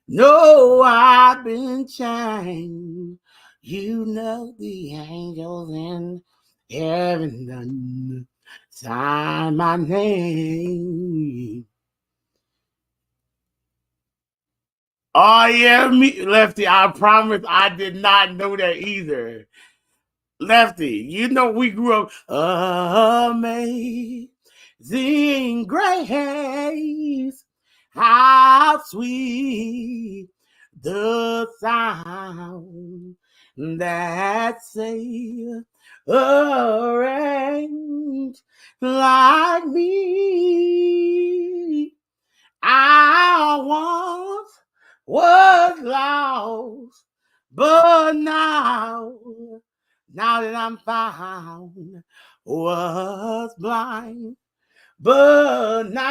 know I've been changed. You know the angels in heaven sign my name. Oh yeah, me Lefty. I promise I did not know that either. Lefty, you know we grew up amazing grace. How sweet the sound that saved a wretch like me. I once was lost, but now that I'm found, was blind, but now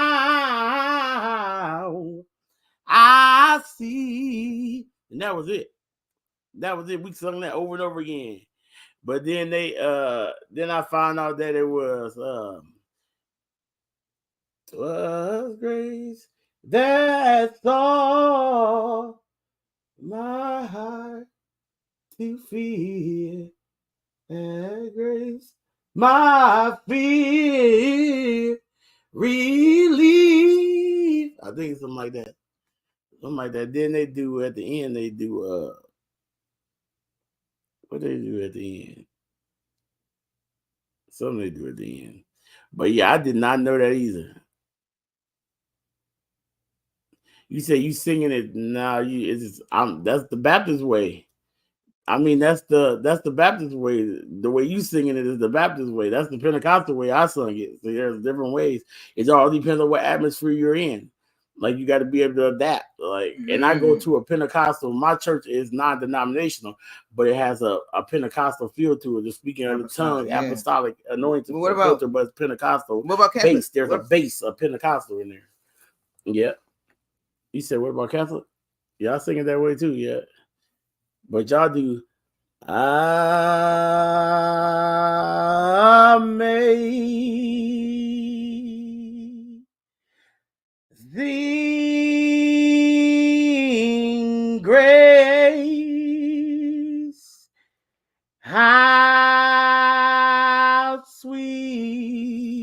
I see. And that was it. We sung that over and over again. But then then I found out that it was grace that saw my heart to fear, and grace my fear relief. I think something like that. Then they do at the end. They do what they do at the end. Something they do at the end. But yeah, I did not know that either. You say you singing it now. That's the Baptist way. I mean, that's the Baptist way. The way you singing it is the Baptist way. That's the Pentecostal way I sung it. So there's different ways. It all depends on what atmosphere you're in. Like you got to be able to adapt. Like, and I go to a Pentecostal. My church is non-denominational, but it has a Pentecostal feel to it. The speaking of the tongue, apostolic anointing, filter, but it's Pentecostal. What about Catholic? Bass? There's a bass of Pentecostal in there. Yeah. You said, what about Catholic? Y'all sing it that way too, yeah. But y'all do amazing grace. How sweet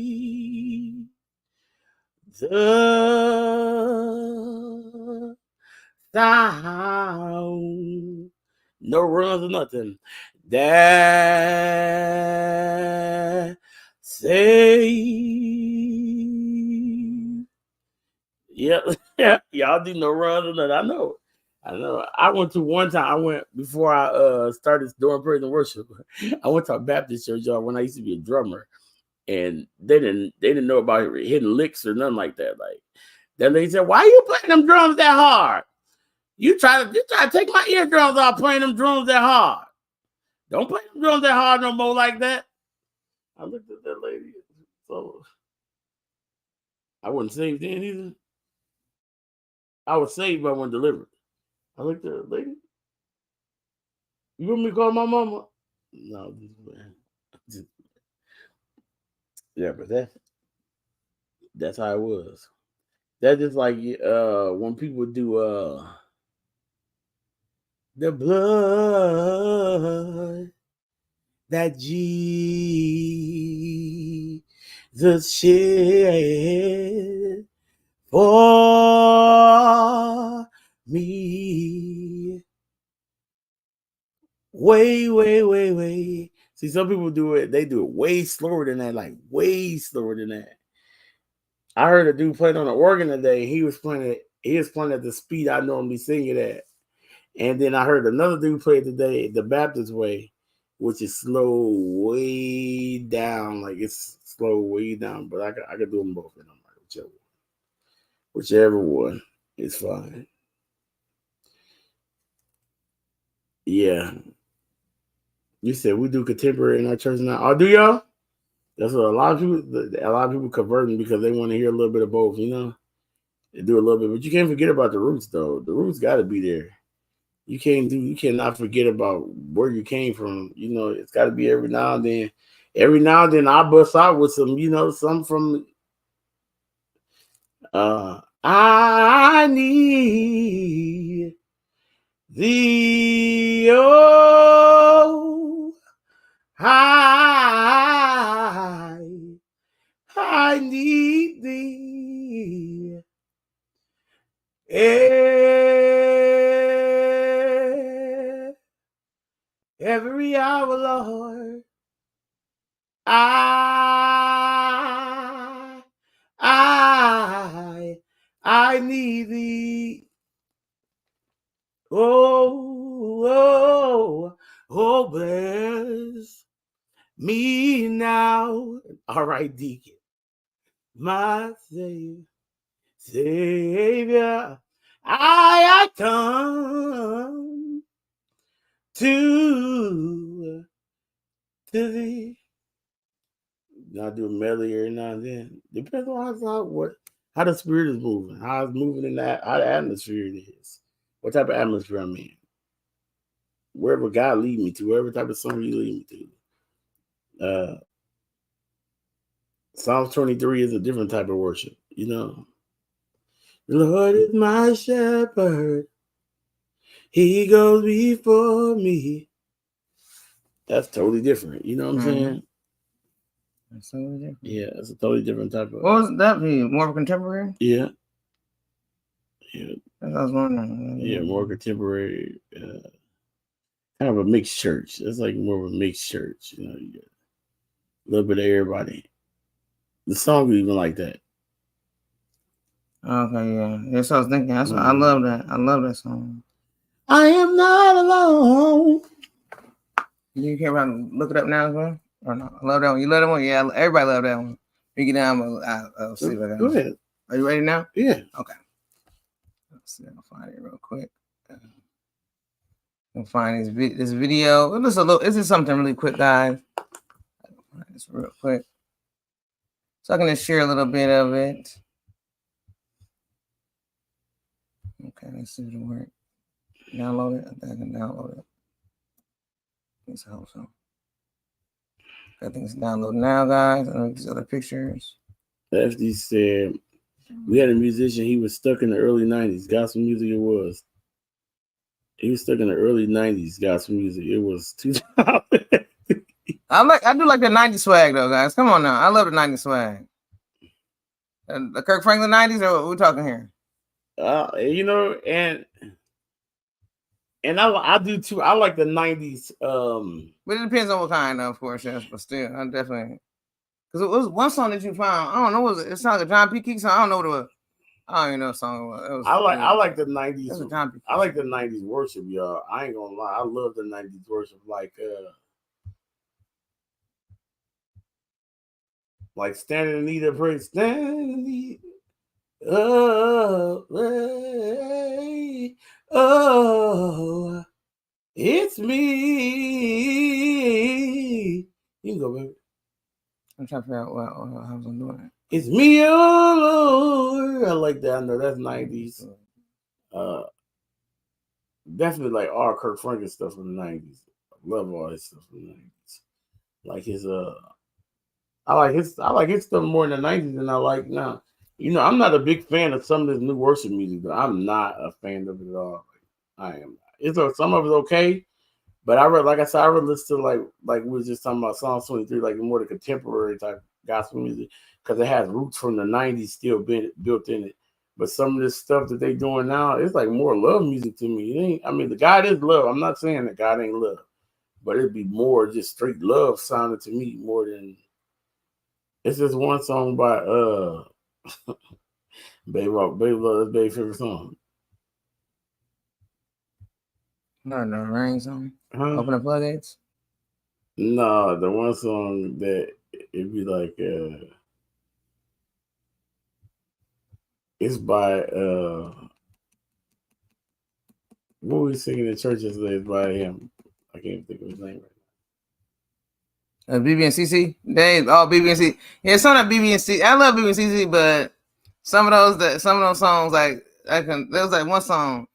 the sound, no runs or nothing, that save. Yep. Y'all do no runs or nothing. I know. I went to one time. Before I started doing praise and worship. I went to a Baptist church, y'all, when I used to be a drummer, and they didn't know about hitting licks or nothing like that. Like, That lady said, "Why are you playing them drums that hard? You try to take my eardrums off playing them drums that hard. Don't play them drums that hard no more like that." I looked at that lady. So I wasn't saved then either. I was saved, but I wasn't delivered. I looked at the lady. You want me to call my mama? No, yeah, but that's how it was. That's just like when people do the blood that Jesus shed for me. Way. See, some people do it. They do it way slower than that. Like way slower than that. I heard a dude playing on the organ today. He was playing it. He was playing at the speed I normally sing it at. And then I heard another dude play it today the Baptist way, which is slow way down. Like it's slow way down. But I could do them both. And I'm like, whichever one is fine. Yeah. You said we do contemporary in our church now. Oh, do y'all? That's what a lot of people converting because they want to hear a little bit of both, you know. They do a little bit, but you can't forget about the roots though. The roots got to be there. You cannot forget about where you came from. You know, it's got to be every now and then. Every now and then I bust out with some, you know, some from I need thee, oh, I need thee every hour, Lord. I need thee. Oh, bless me now. All right, Deacon. My Savior, I come to thee. Now do a melody every now and then. Depends on how the spirit is moving, how it's moving in that, how the atmosphere it is, what type of atmosphere I'm in. Wherever God lead me to, whatever type of song He lead me to. Psalm 23 is a different type of worship, you know. The Lord is my shepherd. He goes before me. That's totally different. You know what I'm saying? That's totally different. Yeah, it's a totally different type of. What was that? More of a contemporary? Yeah. That's what I was wondering. Yeah, more contemporary. Kind of a mixed church. It's like more of a mixed church. You know, you get a little bit of everybody. The song is even like that. Okay, yeah. That's what I was thinking. That's what, I love that. I love that song. I am not alone. You care about look it up now as well? Or no? I love that one. You love that one? Yeah, everybody love that one. You get down, I'll see if I can. Go ahead. Are you ready now? Yeah. Okay. Let's see. I'll find it real quick. I'll find this video. This is something really quick, guys. I'll find this real quick. So I can just share a little bit of it. Okay, let's see if it works. Download it. I think I can download it. Let's hope so. I think it's downloading now, guys. I know these other pictures. FD said, we had a musician, he was stuck in the early 90s. Gospel music it was. He was stuck in the early 90s gospel music. It was 2000. I do like the 90s swag, though, guys. Come on now. I love the 90s swag. The Kirk Franklin 90s, or what we talking here? You know, and I do too. I like the 90s. But it depends on what kind, of course. Yes, but still, I definitely. Because it was one song that you found. I don't know. It sounds like a John P. Keith song. I don't know what it was. I don't even know what song it was. I like the 90s. I like the 90s worship, y'all. I ain't gonna lie. I love the 90s worship. Like standing in need of praise. Standing in need Oh, hey, oh, it's me. You can go, baby. I'm trying to figure out how I'm doing it. It's me, oh Lord. I like that. I know that's 90s. Definitely like all Kirk Franklin stuff from the 90s. I love all his stuff from the 90s. Like his I like his stuff more in the 90s than I like now. You know, I'm not a big fan of some of this new worship music, but I'm not a fan of it at all. I am. Some of it's okay, but I read, like I said, I would listen to like we were just talking about Psalm 23, like more the contemporary type gospel music, because it has roots from the 90s still been built in it. But some of this stuff that they doing now, it's like more love music to me. It ain't, I mean, the God is love. I'm not saying that God ain't love, but it'd be more just straight love sounding to me more than. It's just one song by Baby Love, that's Baby's favorite song. No, rain song. Huh? Open the floodgates. No, the one song that it'd be like it's by what were we singing in church yesterday? It's by him. I can't think of his name right now. BB and CC. BB and CC. Yeah, some of BB and CC. I love BB and CC, but some of those songs like there was like one song.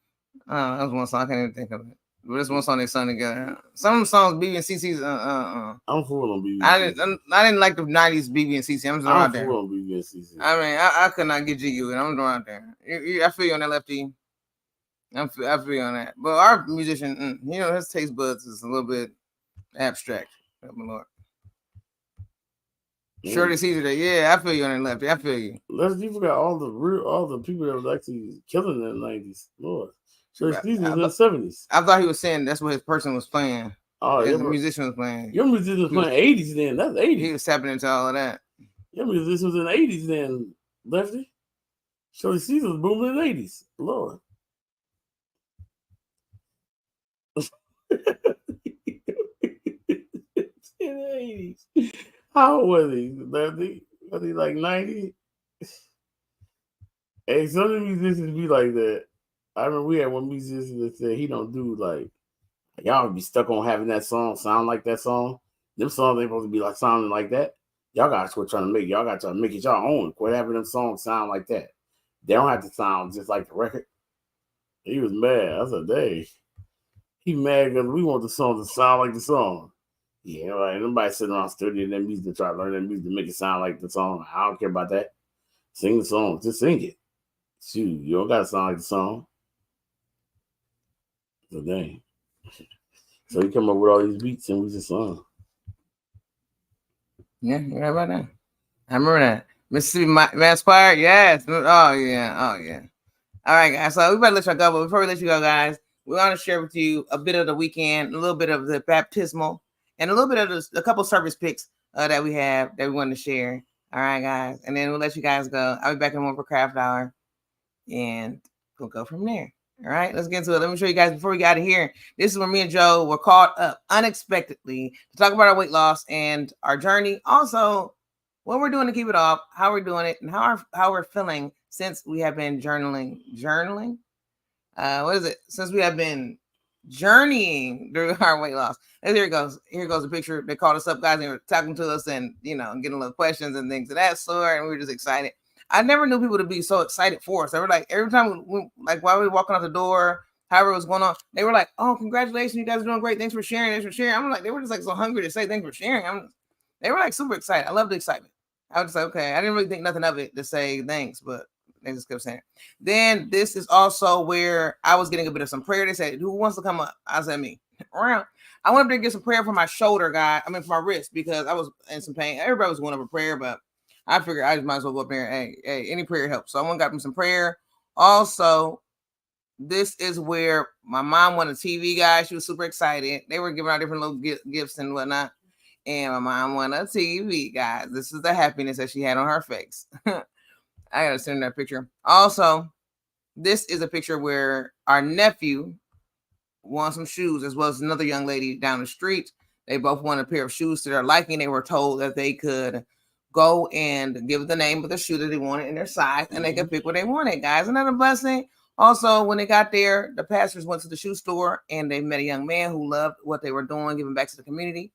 That was one song I can't even think of it. But there's one song they sung together. Some of the songs BB and CC's. I'm full on BB. I didn't like the '90s BB and CC. I'm just out there. I'm full on BB and CC. I mean, I could not get jiggy with it. I'm just out there. I feel you on that, Lefty. I feel you on that. But our musician, you know, his taste buds is a little bit abstract. Oh, my Lord. Shirley Caesar Day. Yeah, I feel you on that, Lefty. I feel you. Lefty, you forgot all the people that was actually killing in the 90s. Lord. Shirley Caesar was in the 70s. I thought he was saying that's what his person was playing. Oh, yeah. The musician was playing. Your musician was playing 80s then. That's 80s. He was tapping into all of that. Your musician was in the 80s then, Lefty. Shirley Caesar was booming in the 80s. Lord. In the 80s. How old was he? Lefty? Was he like 90? Hey, some of the musicians be like that. I remember we had one musician that said he don't do like y'all be stuck on having that song sound like that song. Them songs ain't supposed to be like sounding like that. Y'all gotta quit trying to make y'all gotta try to make it y'all own. Quit having them songs sound like that. They don't have to sound just like the record. He was mad. I said, "Dang, he mad because we want the song to sound like the song." Yeah, right. Nobody sitting around studying that music to try to learn that music to make it sound like the song. I don't care about that. Sing the song. Just sing it. Shoot, you don't gotta sound like the song. So dang. So he come up with all these beats and we just sung. Yeah, you're right about that. I remember that. Mississippi Mass Choir, yes. Oh yeah. All right, guys. So we better let y'all go, but before we let you go, guys, we want to share with you a bit of the weekend, a little bit of the baptismal, and a little bit of a couple service pics that we have that we want to share. All right, guys, and then we'll let you guys go. I'll be back in one for craft hour, and we'll go from there. All right, let's get into it. Let me show you guys before we get out of here. This is where me and Joe were caught up unexpectedly to talk about our weight loss and our journey. Also, what we're doing to keep it off, how we're doing it, and how we're feeling since we have been journaling. What is it? Since we have been journeying through our weight loss. And here it goes. Here goes the picture. They called us up, guys, and they were talking to us and, you know, getting a little questions and things of that sort. And we were just excited. I never knew people to be so excited for us. They were like, every time like while we were walking out the door, however it was going on, they were like, "Oh, congratulations, you guys are doing great. Thanks for sharing. I'm like, they were just like so hungry to say thanks for sharing. They were like super excited. I love the excitement. I was just like, okay, I didn't really think nothing of it to say thanks, but they just kept saying it. Then this is also where I was getting a bit of some prayer. They said, "Who wants to come up?" I said, "Me." Around. I wanted to get some prayer for my shoulder, for my wrist, because I was in some pain. Everybody was going over prayer, but I figured I just might as well go up there. Hey, any prayer helps. So I went and got me some prayer. Also, this is where my mom won a TV, guys. She was super excited. They were giving out different little gifts and whatnot. And my mom won a TV, guys. This is the happiness that she had on her face. I gotta send that picture. Also, this is a picture where our nephew won some shoes, as well as another young lady down the street. They both won a pair of shoes to their liking. They were told that they could go and give the name of the shoe that they wanted and their size, and they could pick what they wanted, guys. Another blessing. Also, when they got there, the pastors went to the shoe store and they met a young man who loved what they were doing, giving back to the community.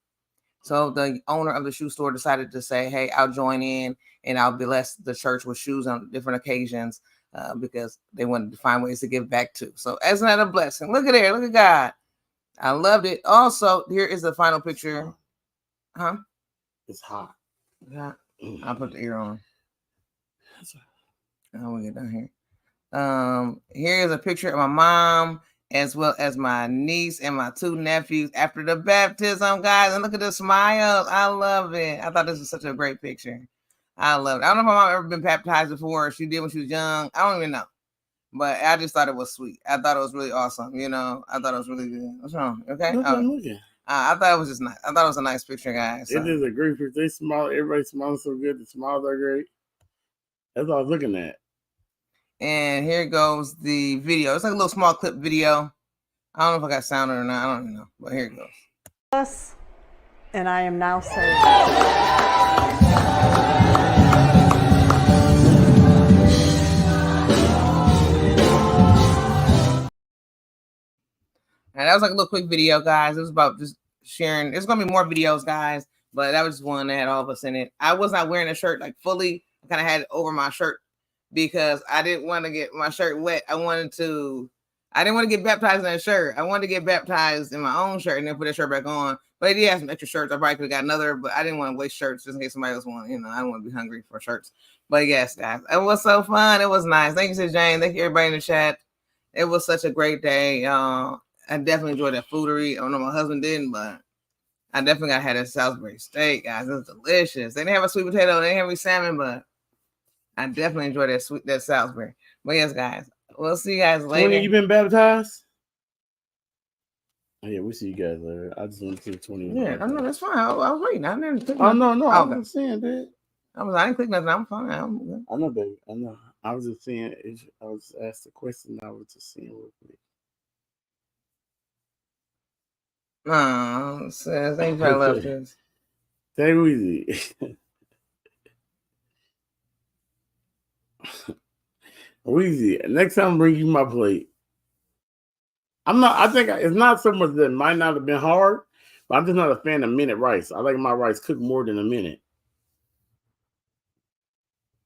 So the owner of the shoe store decided to say, hey, I'll join in and I'll bless the church with shoes on different occasions because they wanted to find ways to give back too. So as another blessing. Look at there. Look at God. I loved it. Also, here is the final picture. Huh? It's hot. Yeah. I'll put the ear on. I'll get down here. Here's a picture of my mom as well as my niece and my 2 nephews after the baptism, guys. And look at the smiles. I love it. I thought this was such a great picture. I love it. I don't know if my mom ever been baptized before. She did when she was young. I don't even know. But I just thought it was sweet. I thought it was really awesome. You know, I thought it was really good. What's wrong? Okay. I thought it was just nice. I thought it was a nice picture, guys. So. It is a great picture. They smile. Everybody smiles so good. The smiles are great. That's all I was looking at. And here goes the video. It's like a little small clip video. I don't know if I got sound or not. I don't even know. But here it goes. And I am now saved. And that was like a little quick video, guys. It was about just sharing. There's going to be more videos, guys. But that was just one that had all of us in it. I was not wearing a shirt like fully. I kind of had it over my shirt because I didn't want to get my shirt wet. I didn't want to get baptized in that shirt. I wanted to get baptized in my own shirt and then put that shirt back on. But I did have some extra shirts. I probably could have got another, but I didn't want to waste shirts just in case somebody else wanted. You know, I don't want to be hungry for shirts. But yes, guys, it was so fun. It was nice. Thank you, Sis Jane. Thank you, everybody in the chat. It was such a great day. I definitely enjoyed that foodery. I don't know my husband didn't, but I definitely got to have that Salisbury steak, guys. It was delicious. They didn't have a sweet potato. They didn't have any salmon, but I definitely enjoyed that Salisbury. But yes, guys, we'll see you guys later. Tony, you been baptized? Oh, yeah, we'll see you guys later. I just went to the 20. Yeah, I know that's fine. I was waiting. I didn't click nothing. No. I wasn't saying that. I didn't click nothing. I'm fine. I'm good. I know, baby. I know. I was just saying. I was asked a question. I was just saying real quick. No, sis, thank you for love this. Take it easy. Easy. Next time, bring you my plate. I think it's not so much that it might not have been hard, but I'm just not a fan of minute rice. I like my rice cooked more than a minute.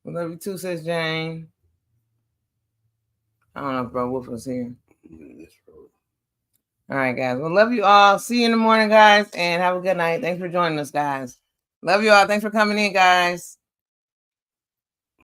We love you too, Sis Jane. I don't know if Bro Wolf was here. All right, guys. Well, love you all. See you in the morning, guys, and have a good night. Thanks for joining us, guys. Love you all. Thanks for coming in, guys.